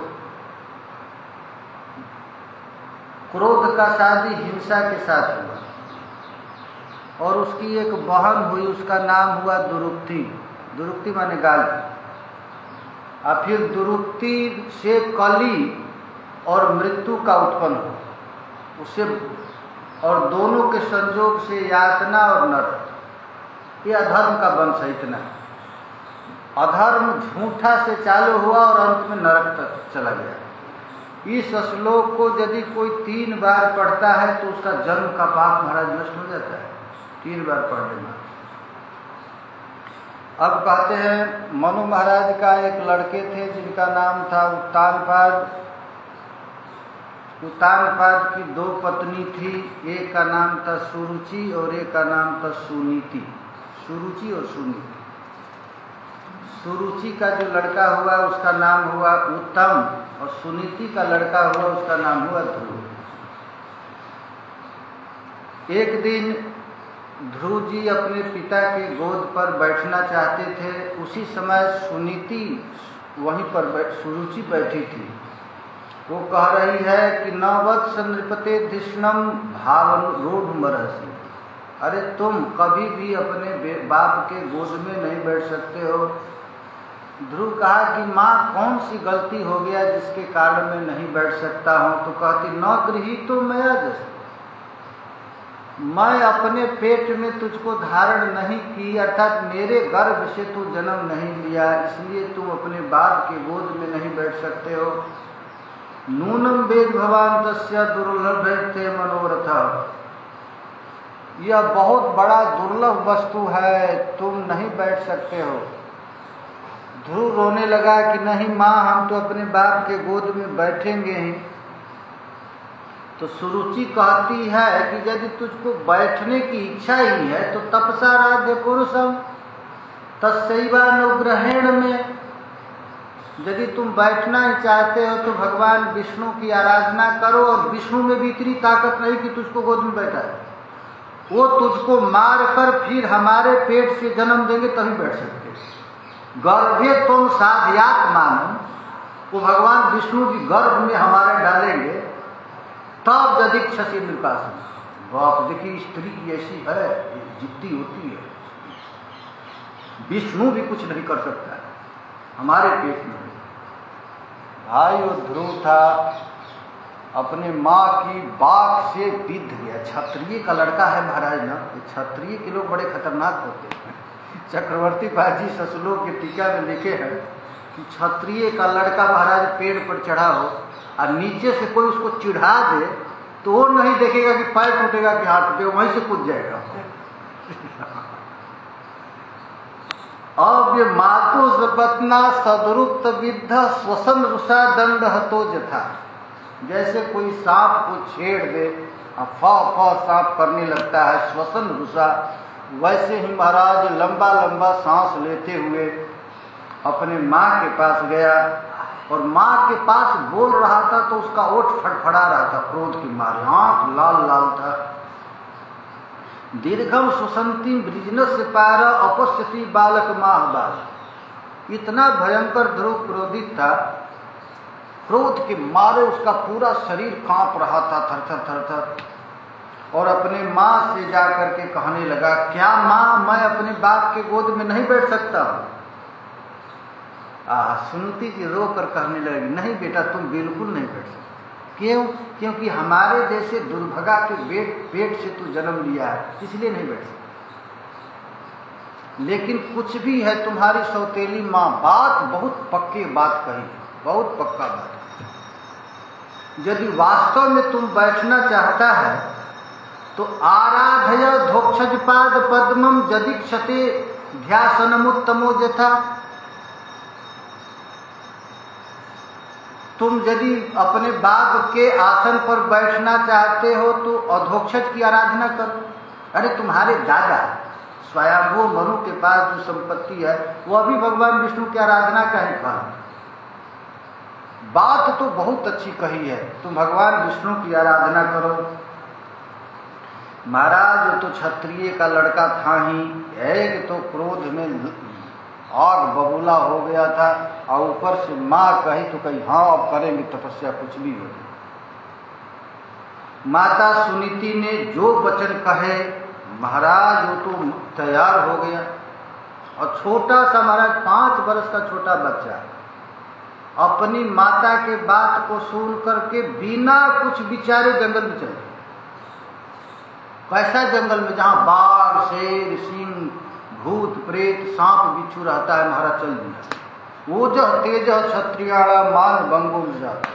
क्रोध का शादी हिंसा के साथ हुआ, और उसकी एक बहन हुई, उसका नाम हुआ दुरुक्ति। दुरुक्ति माने गाली। और फिर दुरुक्ति से कली और मृत्यु का उत्पन्न हो उससे, और दोनों के संयोग से यातना और नरक। ये अधर्म का वंश है। इतना अधर्म झूठा से चालू हुआ और अंत में नरक तक चला गया। इस श्लोक को यदि कोई 3 बार पढ़ता है तो उसका जन्म का पाप महाराज नष्ट हो जाता है, 3 बार पढ़ लेना। अब कहते हैं, मनु महाराज का एक लड़के थे जिनका नाम था उत्तानपाद। उत्तानपाद की 2 पत्नी थी, एक का नाम था सुरुचि और एक का नाम था सुनीति। सुरुचि और सुनीति। सुरुचि का जो लड़का हुआ उसका नाम हुआ उत्तम, और सुनीति का लड़का हुआ उसका नाम हुआ ध्रुव। एक दिन ध्रुव जी अपने पिता के गोद पर बैठना चाहते थे। उसी समय सुनीति वहीं पर सुरुचि बैठी थी। वो कह रही है कि न वत्स नृपते धिष्णम भावन रूढ़ मरहसी। अरे तुम कभी भी अपने बाप के गोद में नहीं बैठ सकते हो। ध्रुव कहा कि माँ कौन सी गलती हो गया जिसके कारण मैं नहीं बैठ सकता हूँ। तो कहती, न गृही तो मैं जैसे, मैं अपने पेट में तुझको धारण नहीं की, अर्थात मेरे गर्भ से तू जन्म नहीं लिया, इसलिए तुम अपने बाप के गोद में नहीं बैठ सकते हो। नूनम वेद भवान तस्य दुर्लभे मनोरथ। यह बहुत बड़ा दुर्लभ वस्तु है, तुम नहीं बैठ सकते हो। ध्रुव रोने लगा कि नहीं माँ, हम तो अपने बाप के गोद में बैठेंगे ही। तो सुरुचि कहती है कि यदि तुझको बैठने की इच्छा ही है तो तपसाराध्य पुरुषम तस्सैवानुग्रहेण में। यदि तुम बैठना ही चाहते हो तो भगवान विष्णु की आराधना करो, और विष्णु में भी इतनी ताकत नहीं कि तुझको गोद में बैठाए। वो तुझको मार कर फिर हमारे पेट से जन्म देंगे तभी बैठ सकते। गर्भे तुम साध्यात मानो, वो भगवान विष्णु की गर्भ में हमारे डालेंगे तब यदि क्षसी नृपासन, बाप देखिए स्त्री की ऐसी है, जिद्दी होती है, विष्णु भी कुछ नहीं कर सकता है हमारे पेट में। भाई वो ध्रुव था, अपने माँ की बात से विद्ध गया। क्षत्रिय का लड़का है महाराज ना, क्षत्रिय के लोग बड़े खतरनाक होते हैं। चक्रवर्ती बाजी ससलोक के टीका में लिखे हैं कि क्षत्रिय का लड़का महाराज पेड़ पर चढ़ा हो और नीचे से कोई उसको चिढ़ा दे तो वो नहीं देखेगा कि पैर टूटेगा कि हाथ टूटेगा, वहीं से कूद जाएगा। अब ये मातु सपत्ना सदरुक्त विद्ध स्वसन रुषा दंड हतो जथा, जैसे कोई सांप को छेड़ दे और सांप करने लगता है श्वसन रुषा, वैसे ही महाराज लंबा लंबा सांस लेते हुए अपने माँ के पास गया और माँ के पास बोल रहा था तो उसका ओठ फड़फड़ा रहा था क्रोध की मारे, आंख लाल लाल था। दीर्घम सुसंती ब्रिजनस से पार अपस्यति बालक माह बाल, इतना भयंकर ध्रुव क्रोधित था, क्रोध के मारे उसका पूरा शरीर कांप रहा था थर थर थर थर, और अपने माँ से जाकर के कहने लगा, क्या माँ मैं अपने बाप के गोद में नहीं बैठ सकता हूँ? सुनती जी रो कर कहने लगी, नहीं बेटा तुम बिल्कुल नहीं बैठ सकते। क्यों? क्योंकि हमारे जैसे दुर्भगा के पेट से तू जन्म लिया है, इसलिए नहीं बैठ सकते। लेकिन कुछ भी है तुम्हारी सौतेली माँ, बात बहुत पक्की बात कही, बहुत पक्का बात। यदि वास्तव में तुम बैठना चाहता है तो आराधय धोक्षजपाद पद्मम यदीक्षते ध्यासनमुत्तमो यथा, तुम यदि अपने बाप के आसन पर बैठना चाहते हो तो अधोक्षज की आराधना करो। अरे तुम्हारे दादा स्वयंभू मनु के पास जो संपत्ति है वह भी भगवान विष्णु की आराधना का ही फल। बात तो बहुत अच्छी कही है, तुम भगवान विष्णु की आराधना करो। महाराज वो तो क्षत्रिय का लड़का था ही, एक तो क्रोध में आग बबूला हो गया था और ऊपर से माँ कही तो कही हाँ अब करेंगे तपस्या, कुछ भी हो। माता सुनीति ने जो वचन कहे महाराज वो तो तैयार हो गया। और छोटा सा महाराज 5 वर्ष का छोटा बच्चा अपनी माता के बात को सुन करके बिना कुछ विचारे जंगल में चले। कैसा जंगल में जहाँ बाघ शेर सिंह भूत प्रेत सांप बिच्छू रहता है, महाराज चल दिया। वो जो तेज क्षत्रियाणा मान भंगो जाता,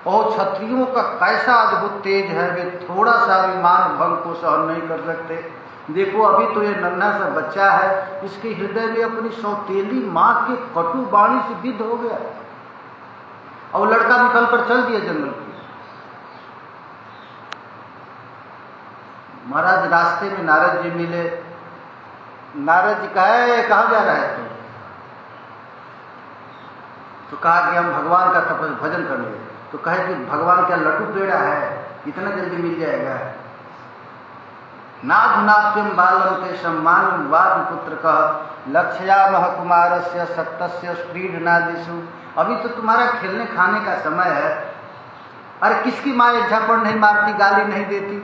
और क्षत्रियों का कैसा अद्भुत तेज है, वे थोड़ा सा भी मान भंग को सहन नहीं कर सकते। देखो अभी तो ये नन्हा सा बच्चा है, इसके हृदय में अपनी सौतेली माँ के कटु वाणी से विद्ध हो गया और लड़का निकल कर चल दिया जंगल की। महाराज रास्ते में नारद जी मिले। नारद जी कहे कहाँ जा रहा है तुम? तो कहा कि हम भगवान का भजन करने। तो कहे कि भगवान क्या लटू पेड़ा है, इतना जल्दी मिल जाएगा? नाथनात्यम बालम ते सम्मान वाद पुत्र कह लक्ष्यामह कुमारस्य सत्तस्य स्क्रीडनादिषु, अभी तो तुम्हारा खेलने खाने का समय है। अरे किसकी माँ एक झपड़ नहीं मारती, गाली नहीं देती?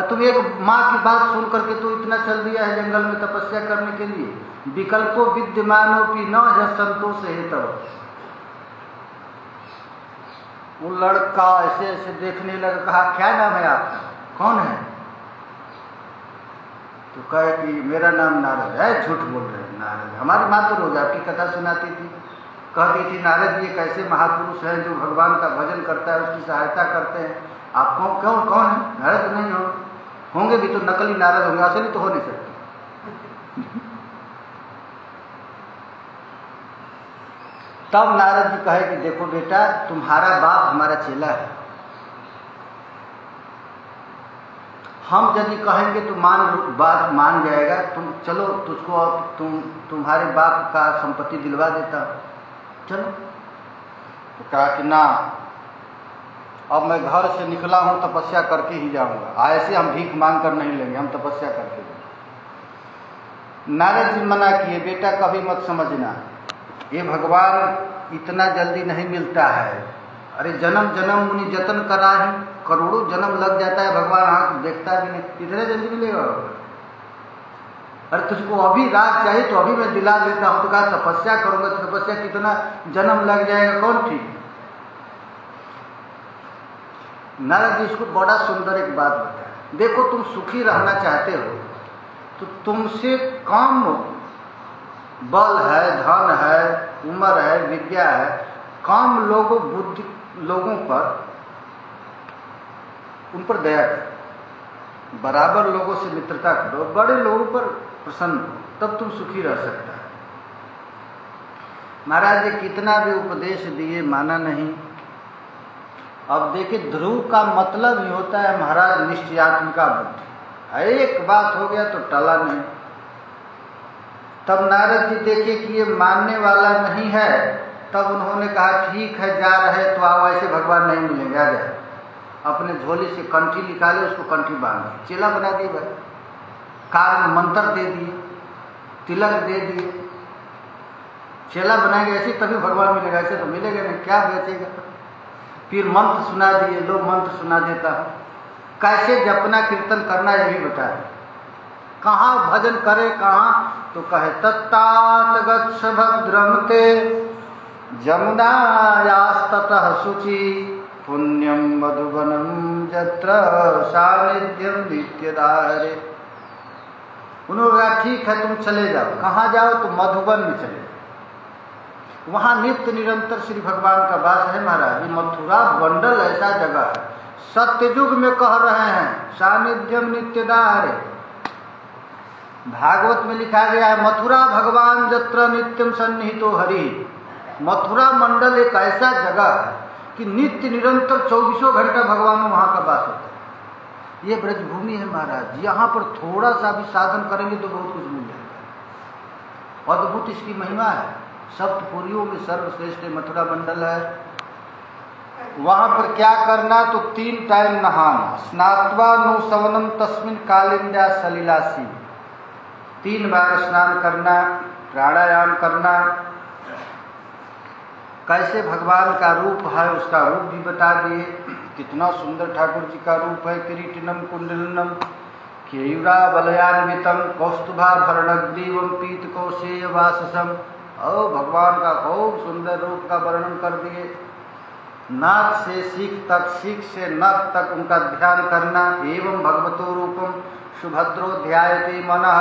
तुम एक माँ की बात सुन करके तो इतना चल दिया है जंगल में तपस्या करने के लिए। विकल्पो विद्यमानों की न है संतोष है तब। वो लड़का ऐसे ऐसे देखने लगा, कहा क्या नाम है आपका, कौन है? तो कहे कि मेरा नाम नारद है। झूठ बोल रहे हैं, नारद हमारी माँ तो रोज आपकी कथा सुनाती थी, कहती थी नारद जी एक ऐसे महापुरुष हैं जो भगवान का भजन करता है, उसकी सहायता करते हैं। आप कौन है? नारद नहीं होंगे भी तो नकली नारद होंगे, असली तो हो नहीं सकते। तब नारद जी कहे कि देखो बेटा तुम्हारा बाप हमारा चेला है, हम यदि कहेंगे तो बात मान जाएगा। तुम चलो तुझको अब तुम्हारे बाप का संपत्ति दिलवा देता, चलो। तो कहा कि ना, अब मैं घर से निकला हूं तपस्या करके ही जाऊंगा, ऐसे हम भीख मांग कर नहीं लेंगे, हम तपस्या करके लेंगे। नारद जी मना किए, बेटा कभी मत समझना, ये भगवान इतना जल्दी नहीं मिलता है। अरे जन्म जन्म मुनि जतन कराही, करोड़ों जन्म लग जाता है, भगवान आँख देखता भी नहीं, इतने जल्दी मिलेगा? अरे तुझको अभी रात चाहिए तो अभी मैं दिला देता हूँ, तो कहा तपस्या करूंगा, तो तपस्या कितना जन्म लग जाएगा, कौन ठीक? नारद जी इसको बड़ा सुंदर एक बात बताया, देखो तुम सुखी रहना चाहते हो तो तुमसे कम बल है, धन है, उम्र है, विद्या है, कम बुद्धि लोगों पर, उन पर दया करो, बराबर लोगों से मित्रता करो, बड़े लोगों पर प्रसन्न हो, तब तुम सुखी रह सकता है। महाराज जी कितना भी उपदेश दिए माना नहीं। अब देखिए ध्रुव का मतलब ही होता है महाराज निश्चयात्मिका बुद्धि, एक बात हो गया तो टला नहीं। तब नारद जी देखे कि ये मानने वाला नहीं है, तब उन्होंने कहा ठीक है जा रहे तो आओ, ऐसे भगवान नहीं मिलेंगे, आ जाए। अपने झोली से कंठी निकाले, उसको कंठी बांध दी, चेला बना दिए भाई, कान में मंत्र दे दिए, तिलक दे दिए, चेला बनाएंगे ऐसे तभी भगवान मिलेगा, ऐसे तो मिलेगा नहीं, क्या बेचेगा। फिर मंत्र सुना दिए, लो मंत्र सुना देता हूँ, कैसे जपना कीर्तन करना ये भी बता दें, कहाँ भजन करे कहाँ, तो कहे तत्तात गच्छ भद्रम ते जमुनायास्ततः शुचि पुण्यम मधुबनम जत्र सानिध्यम नित्यदारे। उन्होंने कहा ठीक है तुम चले जाओ, कहाँ जाओ, तो मधुबन में चले जाओ, वहाँ नित्य निरंतर श्री भगवान का वास है। महाराज ये मथुरा मंडल ऐसा जगह है, सत्ययुग में कह रहे हैं सानिध्यम नित्यदारे। भागवत में लिखा गया है मथुरा भगवान जत्र नित्यम सन्निहितो हरि। मथुरा मंडल एक ऐसा जगह है कि नित्य निरंतर 24 घंटा भगवान वहाँ का वास होता है। ये ब्रजभूमि है महाराज, यहाँ पर थोड़ा सा भी साधन करेंगे तो बहुत कुछ मिल जाएगा। अद्भुत इसकी महिमा है, सप्तपुरियों में सर्वश्रेष्ठ मथुरा मंडल है। वहाँ पर क्या करना, तो 3 टाइम नहाना, स्नात्वा नो सवनम तस्मिन कालिंद्या सलिलासी, 3 बार स्नान करना, प्राणायाम करना। कैसे भगवान का रूप है उसका रूप भी बता दिए, कितना सुंदर ठाकुर जी का रूप है। किरीटिनम कुंडलिनम केयूरा बलयान्वितम कौस्तुभाभरणग्रीवम पीतकौशेय वाससम। और भगवान का खूब सुंदर रूप का वर्णन कर दिए। नाक से सीख तक, सीख से नख तक उनका ध्यान करना। एवं भगवतो रूपम सुभद्रो ध्यायते मनः,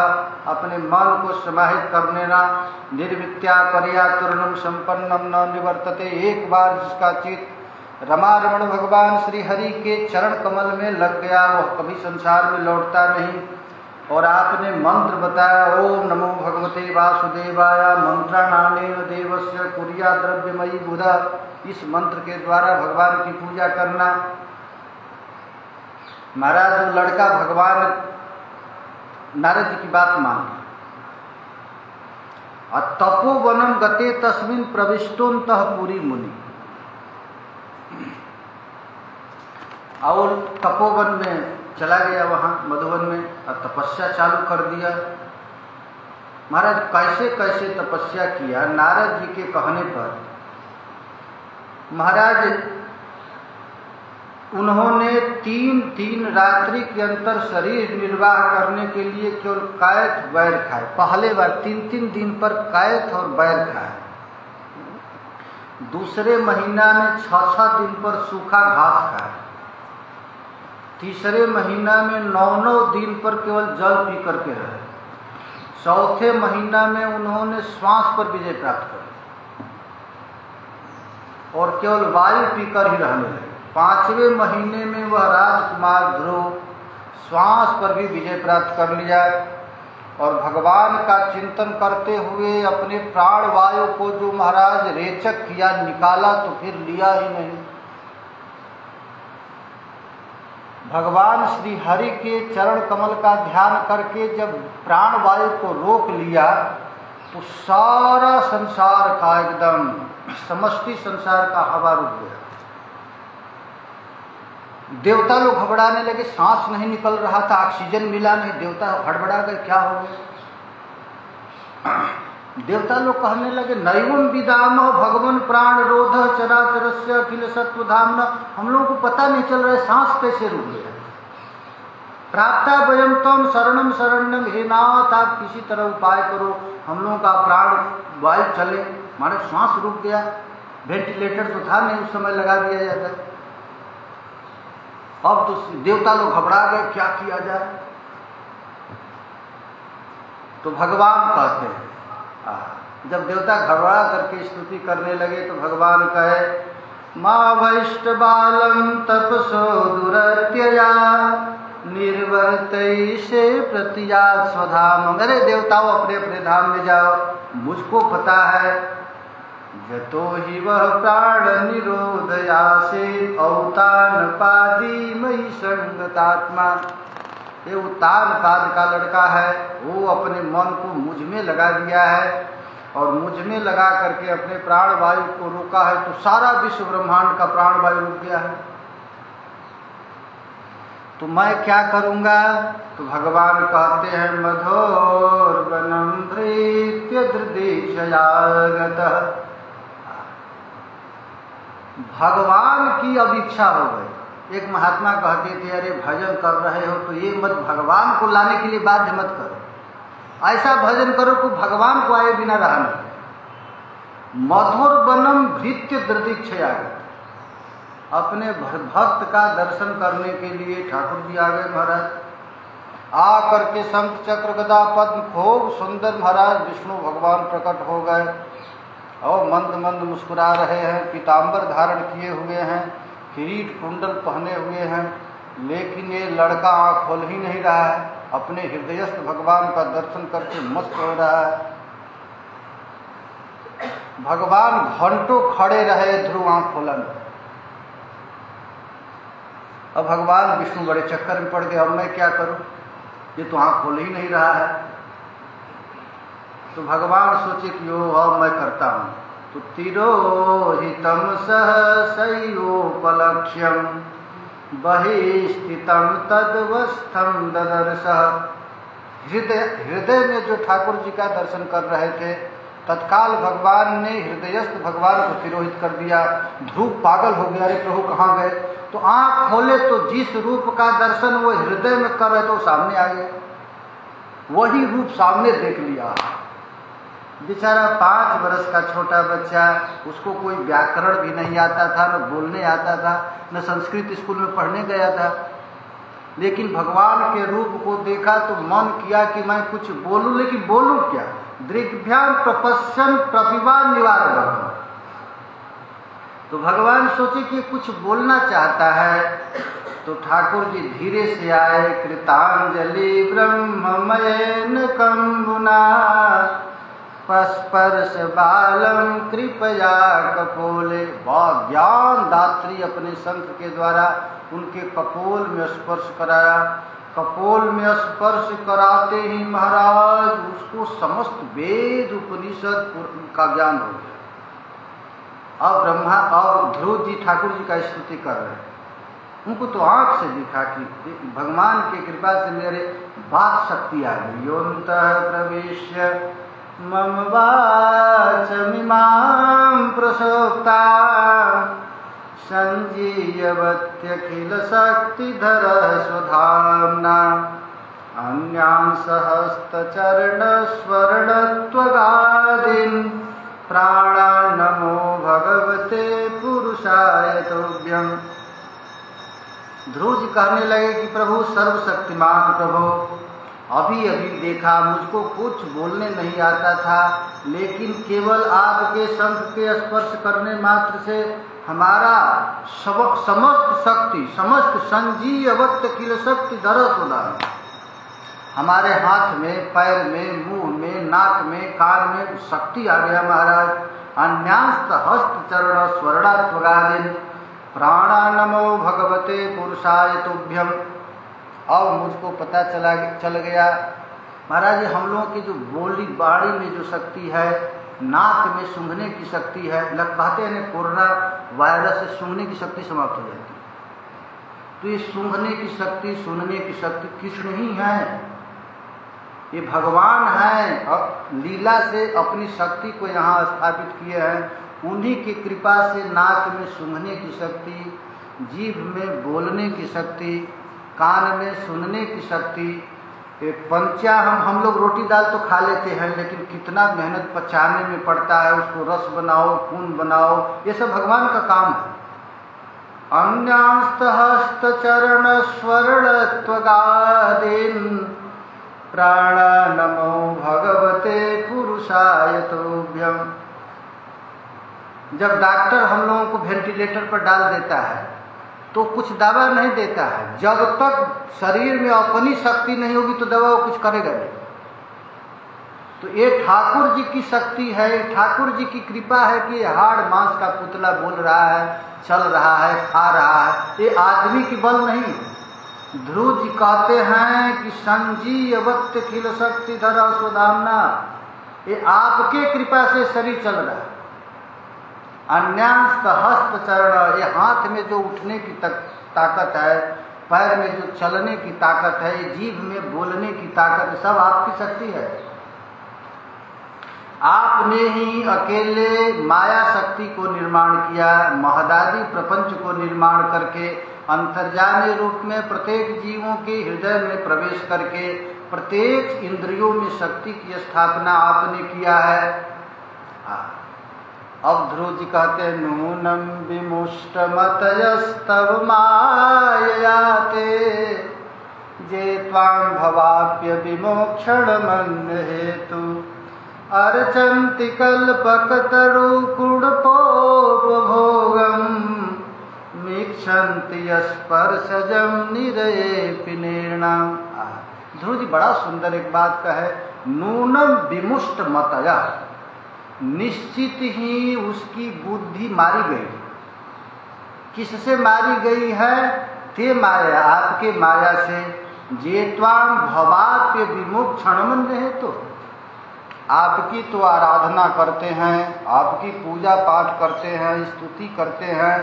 अपने मन को समाहित कर लेना। निर्विद्या पर्यातुरणम संपन्नम न निवर्तते, एक बार जिसका चित्त रमारमण भगवान श्री हरि के चरण कमल में लग गया वह कभी संसार में लौटता नहीं। और आपने मंत्र बताया ओम नमो भगवते वासुदेवाय मंत्राणानेन देवस्य कुर्या द्रव्यमयी बुधा। इस मंत्र के द्वारा भगवान की पूजा करना। महाराज वो लड़का भगवान नारद जी की बात मान ली। तपोवनम गते तस्मिन प्रविष्टोन्तः पुरी मुनि। और तपोवन में चला गया, वहाँ मधुवन में, और तपस्या चालू कर दिया। महाराज कैसे कैसे तपस्या किया नारद जी के कहने पर। महाराज उन्होंने 3 रात्रि के अंतर शरीर निर्वाह करने के लिए केवल कैथ बैर खाए। पहले बार 3 दिन पर कैथ और बैर खाए। दूसरे महीना में 6 दिन पर सूखा घास खाए। तीसरे महीना में 9 दिन पर केवल जल पी करके रहे। चौथे महीना में उन्होंने श्वास पर विजय प्राप्त कर और केवल वायु पीकर ही रहने लगे। 5वें महीने में वह राजकुमार ध्रुव श्वास पर भी विजय प्राप्त कर लिया और भगवान का चिंतन करते हुए अपने प्राण वायु को जो महाराज रेचक किया, निकाला तो फिर लिया ही नहीं। भगवान श्री हरि के चरण कमल का ध्यान करके जब प्राण वायु को रोक लिया तो सारा संसार का एकदम समष्टि संसार का हवा रुक गया। देवता लोग घबराने लगे, सांस नहीं निकल रहा था, ऑक्सीजन मिला नहीं, देवता हड़बड़ा गए, क्या हो गया। देवता लोग कहने लगे नैवम विदाम भगवान प्राण रोध चराचरस्य अखिल सत्वधाम। हम लोगों को पता नहीं चल रहा है सांस कैसे रुक गया। प्राप्ता वयम तम शरणम शरणम, हे नाथ आप किसी तरह उपाय करो, हम लोगों का प्राण वायु चले, हमारे श्वास रुक गया। वेंटिलेटर तो था नहीं उस समय, लगा दिया जाता। अब तो देवता लोग घबरा गए, क्या किया जाए। तो भगवान कहते हैं, जब देवता घबरा करके स्तुति करने लगे तो भगवान कहे माँ वैष्ट बालम तपसो दुरत्यया निर्वर्तई से प्रतिया स्वधाम। अरे देवताओं अपने अपने धाम में जाओ, मुझको पता है जतो ही वह प्राण निरोधया से औतान पादी मई संगतात्मा। ये उत्तान पाद का लड़का है, वो अपने मन को मुझ में लगा दिया है और मुझ में लगा करके अपने प्राण वायु को रोका है, तो सारा विश्व ब्रह्मांड का प्राण वायु रुक गया है। तो मैं क्या करूंगा। तो भगवान कहते हैं मधोर वनम भृत्य दृदेशयागत। भगवान की अब इच्छा हो गई। एक महात्मा कहते थे अरे भजन कर रहे हो तो ये मत भगवान को लाने के लिए बाध्य मत करो, ऐसा भजन करो कि भगवान को आए बिना रहा नहीं। मधुर वनम भृत्य दृदीक्षयागत। अपने भक्त का दर्शन करने के लिए ठाकुर जी आ गए महाराज। आ करके शंख चक्र गदा पद्म खूब सुंदर महाराज विष्णु भगवान प्रकट हो गए और मंद मंद मुस्कुरा रहे हैं, पीताम्बर धारण किए हुए हैं, किरीट कुंडल पहने हुए हैं, लेकिन ये लड़का आँख खोल ही नहीं रहा है, अपने हृदयस्थ भगवान का दर्शन करके मस्त हो रहा है। भगवान घंटों खड़े रहे ध्रुव आँख खोलन। अब भगवान विष्णु बड़े चक्कर में पड़ गए, अब मैं क्या करूं, ये तो आँख खोल ही नहीं रहा है। तो भगवान सोचे कि ओ अब मैं करता हूं। तो तिरोहितम सहसयोपलक्ष्यम बहिस्थितम तदवस्थम ददर्श। हृदय में जो ठाकुर जी का दर्शन कर रहे थे, तत्काल भगवान ने हृदयस्थ भगवान को तिरोहित कर दिया। ध्रुव पागल हो गया, अरे प्रभु कहाँ गए। तो आँख खोले तो जिस रूप का दर्शन वो हृदय में कर रहे थे वो सामने आ गए, वही रूप सामने देख लिया। बेचारा 5 वर्ष का छोटा बच्चा, उसको कोई व्याकरण भी नहीं आता था, न बोलने आता था, न संस्कृत स्कूल में पढ़ने गया था, लेकिन भगवान के रूप को देखा तो मन किया कि मैं कुछ बोलूं, लेकिन बोलूं क्या। दृग्भ्याम प्रपश्यन प्रपिवान निवारण। तो भगवान सोचे कि कुछ बोलना चाहता है, तो ठाकुर जी धीरे से आए। कृतांजलि ब्रह्ममयेन कंबुना स्पर्श बालम कृपया कपोले। ज्ञान दात्री अपने शंख के द्वारा उनके कपोल में स्पर्श कराया। कपोल में स्पर्श कराते ही महाराज उसको समस्त वेद उपनिषद का ज्ञान हो गया। अब ब्रह्मा और ध्रुव जी ठाकुर जी का स्तुति कर रहे हैं। उनको तो आंख से दिखा कि भगवान की कृपा से मेरे वाक शक्ति आ गई। योऽन्तः प्रविश्य मम वाचमिमां प्रसोक्ता संजीयवत्यखिल शक्तिधर स्वधाम्ना अन्यां सहस्त्रचरण स्वर्णत्वगादीन् प्राणा नमो भगवते पुरुषाय तुभ्यम्। ध्रुव जी कहने लगे कि प्रभु सर्वशक्तिमान प्रभु, अभी अभी देखा, मुझको कुछ बोलने नहीं आता था, लेकिन केवल आपके शंख के स्पर्श करने मात्र से हमारा समस्त शक्ति, समस्त संजीवत किल शक्ति धरस होना, हमारे हाथ में, पैर में, मुंह में, नाक में, कान में शक्ति आ गया महाराज। अन्यांस्त हस्त चरण स्वर्णात्वगादीन् प्राणा नमो भगवते पुरुषाय तुभ्यम। अब मुझको पता चल गया महाराज, हम लोगों की जो बोली बाड़ी में जो शक्ति है, नाक में सूंघने की शक्ति है, लग कहते हैं कोरोना वायरस से सूंघने की शक्ति समाप्त हो जाती है। तो ये सूंघने की शक्ति, सुनने की शक्ति किसमें ही है, ये भगवान हैं और लीला से अपनी शक्ति को यहाँ स्थापित किए हैं। उन्हीं की कृपा से नाक में सूंघने की शक्ति, जीभ में बोलने की शक्ति, कान में सुनने की शक्ति। ये पंचा हम लोग रोटी दाल तो खा लेते हैं, लेकिन कितना मेहनत पचाने में पड़ता है, उसको रस बनाओ, खून बनाओ, ये सब भगवान का काम है। अन्यांस्त हस्त चरण स्वर्ण त्वगादीन प्राण नमो भगवते पुरुषाय तुभ्यम। जब डॉक्टर हम लोगों को वेंटिलेटर पर डाल देता है तो कुछ दवा नहीं देता है। जब तक शरीर में अपनी शक्ति नहीं होगी तो दवा वो कुछ करेगा नहीं। तो ये ठाकुर जी की शक्ति है, ठाकुर जी की कृपा है कि हाड़ मांस का पुतला बोल रहा है, चल रहा है, खा रहा है। ये आदमी की बल नहीं। ध्रुव जी कहते हैं कि संजीवत खिल शक्ति धरा सुधामना, ये आपके कृपा से शरीर चल रहा है। अन्यांस्त हस्त चरण, ये हाथ में जो उठने की ताकत है, पैर में जो चलने की ताकत है, जीभ में बोलने की ताकत, सब आपकी शक्ति है। आपने ही अकेले माया शक्ति को निर्माण किया, महदादी प्रपंच को निर्माण करके अंतर्जामी रूप में प्रत्येक जीवों के हृदय में प्रवेश करके प्रत्येक इंद्रियों में शक्ति की स्थापना आपने किया है। अब ध्रुव जी कहते हैं नूनम विमुष्ट मतयस्तव माययाते जे त्वां भवाप्य विमोक्षण मन हेतु अर्चन्ति कल्पकतरु कुडपोपभोगम मीक्षन्ति स्पर्शजम निरयेऽपि निर्णम। ध्रुव जी बड़ा सुंदर एक बात कहे, नूनम विमुष्ट मतया, निश्चित ही उसकी बुद्धि मारी गई। किससे मारी गई है? ते माया, आपके माया से। जे त्वां भवाप्य विमोक्षणम हेतु, आपकी तो आराधना करते हैं, आपकी पूजा पाठ करते हैं, स्तुति करते हैं,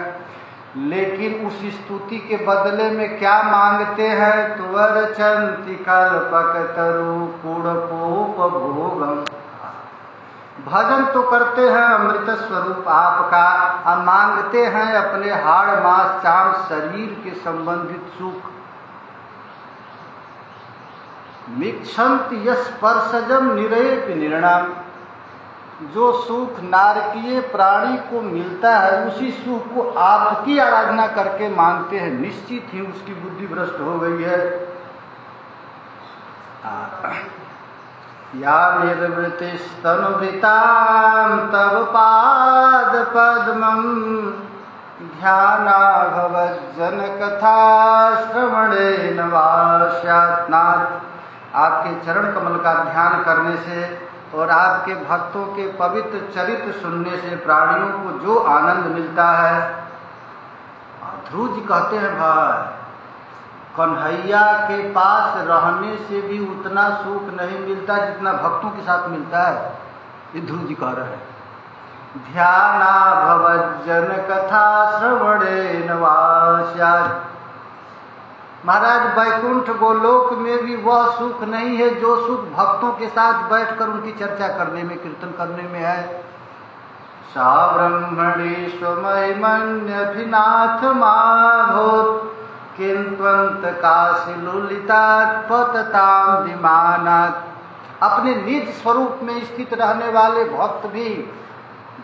लेकिन उस स्तुति के बदले में क्या मांगते हैं? त्वर्चन्ति कल्पकतरु कुडपोपभोगम, भजन तो करते हैं अमृत स्वरूप आपका, हम मांगते हैं अपने हाड़ मांस चाम शरीर के संबंधित सुख। मिक्षन्ति स्पर्शजम निरयेऽपि निर्णम, जो सुख नारकीय प्राणी को मिलता है उसी सुख को आपकी आराधना करके मांगते हैं। निश्चित ही उसकी बुद्धि भ्रष्ट हो गई है। या निर्वृतिस्तनुभृतां तव पाद पद्मं ध्याना भवज्जन कथा श्रवणेन वा स्यात्। आपके चरण कमल का ध्यान करने से और आपके भक्तों के पवित्र चरित्र सुनने से प्राणियों को जो आनंद मिलता है। ध्रुव जी कहते हैं भाई, कन्हैया के पास रहने से भी उतना सुख नहीं मिलता जितना भक्तों के साथ मिलता है। ये ध्रुव जी कह रहे हैं। ध्याना भवज्जन कथा श्रवणेन वा स्यात्। महाराज वैकुंठ गोलोक में भी वह सुख नहीं है जो सुख भक्तों के साथ बैठकर उनकी चर्चा करने में, कीर्तन करने में है। सा ब्रह्मणि स्वमहिमन्यभिनाथ माभूत् किंत्वंत काशीलुलितात् पततां विमानात्। अपने निज स्वरूप में स्थित रहने वाले भक्त भी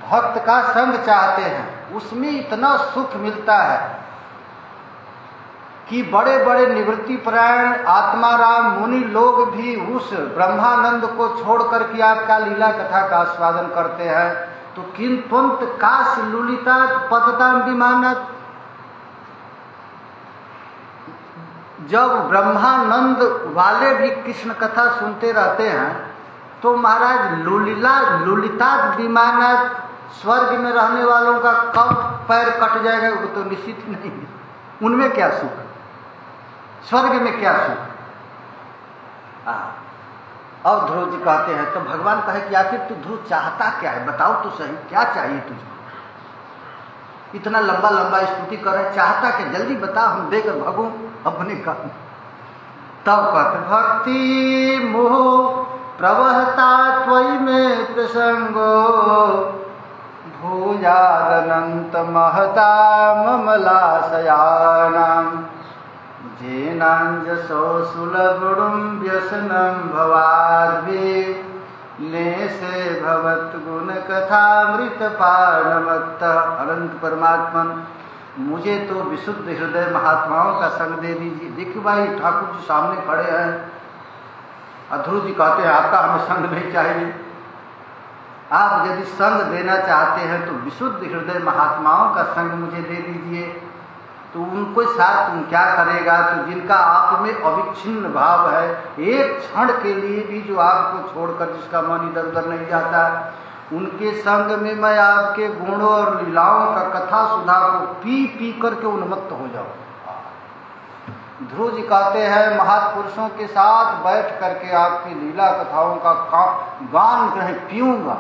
भक्त का संग चाहते हैं, उसमें इतना सुख मिलता है कि बड़े बड़े निवृत्ति परायण आत्माराम मुनि लोग भी उस ब्रह्मानंद को छोड़कर के आपका लीला कथा का आस्वादन करते हैं। तो किंत्वंत काशीलुलितात् पततां विमानात्, जब ब्रह्मानंद वाले भी कृष्ण कथा सुनते रहते हैं तो महाराज लुलितात् विमानात्, स्वर्ग में रहने वालों का कब पैर कट जाएगा वो तो निश्चित नहीं है। उनमें क्या सुख, स्वर्ग में क्या सुख। और ध्रुव जी कहते हैं, तो भगवान कहे कि आखिर तू ध्रुव चाहता क्या है, बताओ तो सही, क्या चाहिए तुझे? इतना लंबा लंबा स्तुति कर रहे, चाहता क्या, जल्दी बता, हम देकर भगूं अपने काम। तब कथ भक्ति मोह प्रवहता त्वयि में प्रसंगो भूयादनंत महता ममलाशयानां जेनांजसो सुलभुडुं व्यसनं भवाद्वे लेसे भवत गुण कथामृत पानमत्तः। अनंत परमात्मन, मुझे तो विशुद्ध हृदय महात्माओं का संग दे दीजिए। देखिए भाई, ठाकुर जी सामने खड़े हैं, ध्रुव जी कहते हैं आपका हमें संग नहीं चाहिए। आप यदि संग देना चाहते हैं तो विशुद्ध हृदय महात्माओं का संग मुझे दे दीजिए। तो उनको साथ तुम क्या करेगा? तो जिनका आप में अविच्छिन्न भाव है, एक क्षण के लिए भी जो आपको छोड़कर जिसका मन इधर उधर नहीं जाता, उनके संग में मैं आपके गुणों और लीलाओं का कथा सुधा को पी पी करके उन्मत्त हो जाऊं। ध्रुव जी कहते हैं महापुरुषों के साथ बैठ करके आपकी लीला कथाओं का गान कहीं पीऊंगा,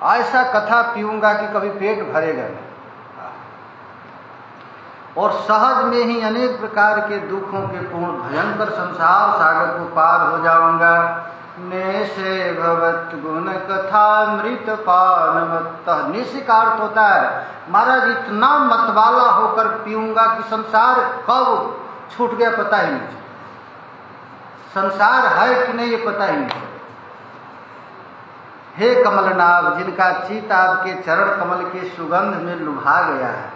ऐसा कथा पीऊंगा कि कभी पेट भरेगा नहीं, और सहज में ही अनेक प्रकार के दुखों के पूर्ण भयंकर संसार सागर को पार हो जाऊंगा। नेशे भवत गुण कथा मृत पानमत्तः। नेशे का अर्थ होता है महाराज इतना मतवाला होकर पीऊंगा कि संसार कब छूट गया पता ही नहीं, संसार है कि नहीं ये पता ही नहीं। हे कमलनाभ, जिनका चित्त आपके चरण कमल के सुगंध में लुभा गया है।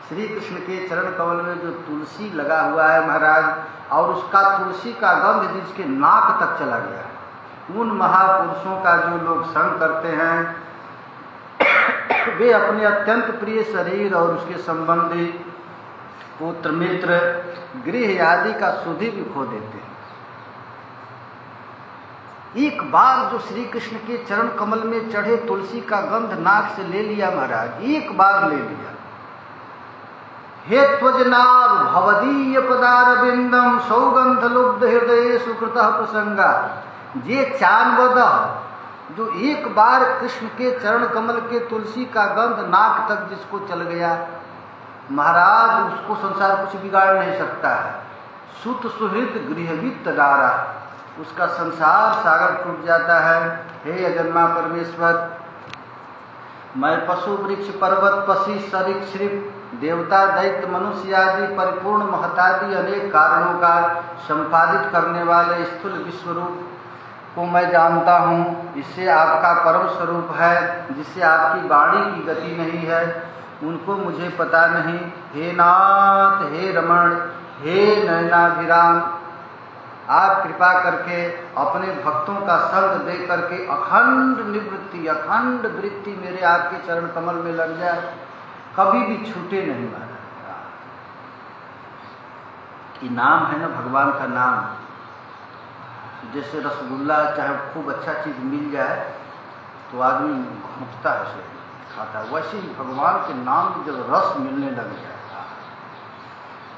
श्री कृष्ण के चरण कमल में जो तुलसी लगा हुआ है महाराज, और उसका तुलसी का गंध जिसके नाक तक चला गया, उन महापुरुषों का जो लोग संग करते हैं वे अपने अत्यंत प्रिय शरीर और उसके संबंधी पुत्र मित्र गृह आदि का सुधि भी खो देते हैं। एक बार जो श्री कृष्ण के चरण कमल में चढ़े तुलसी का गंध नाक से ले लिया महाराज, एक बार ले लिया, हे त्वजनाभ भवदीय पदारविंदम सौगंध लुब्ध हृदय सुकृतः प्रसंगा। जे चानवद, जो एक बार कृष्ण के चरण कमल के तुलसी का गंध नाक तक जिसको चल गया महाराज, उसको संसार कुछ बिगाड़ नहीं सकता है। सुत सुहृद गृहवित्त दारा, उसका संसार सागर टूट जाता है। हे अजन्मा परमेश्वर, मैं पशु वृक्ष पर्वत पशी सरीसृप देवता दैत्य मनुष्य आदि परिपूर्ण महतादि अनेक कारणों का संपादित करने वाले स्थूल विश्वरूप को मैं जानता हूँ। इससे आपका परम स्वरूप है, जिससे आपकी वाणी की गति नहीं है, उनको मुझे पता नहीं। हे नाथ, हे रमण, हे नयनाभिराम, आप कृपा करके अपने भक्तों का संग दे करके अखंड निवृत्ति, अखंड वृत्ति मेरे आपके चरण कमल में लग जाए, कभी भी छूटे नहीं मारा। ये नाम है ना भगवान का नाम, जैसे रसगुल्ला चाहे खूब अच्छा चीज मिल जाए तो आदमी घुटता है उसे खाता है, वैसे ही भगवान के नाम की जब रस मिलने लग जाए,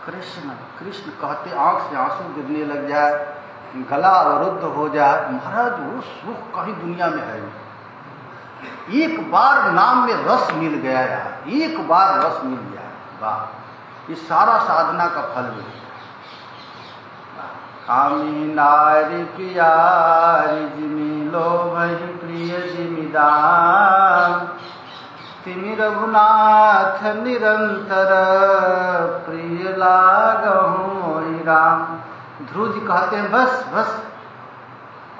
कृष्ण कृष्ण कहते आंख से आंसू गिरने लग जाए, गला अवरुद्ध हो जाए महाराज, वो सुख कहीं दुनिया में है नहीं। एक बार नाम में रस मिल गया यार, एक बार रस मिल गया, वाह, ये सारा साधना का फल मिल गया। कामी नारी प्यारी जिमी लोभहि प्रिय जिमिदान, तिमि रघुनाथ निरंतर प्रिय लागहु राम। ध्रुव जी कहते हैं बस बस,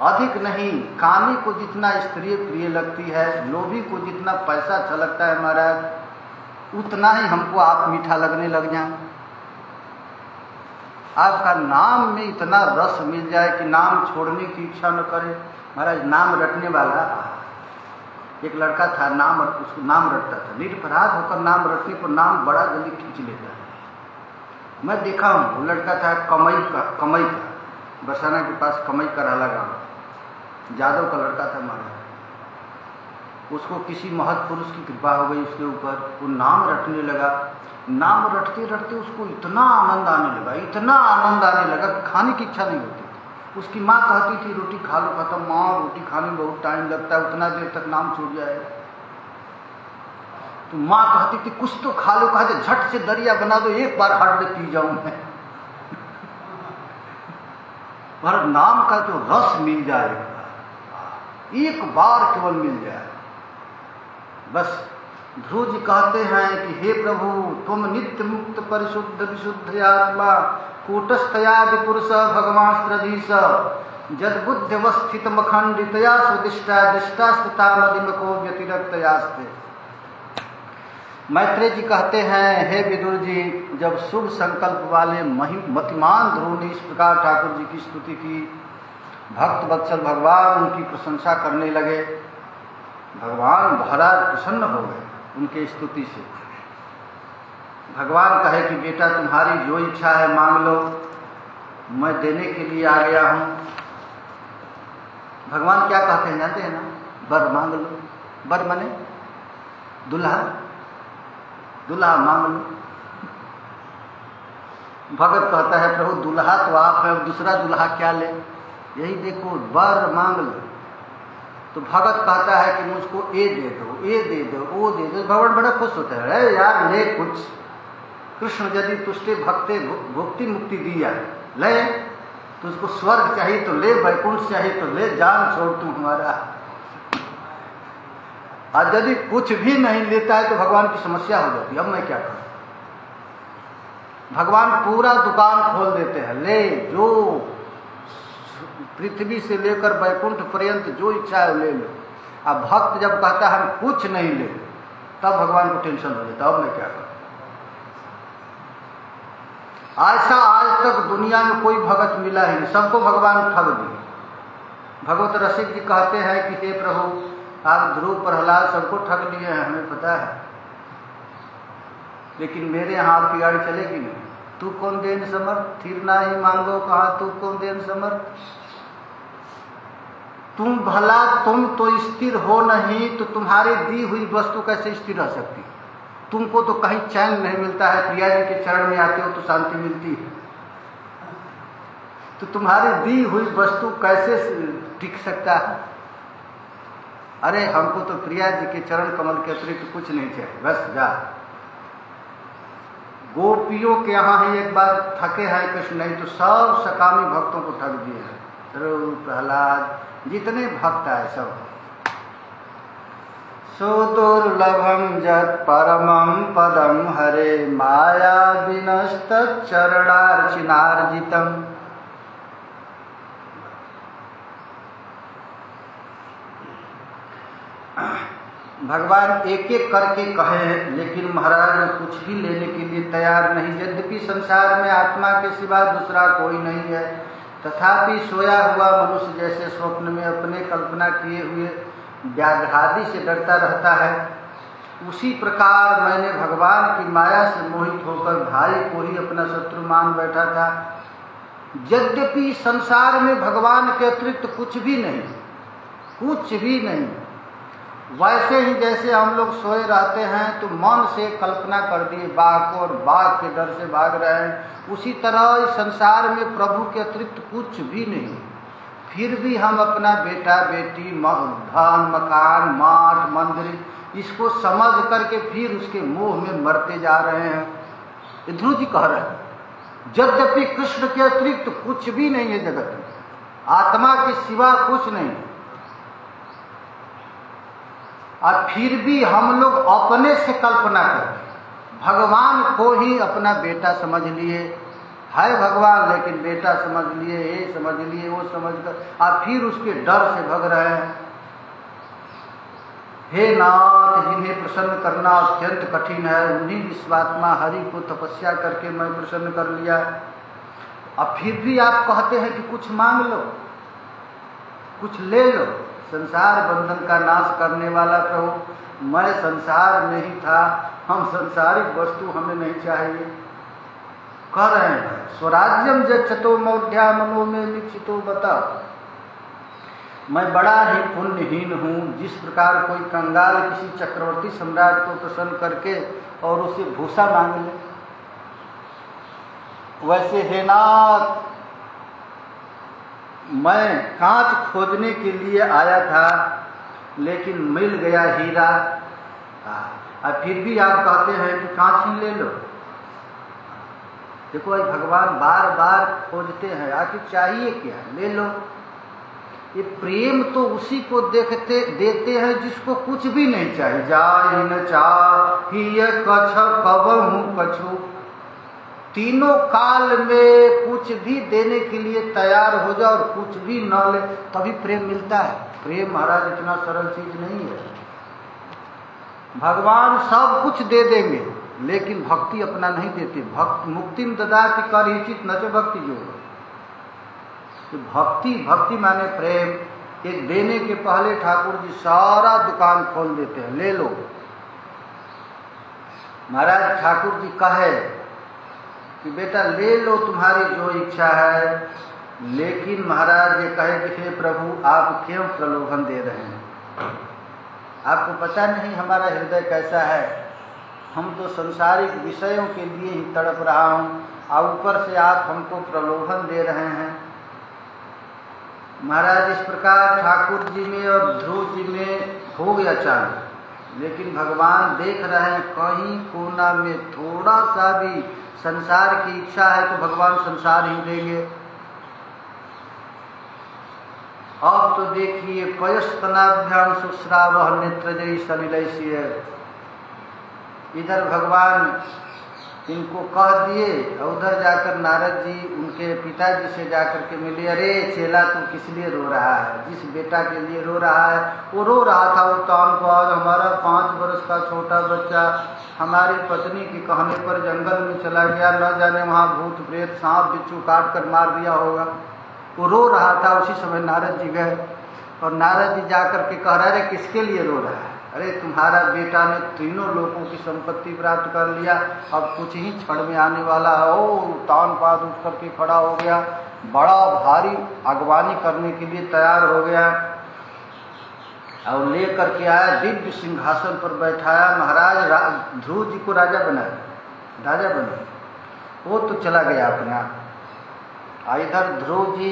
अधिक नहीं। कामी को जितना स्त्री प्रिय लगती है, लोभी को जितना पैसा अच्छा लगता है महाराज, उतना ही हमको आप मीठा लगने लग जाए। आपका नाम में इतना रस मिल जाए कि नाम छोड़ने की इच्छा न करे महाराज। नाम रटने वाला एक लड़का था, उसको नाम रटता था, निरपराध होकर नाम रटने पर नाम बड़ा जल्दी खींच लेता है। मैं देखा हूँ, वो लड़का था कमई का बरसाना के पास कमई का रहला गाँव, जादव का लड़का था महाराज। उसको किसी महत् पुरुष की कृपा हो गई उसके ऊपर, वो नाम रटने लगा। नाम रटते रटते उसको इतना आनंद आने लगा, इतना आनंद आने लगा कि खाने की इच्छा नहीं होती थी। उसकी माँ कहती थी रोटी खा लो, कहता माँ रोटी खाने में बहुत टाइम लगता है, उतना देर तक नाम छूट जाएगा। तो माँ कहती थी कुछ तो खा लो, कहते झट से दरिया बना दो, एक बार हट में पी जाऊं मैं। पर नाम का जो रस मिल जाए, एक बार केवल मिल जाए बस। ध्रुव जी कहते हैं कि हे प्रभु, तुम नित्य मुक्त परिशुद्ध विशुद्ध आत्मा, कूटस्थयादि पुरुष भगवान प्रधीश, जद बुद्ध्यवस्थित मखंडितया स्वदिष्टा दिष्टास्थिता मदिमको व्यतिरक्तयास्ते। मैत्रेय जी कहते हैं, हे विदुर जी, जब शुभ संकल्प वाले मतिमान ध्रुव ने इस प्रकार ठाकुर जी की स्तुति की, भक्त वत्सल भगवान उनकी प्रशंसा करने लगे। भगवान महाराज प्रसन्न हो गए उनके स्तुति से। भगवान कहे कि बेटा, तुम्हारी जो इच्छा है मांग लो, मैं देने के लिए आ गया हूँ। भगवान क्या कहते हैं जानते हैं ना? वर मांग लो। वर माने दुल्हा, दुल्हा मांग लो। भगत कहता है प्रभु दुल्हा तो आप है, दूसरा दुल्हा क्या ले? यही देखो, वर मांग लो। तो भगत कहता है कि मुझको ये दे दो, ये दे दो, वो दे दो। भगवान बड़ा खुश होता है, अरे यार ले कुछ, कृष्ण यदि तुष्टे भक्ते भुक्ति मुक्ति दिया, ले। तुझको स्वर्ग चाहिए तो ले, वैकुंठ चाहिए तो ले, जान छोड़ तू हमारा। और यदि कुछ भी नहीं लेता है तो भगवान की समस्या हो जाती है। अब मैं क्या करूं? भगवान पूरा दुकान खोल देते हैं, ले, जो पृथ्वी से लेकर वैकुंठ पर्यंत जो इच्छा है ले लो। अब भक्त जब कहता है हम कुछ नहीं ले, तब भगवान को टेंशन हो जाता है, अब मैं क्या करूं? ऐसा आज तक दुनिया में कोई भगत मिला ही नहीं, सबको भगवान ठग दिए। भगवत रसिक जी कहते हैं कि हे प्रभु, आप ध्रुव प्रहलाद सबको ठग लिए हैं, हमें पता है, लेकिन मेरे यहाँ आपकी गाड़ी चलेगी नहीं। तू कौन देन समर्थ, थिर ना ही मांगो कहा तू कौन देन समर्थ। तुम भला, तुम तो स्थिर हो नहीं, तो तुम्हारी दी हुई वस्तु कैसे स्थिर रह सकती? तुमको तो कहीं चैन नहीं मिलता है, प्रिया जी के चरण में आते हो तो शांति मिलती है, तो तुम्हारी दी हुई वस्तु कैसे टिक सकता है? अरे हमको तो प्रिया जी के चरण कमल के अतिरिक्त कुछ नहीं चाहिए, बस जा। गोपियों के यहाँ ही एक बार थके हैं कृष्ण, नहीं तो सब सकामी भक्तों को ठग दिए हैं। ध्रुव, प्रहलाद, जितने भक्त आए सब। सुदुर्लभम जत परमं पदम हरे, माया विनस्त चरणार्चिनार्जितम। भगवान एक एक करके कहे, लेकिन महाराज कुछ भी लेने के लिए तैयार नहीं। यद्यपि संसार में आत्मा के सिवा दूसरा कोई नहीं है, तथापि सोया हुआ मनुष्य जैसे स्वप्न में अपने कल्पना किए हुए व्याघ्रादि से डरता रहता है, उसी प्रकार मैंने भगवान की माया से मोहित होकर भाई को ही अपना शत्रु मान बैठा था। यद्यपि संसार में भगवान के अतिरिक्त कुछ भी नहीं, कुछ भी नहीं। वैसे ही जैसे हम लोग सोए रहते हैं तो मन से कल्पना कर दिए बाघ को, और बाघ के डर से भाग रहे हैं, उसी तरह इस संसार में प्रभु के अतिरिक्त कुछ भी नहीं। फिर भी हम अपना बेटा बेटी, धन, मकान, माठ, मंदिर, इसको समझ करके फिर उसके मोह में मरते जा रहे हैं। ध्रुव जी कह रहे हैं, यद्यपि कृष्ण के अतिरिक्त कुछ भी नहीं है जगत में, आत्मा के सिवा कुछ नहीं, और फिर भी हम लोग अपने से कल्पना करके भगवान को ही अपना बेटा समझ लिए। है भगवान लेकिन बेटा समझ लिए, ये समझ लिए, वो समझ कर, और फिर उसके डर से भग रहे हैं। हे नाथ, जिन्हें प्रसन्न करना अत्यंत कठिन है, उन्हीं विश्वात्मा हरि को तपस्या करके मैं प्रसन्न कर लिया। अब फिर भी आप कहते हैं कि कुछ मांग लो, कुछ ले लो। संसार बंधन का नाश करने वाला प्रभु, मैं संसार में ही था, हम संसारिक वस्तु हमें नहीं चाहिए। कह रहे हैं स्वराज्यम जक्षतो मौढ़्या मनो में निश्चितो बता। मैं बड़ा ही पुण्यहीन हूँ। जिस प्रकार कोई कंगाल किसी चक्रवर्ती सम्राट को प्रसन्न करके और उससे भूसा मांग ले, वैसे हे नाथ, मैं कांच खोजने के लिए आया था, लेकिन मिल गया हीरा। और फिर भी आप कहते हैं कि कांच ही ले लो। देखो भाई भगवान बार बार खोजते हैं, आखिर चाहिए क्या, ले लो। ये प्रेम तो उसी को देते हैं जिसको कुछ भी नहीं चाहिए। जाहि न चाहिए कछ कबहु कछु, तीनों काल में कुछ भी देने के लिए तैयार हो जाओ और कुछ भी न ले तभी प्रेम मिलता है। प्रेम महाराज इतना सरल चीज नहीं है। भगवान सब कुछ दे देंगे लेकिन भक्ति अपना नहीं देते। भक्त मुक्तिम ददाति करहिचित न च भक्ति योग। भक्ति माने प्रेम। ये देने के पहले ठाकुर जी सारा दुकान खोल देते हैं, ले लो। महाराज ठाकुर जी कहे कि बेटा ले लो तुम्हारी जो इच्छा है, लेकिन महाराज ये कहे कि हे प्रभु आप क्यों प्रलोभन दे रहे हैं? आपको पता नहीं हमारा हृदय कैसा है। हम तो संसारिक विषयों के लिए ही तड़प रहा हूँ और ऊपर से आप हमको प्रलोभन दे रहे हैं। महाराज इस प्रकार ठाकुर जी में और ध्रुव जी में हो गया चालू, लेकिन भगवान देख रहे हैं कहीं कोना में थोड़ा सा भी संसार की इच्छा है तो भगवान संसार ही देंगे। अब तो देखिए पयस्तनाभ्याम सुश्राव नेत्रजयी सलिलैसी, इधर भगवान इनको कह दिए और उधर जाकर नारद जी उनके पिताजी से जाकर के मिले। अरे चेला तू किस लिए रो रहा है? जिस बेटा के लिए रो रहा है वो रो रहा था, वो तानपाद हमारा 5 वर्ष का छोटा बच्चा हमारी पत्नी के कहने पर जंगल में चला गया, न जाने वहाँ भूत प्रेत सांप बिच्छू काट कर मार दिया होगा। वो रो रहा था। उसी समय नारद जी गए और नारद जी जाकर के कह रहे किसके लिए रो रहा है? अरे तुम्हारा बेटा ने तीनों लोगों की संपत्ति प्राप्त कर लिया, अब कुछ ही क्षण में आने वाला है। ओ तानपाद उठ करके खड़ा हो गया, बड़ा भारी अगवानी करने के लिए तैयार हो गया और ले करके आया, दिव्य सिंहासन पर बैठाया। महाराज ध्रुव जी को राजा बना। वो तो चला गया अपने आप। इधर ध्रुव जी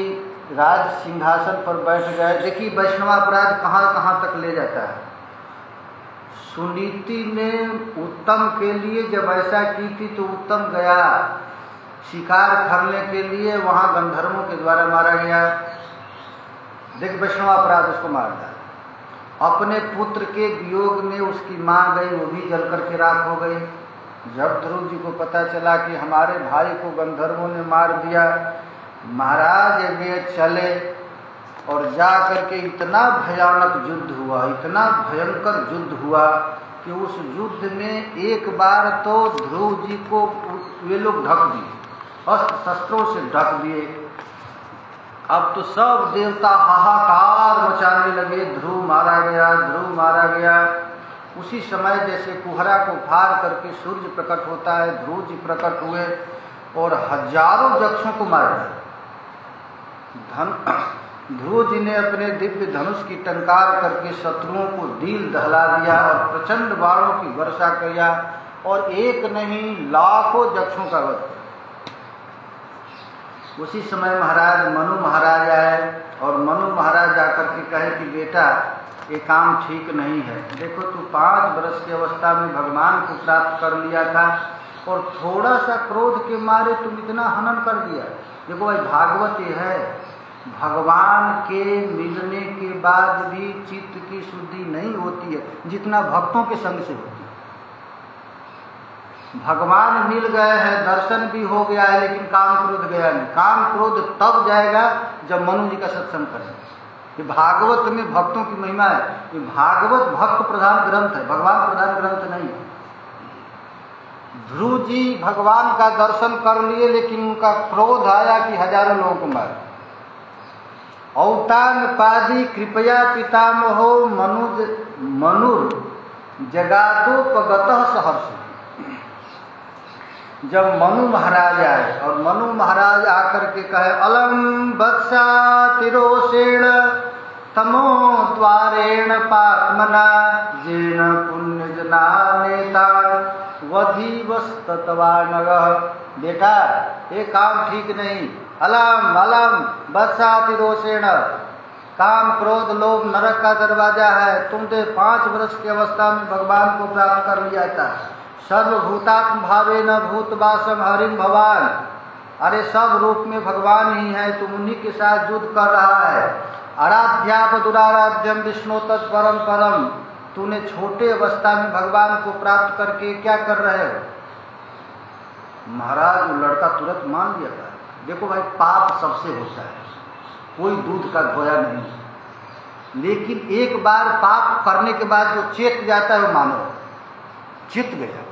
राज सिंहासन पर बैठ गए। देखिए वैष्णवापराध कहाँ कहाँ तक ले जाता है। सुनीति ने उत्तम के लिए जब ऐसा की थी तो उत्तम गया शिकार करने के लिए, वहां गंधर्वों के द्वारा मारा गया। देख वैष्णवापराध उसको मार डाला। अपने पुत्र के वियोग में उसकी मां गई, वो भी जल करके राख हो गई। जब ध्रुव जी को पता चला कि हमारे भाई को गंधर्वों ने मार दिया, महाराज वे चले और जा करके इतना भयानक युद्ध हुआ, इतना भयंकर युद्ध हुआ कि उस युद्ध में एक बार तो ध्रुव जी को वे लोग ढक दिए, अस्त्र शस्त्रों से ढक दिए। अब तो सब देवता हाहाकार मचाने लगे, ध्रुव मारा गया। उसी समय जैसे कुहरा को फाड़ करके सूर्य प्रकट होता है, ध्रुव जी प्रकट हुए और हजारों यक्षों को मार डाला। ध्रुव जी ने अपने दिव्य धनुष की टंकार करके शत्रुओं को दिल दहला दिया और प्रचंड बाणों की वर्षा किया और एक नहीं लाखों यक्षों का वध। उसी समय महाराज मनु महाराज आए और मनु महाराज आकर के कहे कि बेटा ये काम ठीक नहीं है। देखो तू 5 वर्ष की अवस्था में भगवान को प्राप्त कर लिया था और थोड़ा सा क्रोध के मारे तुम इतना हनन कर दिया। देखो भाई भागवत ये है, भगवान के मिलने के बाद भी चित्त की शुद्धि नहीं होती है जितना भक्तों के संग से होती है। भगवान मिल गए हैं, दर्शन भी हो गया है, लेकिन काम क्रोध गया नहीं। काम क्रोध तब जाएगा जब मनु जी का सत्संग करें। ये भागवत में भक्तों की महिमा है। ये भागवत भक्त प्रधान ग्रंथ है, भगवान प्रधान ग्रंथ नहीं है। ध्रुव जी भगवान का दर्शन कर लिए, लेकिन उनका क्रोध आया कि हजारों लोगों को मार। औतान पादी कृपया पितामहो मनुर जगादोपगतः सहर्ष। जब मनु महाराज आए और मनु महाराज आकर के कहे अलम वत्सा तिरोषेण तमो द्वारेण पात्मना जेन पुण्य जना नेता वधीवस्तवानगः। बेटा ये काम ठीक नहीं। अलम वत्सा तिरोषेण, काम क्रोध लोभ नरक का दरवाजा है। तुमने 5 वर्ष की अवस्था में भगवान को प्राप्त कर लिया था। सर्वभूतात्म भावेन भूतवासम हरिम भवान। अरे सब रूप में भगवान ही है, तुम उन्हीं के साथ युद्ध कर रहा है। आराध्याप दुराराध्यम विष्णु तत्परम परम, तूने छोटे अवस्था में भगवान को प्राप्त करके क्या कर रहे हो? महाराज वो लड़का तुरंत मान लिया था। देखो भाई, पाप सबसे होता है, कोई दूध का धोया नहीं, लेकिन एक बार पाप करने के बाद जो चेत जाता है वो मानव चित गया।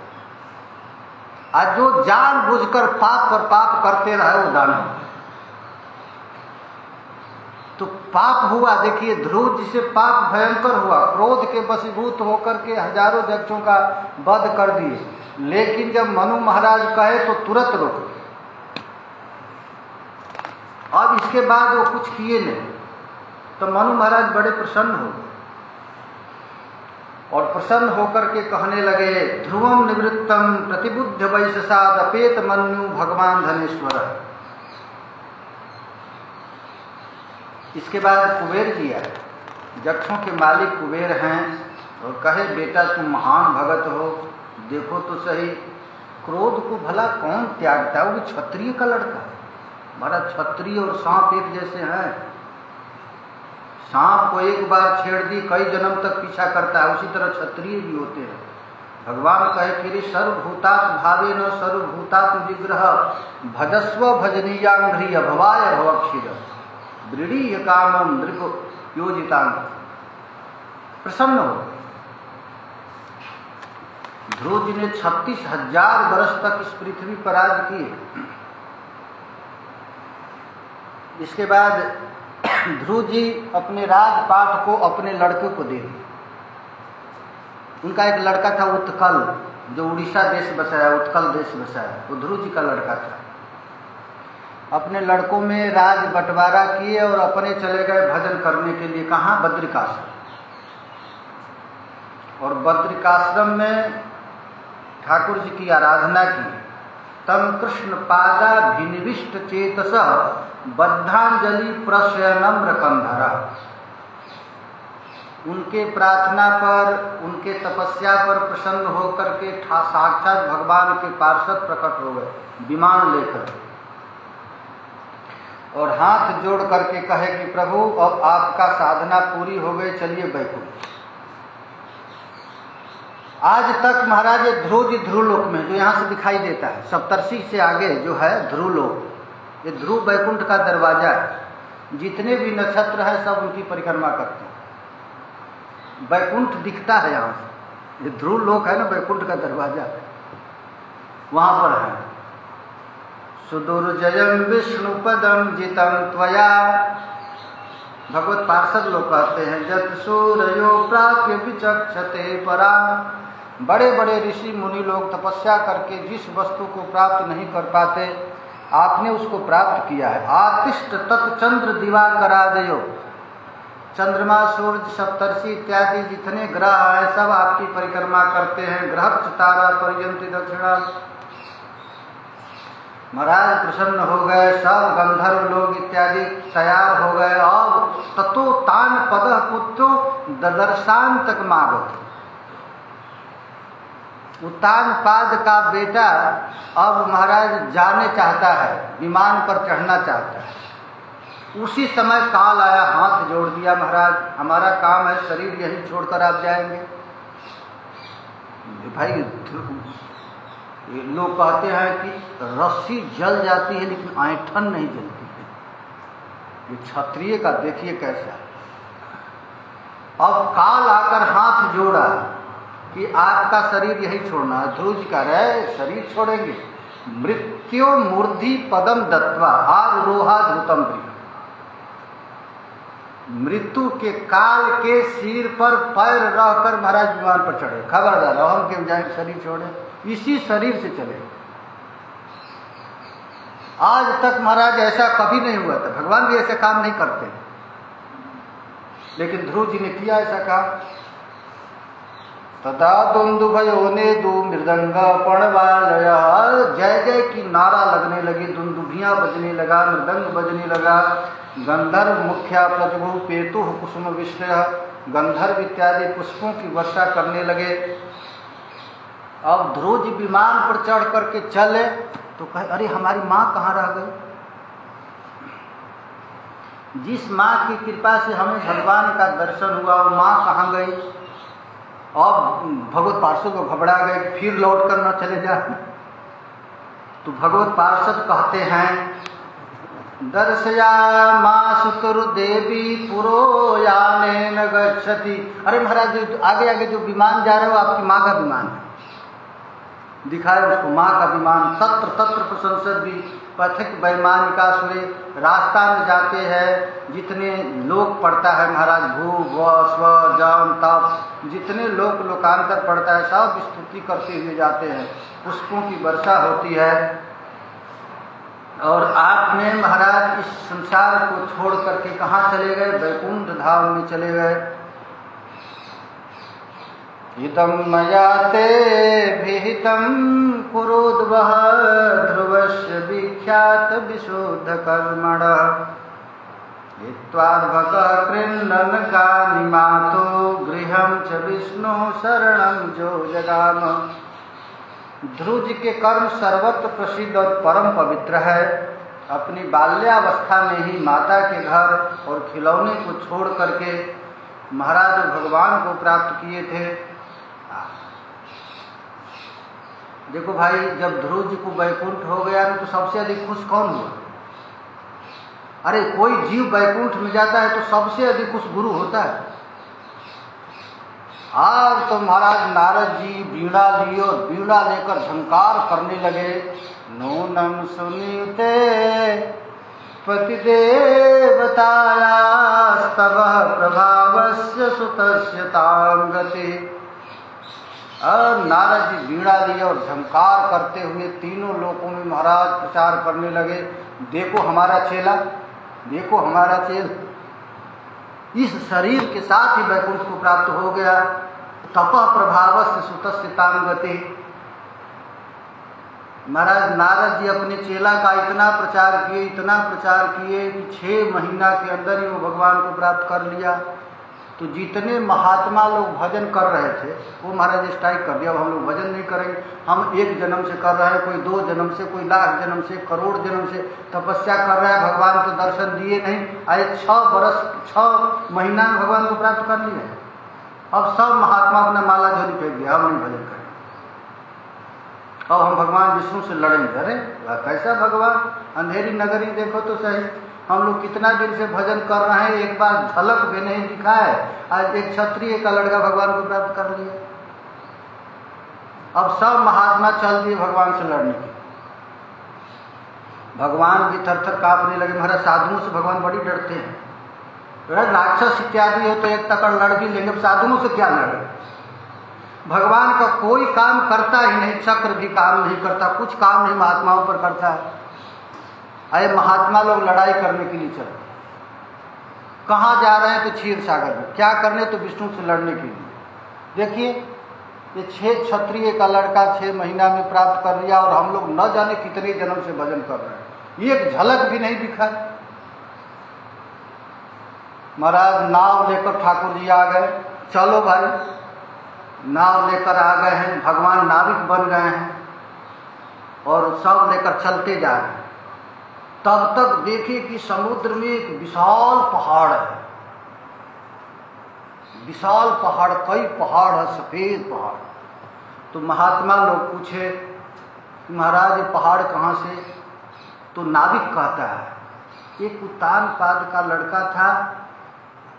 आज जो जानबूझकर पाप पर पाप करते रहे वो दानव। तो पाप हुआ, देखिए ध्रुव जी से पाप भयंकर हुआ, क्रोध के वशीभूत होकर के हजारों यक्षों का वध कर दिए, लेकिन जब मनु महाराज कहे तो तुरंत रोक। अब इसके बाद वो कुछ किए नहीं, तो मनु महाराज बड़े प्रसन्न हो गए और प्रसन्न होकर के कहने लगे, ध्रुवम निवृत्तम प्रतिबुद्ध वैशसाद अपेत मन्यु भगवान धनेश्वर। इसके बाद कुबेर जी आए, यक्षों के मालिक कुबेर हैं, और कहे बेटा तुम महान भगत हो, देखो तो सही क्रोध को भला कौन त्यागता है? वो भी क्षत्रिय का लड़का। हमारा क्षत्रिय और सांप एक जैसे हैं। सांप को एक बार छेड़ दी कई जन्म तक पीछा करता है, उसी तरह क्षत्रिय भी होते हैं। भगवान कहे कि सर्वभूतात् भावेन सर्वभूतात्म विग्रह भजस्व भजनीयांघ्रि अभवाय भवक्षीर दृढ़ीय कामम नृप योजितांग। प्रसन्न हो। ध्रुव जी ने 36,000 वर्ष तक इस पृथ्वी पर राज किए। इसके बाद ध्रुव जी अपने राजपाट को अपने लड़के को दे दिए। उनका एक लड़का था उत्कल, जो उड़ीसा देश बसाया, उत्कल देश बसाया, वो ध्रुव जी का लड़का था। अपने लड़कों में राज बंटवारा किए और अपने चले गए भजन करने के लिए। कहाँ? बद्रिकाश्रम। और बद्रिकाश्रम में ठाकुर जी की आराधना की। तम कृष्ण पादाभिनिविष्ट चेतस बद्धांजलि प्रश्रय नम्र कंधरा। उनके प्रार्थना पर, उनके तपस्या पर प्रसन्न होकर के साक्षात भगवान के पार्षद प्रकट हो गए विमान लेकर, और हाथ जोड़ करके कहे कि प्रभु अब आपका साधना पूरी हो गई, चलिए बैकुंठ। आज तक महाराज ध्रुव जी ध्रुवलोक में, जो यहाँ से दिखाई देता है, सप्तर्षि से आगे जो है ध्रुवलोक, ये ध्रुव बैकुंठ का दरवाजा है। जितने भी नक्षत्र हैं सब उनकी परिक्रमा करते हैं। बैकुंठ दिखता है यहाँ से, ये ध्रुवलोक है ना, बैकुंठ का दरवाजा वहाँ पर है। सुदुर्जयम विष्णु पदम जितम त्वया। भगवत पार्षद लोग कहते हैं, जत सूर्यो प्राप्य विचक्षते परा। बड़े बड़े ऋषि मुनि लोग तपस्या करके जिस वस्तु को प्राप्त नहीं कर पाते, आपने उसको प्राप्त किया है। आतिष्ठ तत्चंद्र दिवाकरादयो। चंद्रमा, सूर्य, सप्तर्षि इत्यादि जितने ग्रह हैं सब आपकी परिक्रमा करते हैं। ग्रह तारा पर्यंति दक्षिणा। महाराज प्रसन्न हो गए, सब गंधर्व लोग इत्यादि तैयार हो गए। अब ततो तान पद पुत्रो ददर्शान तक मागत। उत्तान पाद का बेटा अब महाराज जाने चाहता है, विमान पर चढ़ना चाहता है। उसी समय काल आया, हाथ जोड़ दिया, महाराज हमारा काम है, शरीर यही छोड़कर आप जाएंगे। भाई लोग कहते हैं कि रस्सी जल जाती है लेकिन ऐंठन नहीं जलती है। ये क्षत्रिय का देखिए कैसा। अब काल आकर हाथ जोड़ा कि आपका शरीर यही छोड़ना है। ध्रुव जी कह रहे शरीर छोड़ेंगे। मृत्यो मूर्धि पदम दत्वा आरोहा धृतम प्रिय। मृत्यु के काल के सिर पर पैर रहकर महाराज विमान पर चढ़े। खबरदार हम क्यों जाए शरीर छोड़े, इसी शरीर से चले। आज तक महाराज ऐसा कभी नहीं हुआ था, भगवान भी ऐसे काम नहीं करते, लेकिन ध्रुव जी ने किया ऐसा काम। तथा दुंदुभयो ने दो मृदंग पणवालय। जय जय की नारा लगने लगी, दुंदुभियां बजने लगा, मृदंग बजने लगा। गंधर्व मुख्या प्रजभु पेतु कुसुम विष्णु। गंधर्व इत्यादि पुष्पों की वर्षा करने लगे। अब ध्रुव जी विमान पर चढ़ करके चले तो कहे अरे हमारी माँ कहाँ रह गई? जिस माँ की कृपा से हमें भगवान का दर्शन हुआ वो माँ कहाँ गई? अब भगवत पार्षद को घबरा गए, फिर लौट कर न चले जाए। तो भगवत पार्षद कहते हैं दर्शयामासु कुरु देवी पुरो याने न गच्छति। अरे महाराज जो आगे आगे जो विमान जा रहा है वो आपकी माँ का विमान है। दिखाए उसको माँ का विमान। तत्र तत्र प्रशंसद भी पथिक वैमानिका सुरे। रास्ता में जाते हैं जितने लोक पड़ता है महाराज, भू व स्व जम तप, जितने लोक लोकांतर पड़ता है सब स्तुति करते हुए जाते हैं। पुष्पों की वर्षा होती है। और आपने महाराज इस संसार को छोड़ करके कहाँ चले गए? वैकुंठ धाम में चले गए। हितम मया ते विहितम कुरुद्वः ध्रुवस्य विख्यात विशुद्ध कर्मण हित्वाद्भक कृन्दन कानिमातो गृहं च विष्णु शरणं जो जगाम। ध्रुव जी के कर्म सर्वत्र प्रसिद्ध और परम पवित्र है। अपनी बाल्यावस्था में ही माता के घर और खिलौने को छोड़ करके महाराज भगवान को प्राप्त किए थे। देखो भाई, जब ध्रुव जी को वैकुंठ हो गया तो सबसे अधिक खुश कौन हुआ? अरे कोई जीव वैकुंठ में जाता है तो सबसे अधिक खुश गुरु होता है। आज तो महाराज नारद जी वीणा लिए और वीणा लेकर झंकार करने लगे। नूनम सुनीते पतिदेवतायास्तव प्रभावस्य सुतस्य तां गति। और नारद जी वीणा लिए और झंकार करते हुए तीनों लोकों में महाराज प्रचार करने लगे, देखो हमारा चेला, देखो हमारा चेला। इस शरीर के साथ ही वैकुंठ को प्राप्त हो गया। तपः प्रभावस्य सुतस्य तां गति। महाराज नारद जी अपने चेला का इतना प्रचार किए, इतना प्रचार किए कि 6 महीना के अंदर ही वो भगवान को प्राप्त कर लिया। तो जितने महात्मा लोग भजन कर रहे थे वो महाराज स्ट्राइक कर दिया, अब हम लोग भजन नहीं करेंगे। हम 1 जन्म से कर रहे हैं, कोई 2 जन्म से, कोई लाख जन्म से, करोड़ जन्म से तपस्या कर रहा है, भगवान को दर्शन दिए नहीं। आए 6 महीना में भगवान को प्राप्त कर लिया। अब सब महात्मा अपना माला झोली फेंक दिया, हम नहीं भजन करें, अब हम भगवान विष्णु से लड़ेंगे। अरे कैसा भगवान? अंधेरी नगरी देखो तो सही, हम लोग कितना दिन से भजन कर रहे हैं, एक बार झलक भी नहीं दिखा है। आज एक क्षत्रिय का लड़का भगवान को प्राप्त कर लिया। अब सब महात्मा चल दिए भगवान से लड़ने के। भगवान भी थर थर कांपने लगे। महाराज साधुओं से भगवान बड़ी डरते हैं। राक्षस इत्यादि हो तो एक तकड़ लड़ भी लेंगे, साधुओं से क्या लड़े? भगवान का कोई काम करता ही नहीं, चक्र भी काम नहीं करता, कुछ काम नहीं महात्माओं पर करता है। अरे महात्मा लोग लड़ाई करने के लिए चले, कहाँ जा रहे हैं तो क्षीर सागर में, क्या करने तो विष्णु से लड़ने के लिए। देखिए ये 6 क्षत्रिय का लड़का 6 महीना में प्राप्त कर लिया और हम लोग न जाने कितने जन्म से भजन कर रहे हैं, एक झलक भी नहीं दिखा। महाराज नाव लेकर ठाकुर जी आ गए। चलो भाई, नाव लेकर आ गए हैं, भगवान नाविक बन गए हैं और सब लेकर चलते जा रहे हैं। तब तक देखिए कि समुद्र में एक विशाल पहाड़ है, विशाल पहाड़, कई पहाड़ है, सफेद पहाड़। तो महात्मा लोग पूछे महाराज ये पहाड़ कहाँ से? तो नाविक कहता है एक उत्तान पाद का लड़का था,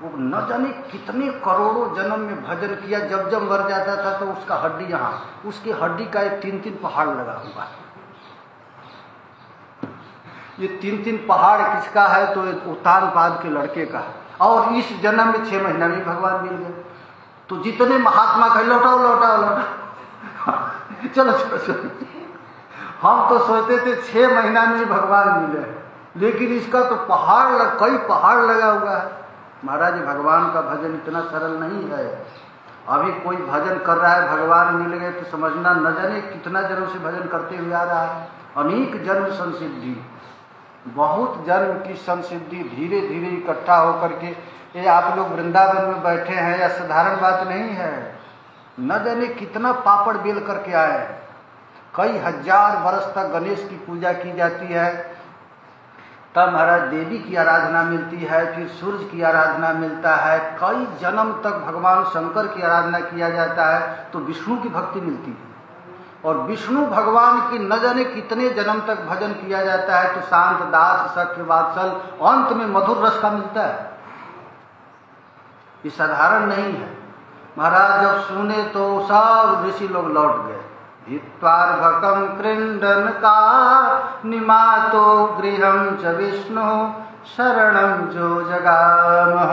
वो न जाने कितने करोड़ों जन्म में भजन किया, जब जब मर जाता था तो उसका हड्डी यहाँ, उसकी हड्डी का एक 3-3 पहाड़ लगा हुआ है। ये 3-3 पहाड़ किसका है? तो उत्तान पाद के लड़के का है। और इस जन्म में 6 महीना में भगवान मिल गए। तो जितने महात्मा कहे लौटाओ लौटाओ लौटाओ चलो चलो चलो। हम तो सोचते थे 6 महीना में भगवान मिले, लेकिन इसका तो कई पहाड़ लगा हुआ है। महाराज भगवान का भजन इतना सरल नहीं है। अभी कोई भजन कर रहा है, भगवान मिल गए तो समझना न जाने कितना जन्म से भजन करते हुए आ रहा है। अनेक जन्म संसिद्धि, बहुत जन्म की संसिद्धि धीरे धीरे इकट्ठा होकर के ये आप लोग वृंदावन में बैठे हैं, यह साधारण बात नहीं है। न जाने कितना पापड़ बेल करके आए हैं, कई हजार वर्ष तक गणेश की पूजा की जाती है, तब महाराज देवी की आराधना मिलती है, फिर सूर्य की आराधना मिलता है, कई जन्म तक भगवान शंकर की आराधना किया जाता है तो विष्णु की भक्ति मिलती है। और विष्णु भगवान की न जाने कितने जन्म तक भजन किया जाता है तो शांत दास सख्य वात्सल अंत में मधुर रस का मिलता है। ये साधारण नहीं है। महाराज जब सुने तो सब ऋषि लोग लौट गए। भित्वार्भकं कृंडन का निमातो गृहं च विष्णु शरणं जो जगामः।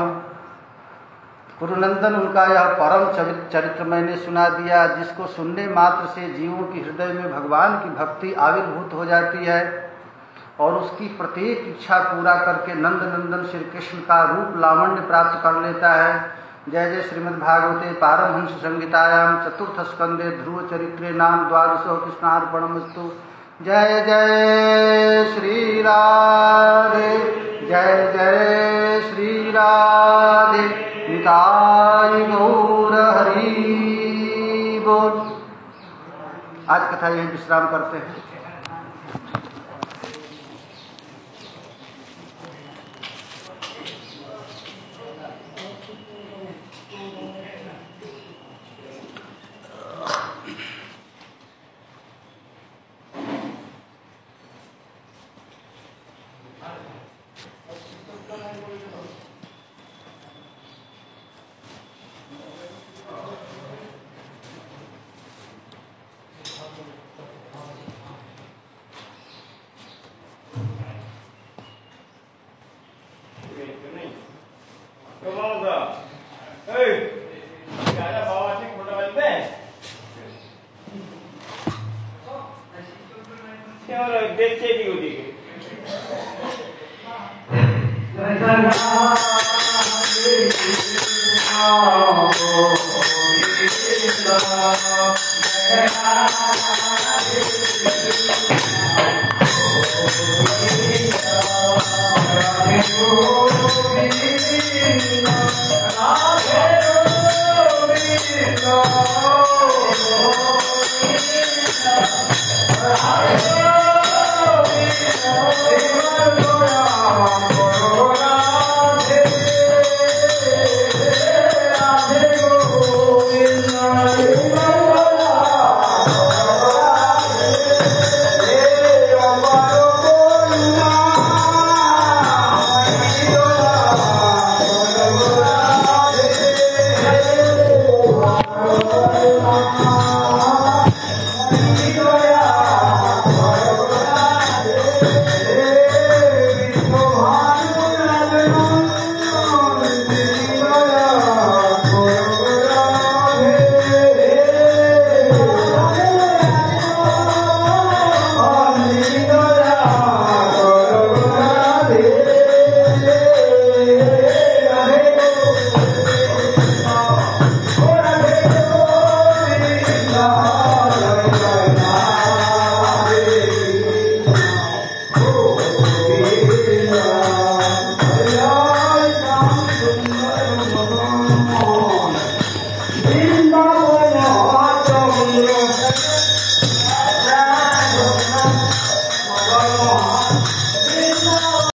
कुरुनंदन उनका यह परम चरित्र मैंने सुना दिया, जिसको सुनने मात्र से जीवों की हृदय में भगवान की भक्ति आविर्भूत हो जाती है और उसकी प्रत्येक इच्छा पूरा करके नंद नंदन श्री कृष्ण का रूप लावण्य प्राप्त कर लेता है। जय जय श्रीमद्भागवते पारमहंस संहितायां चतुर्थ स्कंदे ध्रुव चरित्रे नाम द्वादशो कृष्णार्पणमस्तु। जय जय श्री राधे, जय जय श्री राधे, निताय गौर हरि बोल। आज कथा यही विश्राम करते हैं। Thank you.